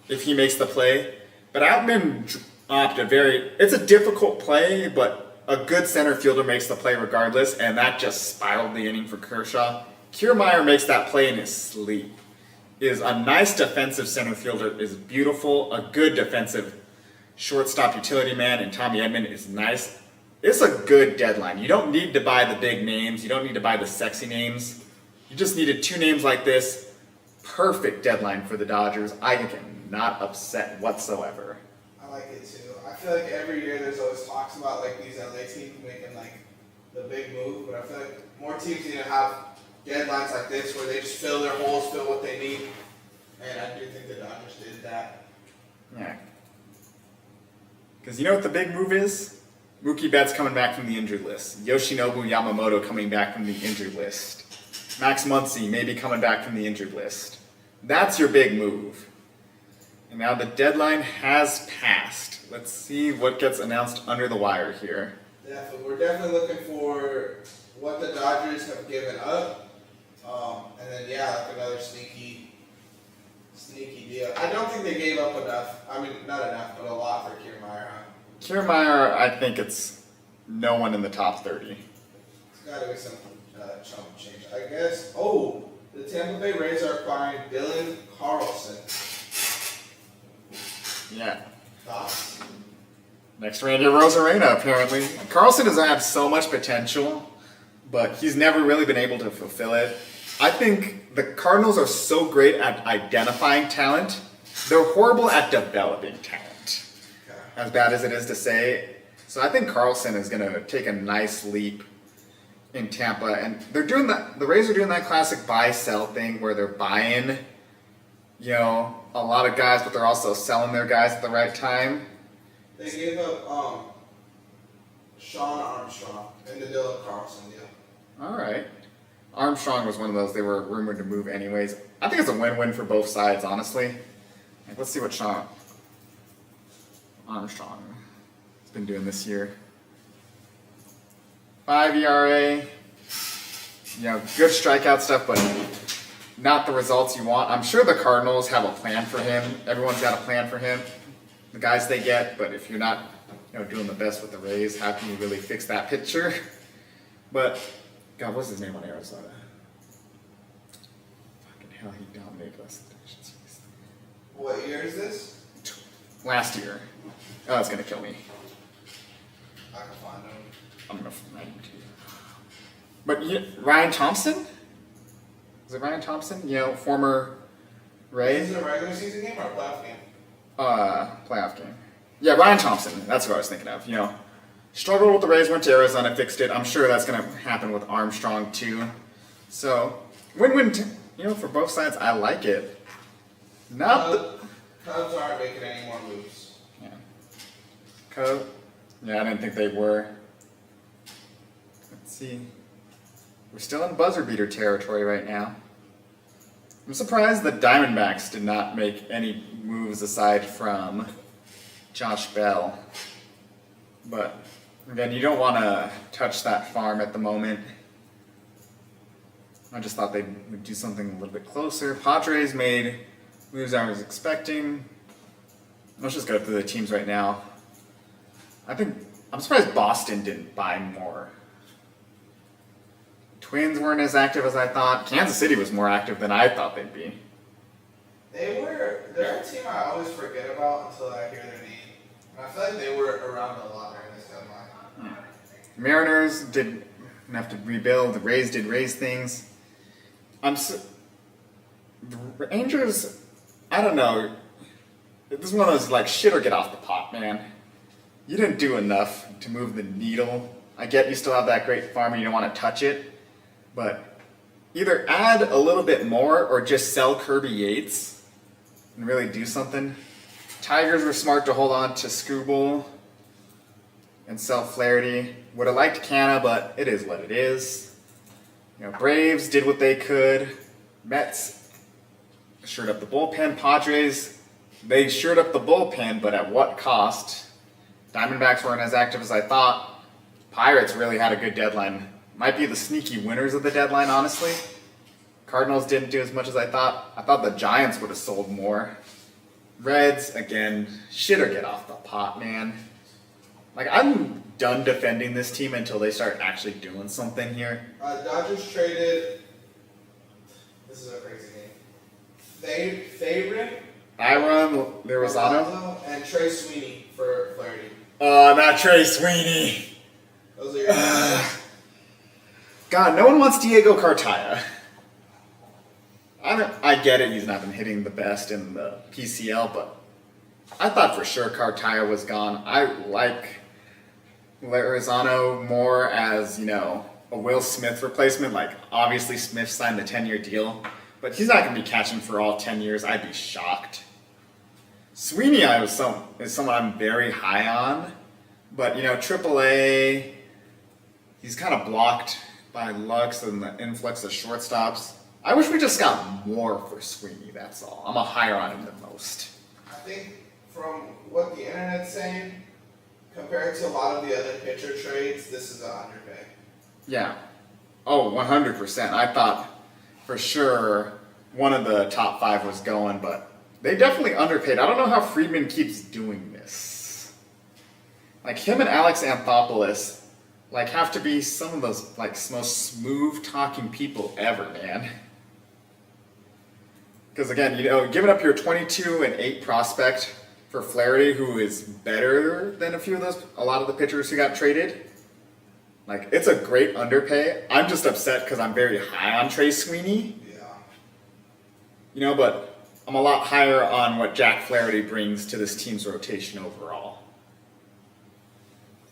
[SPEAKER 1] if he makes the play. But Outman dropped it's a difficult play, but a good center fielder makes the play regardless, and that just spiraled the inning for Kershaw. Kiermaier makes that play in his sleep. Is a nice defensive center fielder, is beautiful, a good defensive shortstop utility man, and Tommy Edman is nice. It's a good deadline. You don't need to buy the big names. You don't need to buy the sexy names. You just needed 2 names like this. Perfect deadline for the Dodgers. I am not upset whatsoever.
[SPEAKER 2] I like it too. I feel like every year there's always talks about like these LA teams making like the big move, but I feel like more teams need to have deadlines like this where they just fill their holes, fill what they need, and I do think the Dodgers did that.
[SPEAKER 1] Yeah. Because you know what the big move is? Mookie Betts coming back from the injured list. Yoshinobu Yamamoto coming back from the injured list. Max Muncy maybe coming back from the injured list. That's your big move. And now the deadline has passed. Let's see what gets announced under the wire here.
[SPEAKER 2] Definitely. We're definitely looking for what the Dodgers have given up. And then, like another sneaky deal. I don't think they gave up enough. I mean, not enough, but a lot for Kiermaier, huh?
[SPEAKER 1] Kiermaier, I think it's no one in the top 30.
[SPEAKER 2] It's got to be some chump change. I guess. Oh, the Tampa Bay Rays are acquiring Dylan Carlson.
[SPEAKER 1] Yeah.
[SPEAKER 2] Thoughts?
[SPEAKER 1] Next Randy Rosarena, apparently. Carlson doesn't have so much potential, but he's never really been able to fulfill it. I think the Cardinals are so great at identifying talent, they're horrible at developing talent.
[SPEAKER 2] Okay.
[SPEAKER 1] As bad as it is to say. So I think Carlson is going to take a nice leap in Tampa. And they're doing that. The Rays are doing that classic buy-sell thing where they're buying, a lot of guys, but they're also selling their guys at the right time.
[SPEAKER 2] They gave up Sean Armstrong in the Dylan Carlson deal.
[SPEAKER 1] All right. Armstrong was one of those they were rumored to move anyways. I think it's a win-win for both sides, honestly. Let's see what Sean Armstrong has been doing this year. 5 ERA. Good strikeout stuff, but not the results you want. I'm sure the Cardinals have a plan for him. Everyone's got a plan for him. The guys they get, but if you're not doing the best with the Rays, how can you really fix that picture? But, God, what's his name on Arizona? hell he dominated us in the division series.
[SPEAKER 2] What year is this?
[SPEAKER 1] Last year. Oh, it's gonna kill me.
[SPEAKER 2] I can find him.
[SPEAKER 1] I'm gonna find him too. But Ryan Thompson? Is it Ryan Thompson? You know, former Rays?
[SPEAKER 2] Is it a regular season game or a playoff game?
[SPEAKER 1] Playoff game. Yeah, Ryan Thompson. That's what I was thinking of. You know, struggled with the Rays, went to Arizona, fixed it. I'm sure that's gonna happen with Armstrong too. So win-win. You know, for both sides, I like it. Not the
[SPEAKER 2] Cubs aren't making any more moves.
[SPEAKER 1] yeah. Cubs. Yeah, I didn't think they were. Let's see. We're still in buzzer beater territory right now. I'm surprised the Diamondbacks did not make any moves aside from Josh Bell. But again, you don't want to touch that farm at the moment. I just thought they would do something a little bit closer. Padres made moves I was expecting. Let's just go through the teams right now. I'm surprised Boston didn't buy more. Twins weren't as active as I thought. Kansas City was more active than I thought they'd be.
[SPEAKER 2] They're a team I always forget about until I hear their name. And I feel like they were around a lot during this deadline.
[SPEAKER 1] Mariners didn't have to rebuild. The Rays did Rays things. The Rangers, I don't know. This is one of those like shit or get off the pot, man. You didn't do enough to move the needle. I get you still have that great farm and you don't want to touch it, but either add a little bit more or just sell Kirby Yates and really do something. Tigers were smart to hold on to Scooble and sell Flaherty. Would have liked Canna, but it is what it is. You know, Braves did what they could. Mets shored up the bullpen. Padres, they shored up the bullpen, but at what cost? Diamondbacks weren't as active as I thought. Pirates really had a good deadline. Might be the sneaky winners of the deadline, honestly. Cardinals didn't do as much as I thought. I thought the Giants would have sold more. Reds, again, shit or get off the pot, man. Like, I'm done defending this team until they start actually doing something here.
[SPEAKER 2] Dodgers traded. This is a crazy name. Fabrin,
[SPEAKER 1] Byron, Lozano.
[SPEAKER 2] and Trey Sweeney for Flaherty.
[SPEAKER 1] Not Trey Sweeney.
[SPEAKER 2] Those are your names.
[SPEAKER 1] God, no one wants Diego Cartaya. I get it, he's not been hitting the best in the PCL, but I thought for sure Cartaya was gone. I like Lozano more as, you know, a Will Smith replacement. Like, obviously Smith signed the 10-year deal, but he's not going to be catching for all 10 years. I'd be shocked. Sweeney is someone I'm very high on, but, you know, AAA, he's kind of blocked by Lux and the influx of shortstops. I wish we just got more for Sweeney, that's all. I'm a higher on him than most.
[SPEAKER 2] I think from what the internet's saying, compared to a lot of the other pitcher trades, this is an underpay.
[SPEAKER 1] Yeah. Oh, 100%. I thought for sure one of the top 5 was going, but they definitely underpaid. I don't know how Friedman keeps doing this. Like, him and Alex Anthopoulos, like, have to be some of those, like, most smooth-talking people ever, man. Because, again, you know, giving up your 22-8 prospect for Flaherty, who is better than a lot of the pitchers who got traded, like, it's a great underpay. I'm just upset because I'm very high on Trey Sweeney.
[SPEAKER 2] Yeah.
[SPEAKER 1] You know, but I'm a lot higher on what Jack Flaherty brings to this team's rotation overall.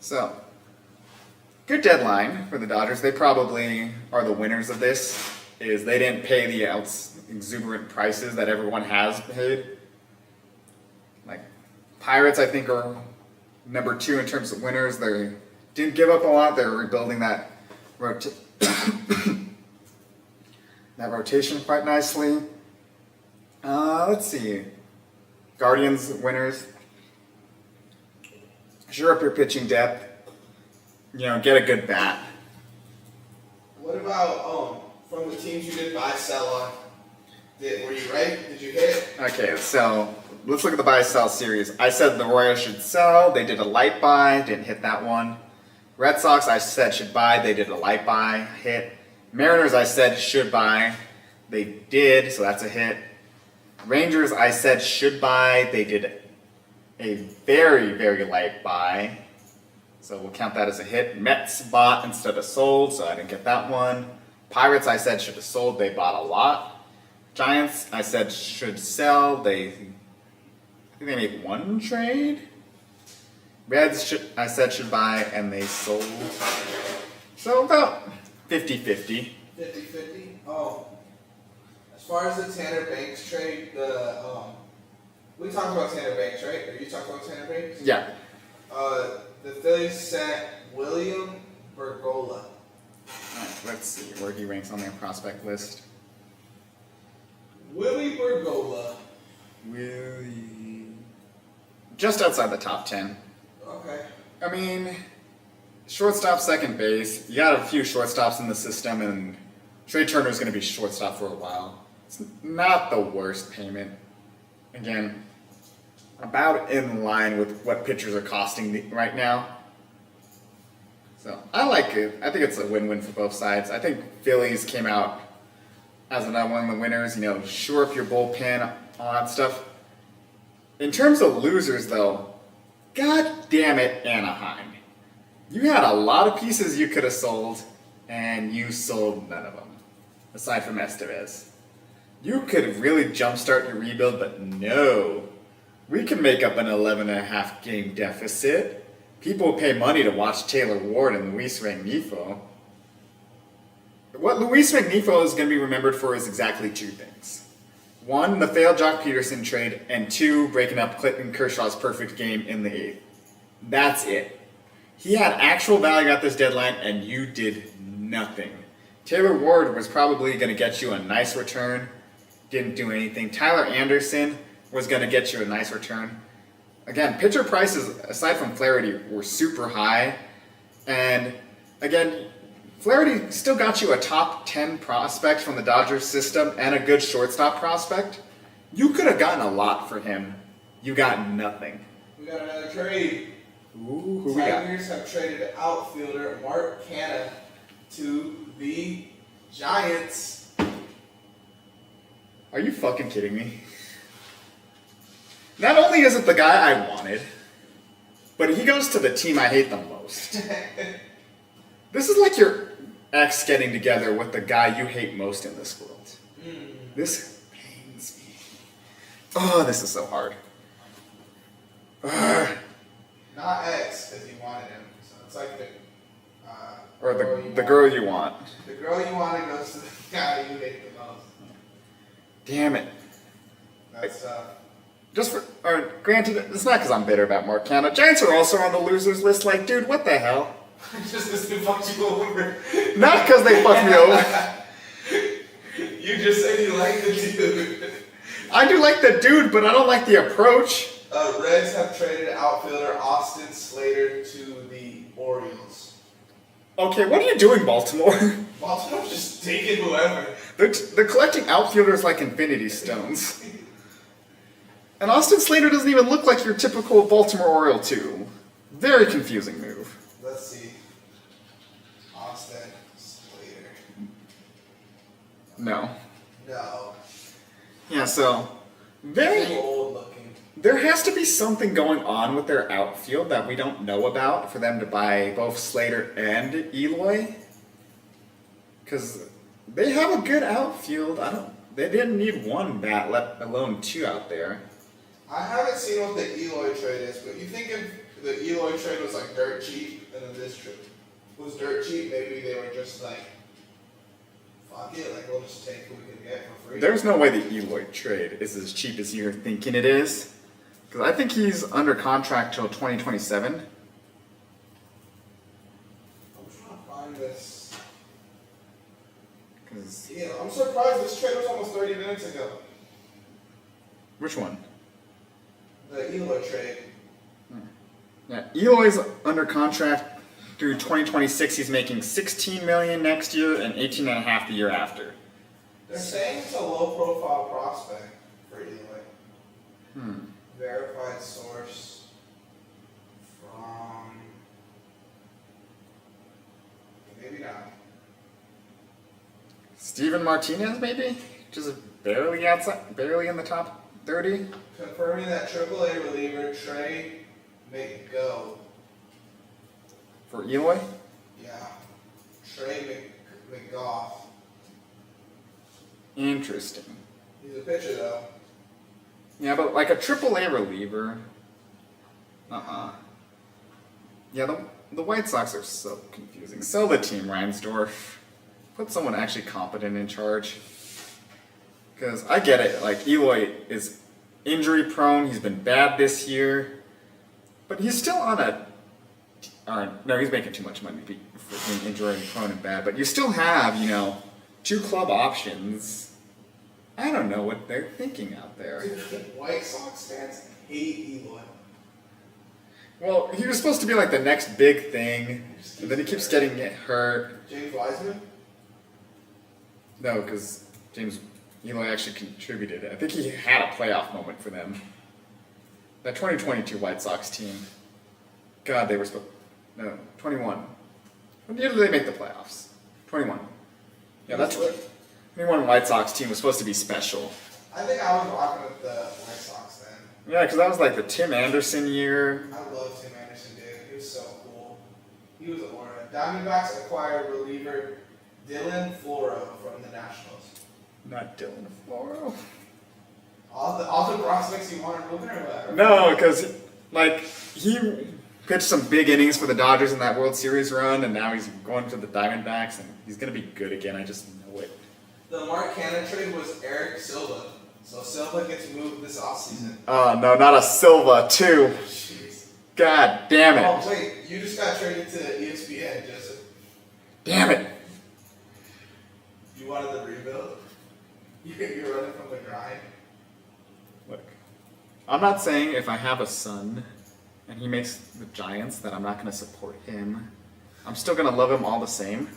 [SPEAKER 1] So, good deadline for the Dodgers. They probably are the winners of this, is they didn't pay the exuberant prices that everyone has paid. Like, Pirates, I think, are number 2 in terms of winners. They didn't give up a lot. They're rebuilding that rotation quite nicely. Let's see. Guardians winners. Shore up your pitching depth. You know, get a good bat.
[SPEAKER 2] What about from the teams you did buy sell on? Were you right? Did you hit it?
[SPEAKER 1] Okay, so let's look at the buy-sell series. I said the Royals should sell. They did a light buy. Didn't hit that one. Red Sox, I said should buy. They did a light buy. Hit. Mariners, I said should buy. They did, so that's a hit. Rangers, I said should buy. They did a very, very light buy. So we'll count that as a hit. Mets bought instead of sold, so I didn't get that one. Pirates, I said should have sold. They bought a lot. Giants, I said should sell. I think they made one trade. Reds, I said should buy, and they sold. So about 50-50.
[SPEAKER 2] 50-50? Oh. As far as the Tanner Banks trade, we talked about Tanner Banks, right? Or you talked about Tanner Banks?
[SPEAKER 1] Yeah.
[SPEAKER 2] The Phillies sent William Bergola.
[SPEAKER 1] Alright, let's see where he ranks on their prospect list.
[SPEAKER 2] Willie Bergola.
[SPEAKER 1] Just outside the top 10.
[SPEAKER 2] Okay.
[SPEAKER 1] I mean, shortstop, second base. You got a few shortstops in the system, and Trey Turner's going to be shortstop for a while. It's not the worst payment. Again, about in line with what pitchers are costing right now. So I like it. I think it's a win-win for both sides. I think Phillies came out as another one of the winners. You know, shore up your bullpen, all that stuff. In terms of losers, though, God damn it, Anaheim. You had a lot of pieces you could have sold, and you sold none of them, aside from Estevez. You could really jumpstart your rebuild, but no. We can make up an 11.5 game deficit. People pay money to watch Taylor Ward and Luis Rengifo. What Luis Rengifo is going to be remembered for is exactly two things. One, the failed Jock Peterson trade, and two, breaking up Clayton Kershaw's perfect game in the 8th. That's it. He had actual value at this deadline, and you did nothing. Taylor Ward was probably going to get you a nice return. Didn't do anything. Tyler Anderson was going to get you a nice return. Again, pitcher prices, aside from Flaherty, were super high. And again, Flaherty still got you a top 10 prospect from the Dodgers system and a good shortstop prospect. You could have gotten a lot for him. You got nothing.
[SPEAKER 2] We got another trade.
[SPEAKER 1] Ooh, who we got?
[SPEAKER 2] Tigers have traded outfielder Mark Canha to the Giants.
[SPEAKER 1] Are you fucking kidding me? Not only is it the guy I wanted, but he goes to the team I hate the most. This is like your ex getting together with the guy you hate most in this world. This pains me. Oh, this is so hard.
[SPEAKER 2] Not ex, because you wanted him. So it's like
[SPEAKER 1] Or the girl you want.
[SPEAKER 2] The girl you wanted goes to the guy you hate the most.
[SPEAKER 1] Damn it.
[SPEAKER 2] That's
[SPEAKER 1] Granted, it's not because I'm bitter about Mark Canha. Giants are also on the losers list. Like, dude, what the hell?
[SPEAKER 2] just because they fucked you over.
[SPEAKER 1] Not because they fucked me over.
[SPEAKER 2] You just said you like the dude.
[SPEAKER 1] I do like the dude, but I don't like the approach.
[SPEAKER 2] Reds have traded outfielder Austin Slater to the Orioles.
[SPEAKER 1] Okay, what are you doing, Baltimore?
[SPEAKER 2] Baltimore's just taking whoever.
[SPEAKER 1] They're collecting outfielders like Infinity Stones. And Austin Slater doesn't even look like your typical Baltimore Oriole, too. Very confusing move.
[SPEAKER 2] Let's see. Austin Slater.
[SPEAKER 1] No.
[SPEAKER 2] No.
[SPEAKER 1] Yeah, so
[SPEAKER 2] Too old looking.
[SPEAKER 1] there has to be something going on with their outfield that we don't know about for them to buy both Slater and Eloy. Because they have a good outfield. They didn't need one bat, let alone two out there.
[SPEAKER 2] I haven't seen what the Eloy trade is, but you think if the Eloy trade was like dirt cheap, and then this trade was dirt cheap, maybe they were just like, fuck it, like we'll just take what we can get for free.
[SPEAKER 1] There's no way the Eloy trade is as cheap as you're thinking it is. Because I think he's under contract till 2027.
[SPEAKER 2] I'm trying to find this.
[SPEAKER 1] 'Cause-
[SPEAKER 2] Yeah, I'm surprised this trade was almost 30 minutes ago.
[SPEAKER 1] Which one?
[SPEAKER 2] The Eloy trade.
[SPEAKER 1] Yeah, Eloy's under contract through 2026. He's making $16 million next year and 18.5 the year after.
[SPEAKER 2] They're saying it's a low-profile prospect for Eloy. Verified source from... Maybe not.
[SPEAKER 1] Steven Martinez, maybe? just barely outside, barely in the top 30.
[SPEAKER 2] Confirming that AAA reliever Trey McGo.
[SPEAKER 1] For Eloy?
[SPEAKER 2] Yeah. Trey McGough.
[SPEAKER 1] Interesting.
[SPEAKER 2] He's a pitcher though.
[SPEAKER 1] Yeah, but like a AAA reliever. Yeah, the White Sox are so confusing. Sell the team, Reinsdorf. Put someone actually competent in charge. Because I get it, like Eloy is injury prone. He's been bad this year, but he's still on a. No, he's making too much money for being injury prone and bad. But you still have, 2 club options. I don't know what they're thinking out there.
[SPEAKER 2] Dude, the White Sox fans hate Eloy.
[SPEAKER 1] Well, he was supposed to be like the next big thing, and then he keeps getting hurt.
[SPEAKER 2] James Wiseman?
[SPEAKER 1] No, because Eloy actually contributed. I think he had a playoff moment for them. That 2022 White Sox team. God, they were supposed. No, 21. When year did they make the playoffs? 21. Yeah, that's what. 21 White Sox team was supposed to be special.
[SPEAKER 2] I think I was rocking with the White Sox then.
[SPEAKER 1] Yeah, because that was like the Tim Anderson year.
[SPEAKER 2] I love Tim Anderson, dude. He was so cool. He was an aura. Diamondbacks acquired reliever Dylan Floro from the Nationals.
[SPEAKER 1] Not Dylan Floro.
[SPEAKER 2] All the prospects you wanted moving or whatever.
[SPEAKER 1] No, because he pitched some big innings for the Dodgers in that World Series run, and now he's going to the Diamondbacks, and he's gonna be good again. I just know it.
[SPEAKER 2] The Mark Cannon trade was Eric Silva. So Silva gets moved this offseason.
[SPEAKER 1] Oh no, not a Silva too.
[SPEAKER 2] Jeez.
[SPEAKER 1] God damn it.
[SPEAKER 2] Oh wait, you just got traded to ESPN, Joseph.
[SPEAKER 1] Damn it.
[SPEAKER 2] You wanted the rebuild? You're running from the grind.
[SPEAKER 1] Look, I'm not saying if I have a son and he makes the Giants that I'm not going to support him. I'm still going to love him all the same.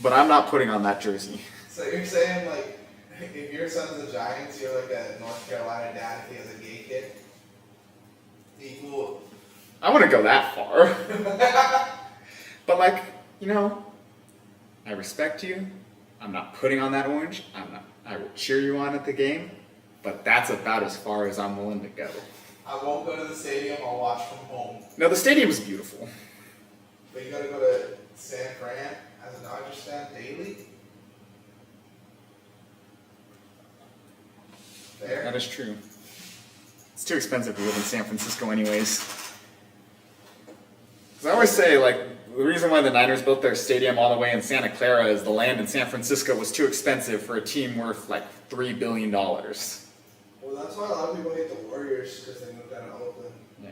[SPEAKER 1] But I'm not putting on that jersey.
[SPEAKER 2] So you're saying, like, if your son's the Giants, you're like a North Carolina dad if he has a gay kid? Equal.
[SPEAKER 1] I wouldn't go that far. But like, I respect you. I'm not putting on that orange. I will cheer you on at the game. But that's about as far as I'm willing to go.
[SPEAKER 2] I won't go to the stadium, I'll watch from home.
[SPEAKER 1] No, the stadium's beautiful.
[SPEAKER 2] But you gotta go to San Fran as a Dodgers fan daily? Fair?
[SPEAKER 1] That is true. It's too expensive to live in San Francisco anyways. 'Cause I always say, like, the reason why the Niners built their stadium all the way in Santa Clara is the land in San Francisco was too expensive for a team worth, like, $3 billion.
[SPEAKER 2] Well, that's why a lot of people hate the Warriors, because they moved out of Oakland.
[SPEAKER 1] Yeah.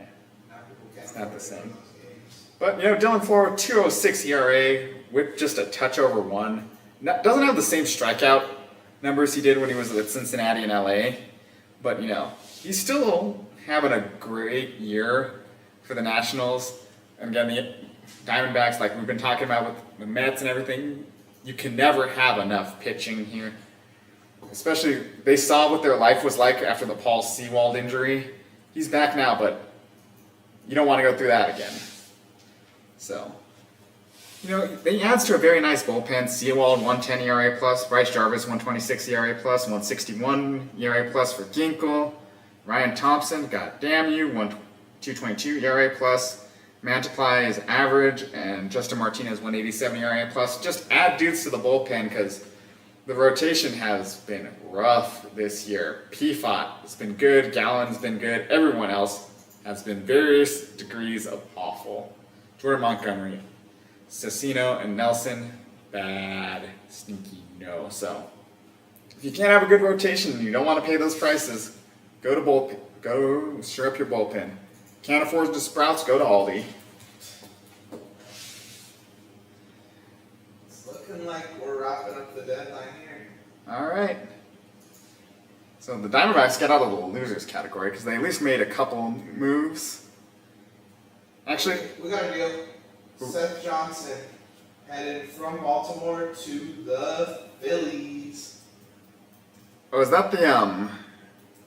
[SPEAKER 2] Now people can't
[SPEAKER 1] It's not the
[SPEAKER 2] afford to
[SPEAKER 1] same.
[SPEAKER 2] go to those games.
[SPEAKER 1] But, Dylan Floro, 2.06 ERA with just a touch over 1. Doesn't have the same strikeout numbers he did when he was with Cincinnati and LA. But, he's still having a great year for the Nationals. And again, the Diamondbacks, like we've been talking about with the Mets and everything, you can never have enough pitching here. Especially, they saw what their life was like after the Paul Sewald injury. He's back now, but you don't want to go through that again. So, he adds to a very nice bullpen. Sewald, 110 ERA plus. Bryce Jarvis, 126 ERA plus. 161 ERA plus for Ginkel. Ryan Thompson, god damn you, 222 ERA plus. Mantiply is average, and Justin Martinez 187 ERA plus. Just add dudes to the bullpen because the rotation has been rough this year. Pfott has been good, Gallen's been good, everyone else has been various degrees of awful. Jordan Montgomery, Cecino, and Nelson, bad, sneaky no. So if you can't have a good rotation and you don't want to pay those prices, go shore up your bullpen. Can't afford the Sprouts, go to Aldi.
[SPEAKER 2] It's looking like we're wrapping up the deadline here.
[SPEAKER 1] All right. So the Diamondbacks get out of the losers category because they at least made a couple moves. Actually,
[SPEAKER 2] We got a deal. Seth Johnson headed from Baltimore to the Phillies.
[SPEAKER 1] oh, is that the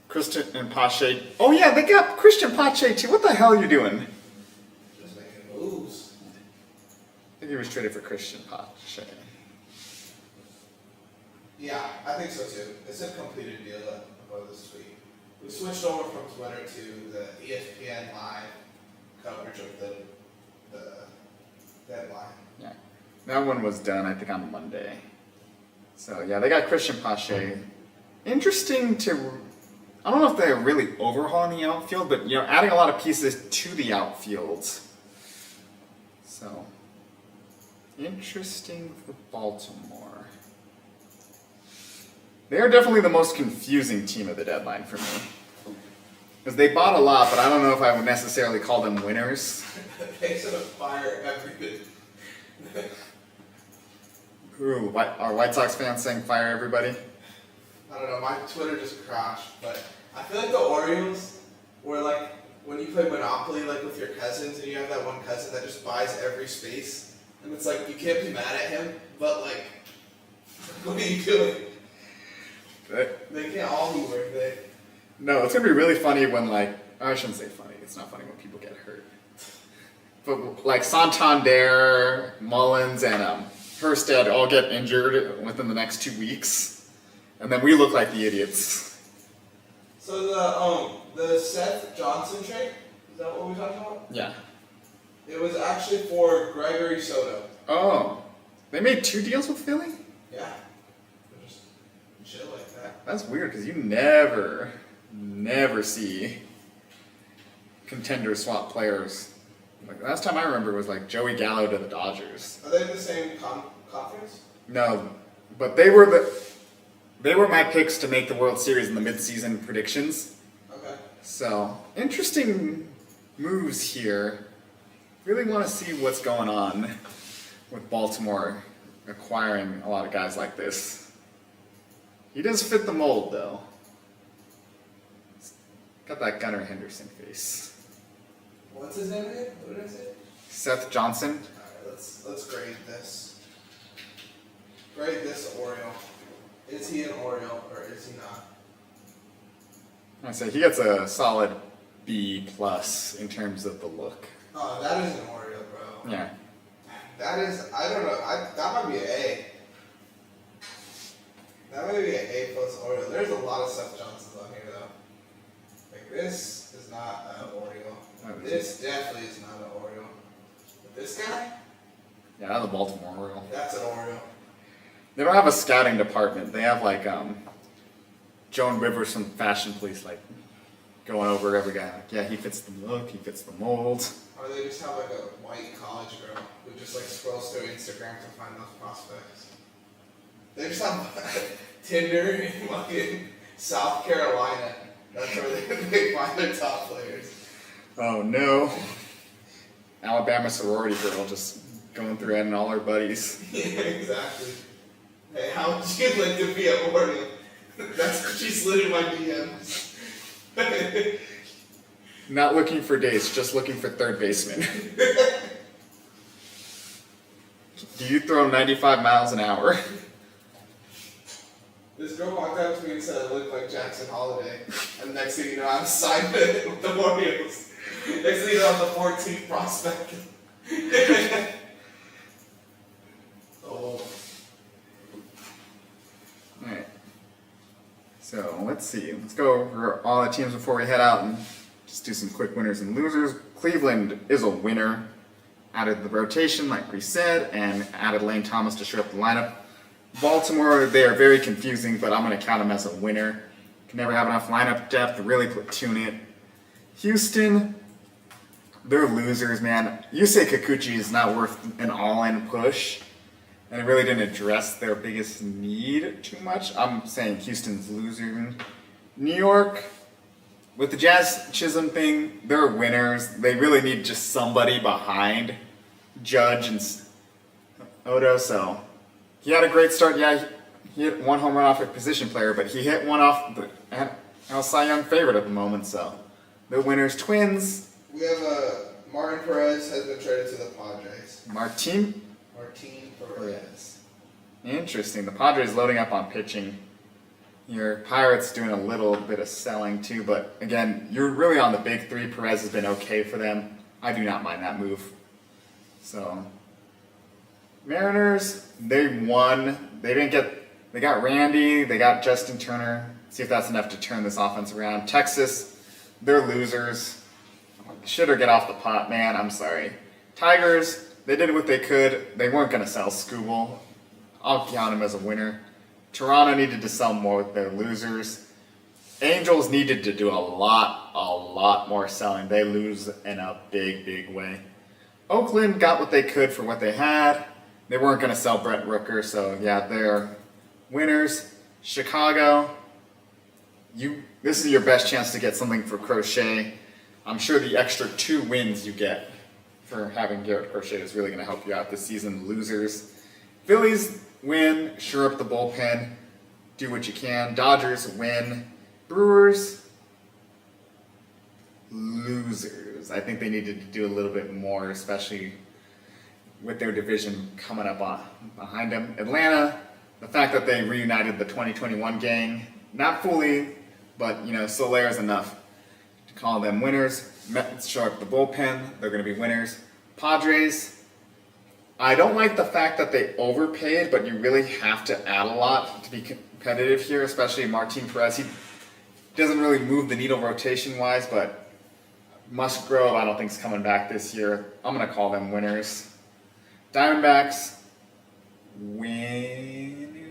[SPEAKER 1] Christian and Pache? Oh yeah, they got Christian Pache too. What the hell are you doing?
[SPEAKER 2] Just making moves.
[SPEAKER 1] I think he was traded for Christian Pache.
[SPEAKER 2] Yeah, I think so too. It's a completed deal above this week. We switched over from Twitter to the ESPN live coverage of the deadline.
[SPEAKER 1] Yeah, that one was done, I think, on Monday. So yeah, they got Christian Pache. Interesting to, I don't know if they're really overhauling the outfield, but adding a lot of pieces to the outfield. So interesting for Baltimore. They are definitely the most confusing team of the deadline for me. Because they bought a lot, but I don't know if I would necessarily call them winners.
[SPEAKER 2] They sort of fire everybody.
[SPEAKER 1] Ooh, are White Sox fans saying fire everybody?
[SPEAKER 2] I don't know, my Twitter just crashed, but I feel like the Orioles were like when you play Monopoly like with your cousins and you have that one cousin that just buys every space and it's like you can't be mad at him, but like what are you doing? They can't all be worth it.
[SPEAKER 1] No, it's gonna be really funny when I shouldn't say funny, it's not funny when people get hurt. But like Santander, Mullins, and Hurstead all get injured within the next 2 weeks. And then we look like the idiots.
[SPEAKER 2] So the Seth Johnson trade, is that what we talked about?
[SPEAKER 1] Yeah.
[SPEAKER 2] It was actually for Gregory Soto.
[SPEAKER 1] Oh. They made 2 deals with Philly?
[SPEAKER 2] Yeah. Just chill like that.
[SPEAKER 1] That's weird because you never see contender swap players. Like last time I remember was like Joey Gallo to the Dodgers.
[SPEAKER 2] Are they in the same conference?
[SPEAKER 1] No, but they were my picks to make the World Series in the midseason predictions.
[SPEAKER 2] Okay.
[SPEAKER 1] So interesting moves here. Really want to see what's going on with Baltimore acquiring a lot of guys like this. He does fit the mold though. Got that Gunnar Henderson face.
[SPEAKER 2] What's his name again? What did I say?
[SPEAKER 1] Seth Johnson.
[SPEAKER 2] Alright, let's grade this. Grade this Oriole. Is he an Oriole or is he not?
[SPEAKER 1] I say he gets a solid B plus in terms of the look.
[SPEAKER 2] Oh, that is an Oriole, bro.
[SPEAKER 1] Yeah.
[SPEAKER 2] That is, I don't know, that might be an A. That might be an A plus Oriole. There's a lot of Seth Johnsons on here though. Like this is not an Oriole. This definitely is not an Oriole. But this guy?
[SPEAKER 1] Yeah, that's a Baltimore Oriole.
[SPEAKER 2] That's an Oriole.
[SPEAKER 1] They don't have a scouting department. They have like Joan Rivers from Fashion Police, like going over every guy. Like, yeah, he fits the look, he fits the mold.
[SPEAKER 2] Or they just have like a white college girl who just like scrolls through Instagram to find those prospects. They just have Tinder in fucking South Carolina. That's where they find their top players.
[SPEAKER 1] Oh no. Alabama sorority girl just going through adding all her buddies.
[SPEAKER 2] Yeah, exactly. Hey, how would you like to be an Oriole? That's she slid in my DMs.
[SPEAKER 1] Not looking for dates, just looking for third baseman. Do you throw 95 miles an hour?
[SPEAKER 2] This girl walked up to me and said I looked like Jackson Holiday. And next thing you know, I'm signed with the Orioles. Next thing you know, I'm the 14th prospect. Oh.
[SPEAKER 1] Alright. So let's see. Let's go over all the teams before we head out and just do some quick winners and losers. Cleveland is a winner. Added the rotation, like we said, and added Lane Thomas to shore up the lineup. Baltimore, they are very confusing, but I'm going to count them as a winner. Can never have enough lineup depth to really platoon it. Houston, they're losers, man. Yusei Kikuchi is not worth an all-in push, and it really didn't address their biggest need too much. I'm saying Houston's losing. New York, with the Jazz Chisholm thing, they're winners. They really need just somebody behind Judge and Odo, so he had a great start. Yeah, he hit one home run off a position player, but he hit one off the Cy Young favorite at the moment, so the winners. Twins.
[SPEAKER 2] We have Martin Perez has been traded to the Padres.
[SPEAKER 1] Martin
[SPEAKER 2] Perez.
[SPEAKER 1] Interesting. The Padres loading up on pitching. Your Pirates doing a little bit of selling too, but again, you're really on the big three. Perez has been okay for them. I do not mind that move. So, Mariners, they won. They didn't get They got Randy, they got Justin Turner. See if that's enough to turn this offense around. Texas, they're losers. Should or get off the pot, man. I'm sorry. Tigers, they did what they could. They weren't going to sell Scooble. I'll count them as a winner. Toronto needed to sell more with their losers. Angels needed to do a lot more selling. They lose in a big way. Oakland got what they could for what they had. They weren't going to sell Brett Rooker, so yeah, they're winners. Chicago, this is your best chance to get something for Crochet. I'm sure the extra 2 wins you get for having Garrett Crochet is really going to help you out this season. Losers. Phillies win, shore up the bullpen, do what you can. Dodgers win. Brewers, losers. I think they needed to do a little bit more, especially with their division coming up behind them. Atlanta, the fact that they reunited the 2021 gang, not fully, but Soler is enough to call them winners. Mets show up the bullpen, they're going to be winners. Padres, I don't like the fact that they overpaid, but you really have to add a lot to be competitive here, especially Martin Perez. He doesn't really move the needle rotation-wise, but Musgrove I don't think is coming back this year. I'm going to call them winners. Diamondbacks, winners.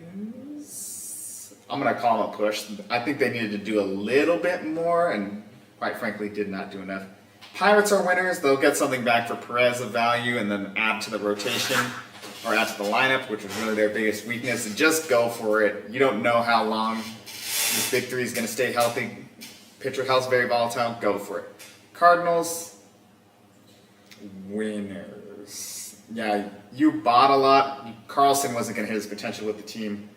[SPEAKER 1] I'm going to call them a push. I think they needed to do a little bit more and quite frankly did not do enough. Pirates are winners. They'll get something back for Perez of value and then add to the rotation or add to the lineup, which was really their biggest weakness. And just go for it. You don't know how long this big three is going to stay healthy. Pitcher health's very volatile. Go for it. Cardinals, winners. Yeah, you bought a lot. Carlson wasn't going to hit his potential with the team.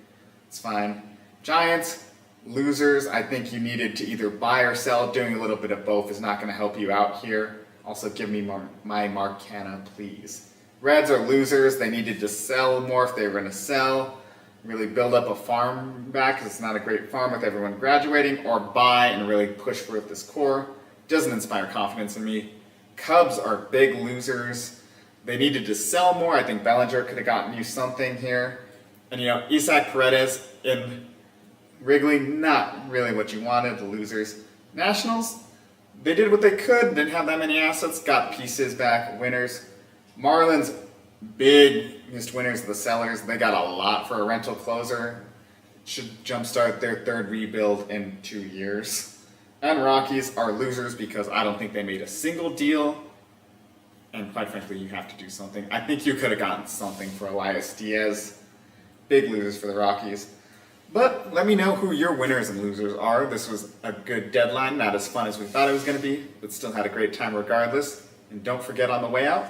[SPEAKER 1] It's fine. Giants, losers. I think you needed to either buy or sell. Doing a little bit of both is not going to help you out here. Also, give me my Marcana, please. Reds are losers. They needed to sell more if they were going to sell. Really build up a farm back because it's not a great farm with everyone graduating. Or buy and really push for this core. Doesn't inspire confidence in me. Cubs are big losers. They needed to sell more. I think Bellinger could have gotten you something here. And Isaac Paredes in Wrigley, not really what you wanted, the losers. Nationals, they did what they could, didn't have that many assets, got pieces back, winners. Marlins, biggest winners, the sellers. They got a lot for a rental closer. Should jumpstart their third rebuild in 2 years. And Rockies are losers because I don't think they made a single deal. And quite frankly, you have to do something. I think you could have gotten something for Elias Diaz. Big losers for the Rockies. But let me know who your winners and losers are. This was a good deadline, not as fun as we thought it was going to be, but still had a great time regardless. And don't forget on the way out,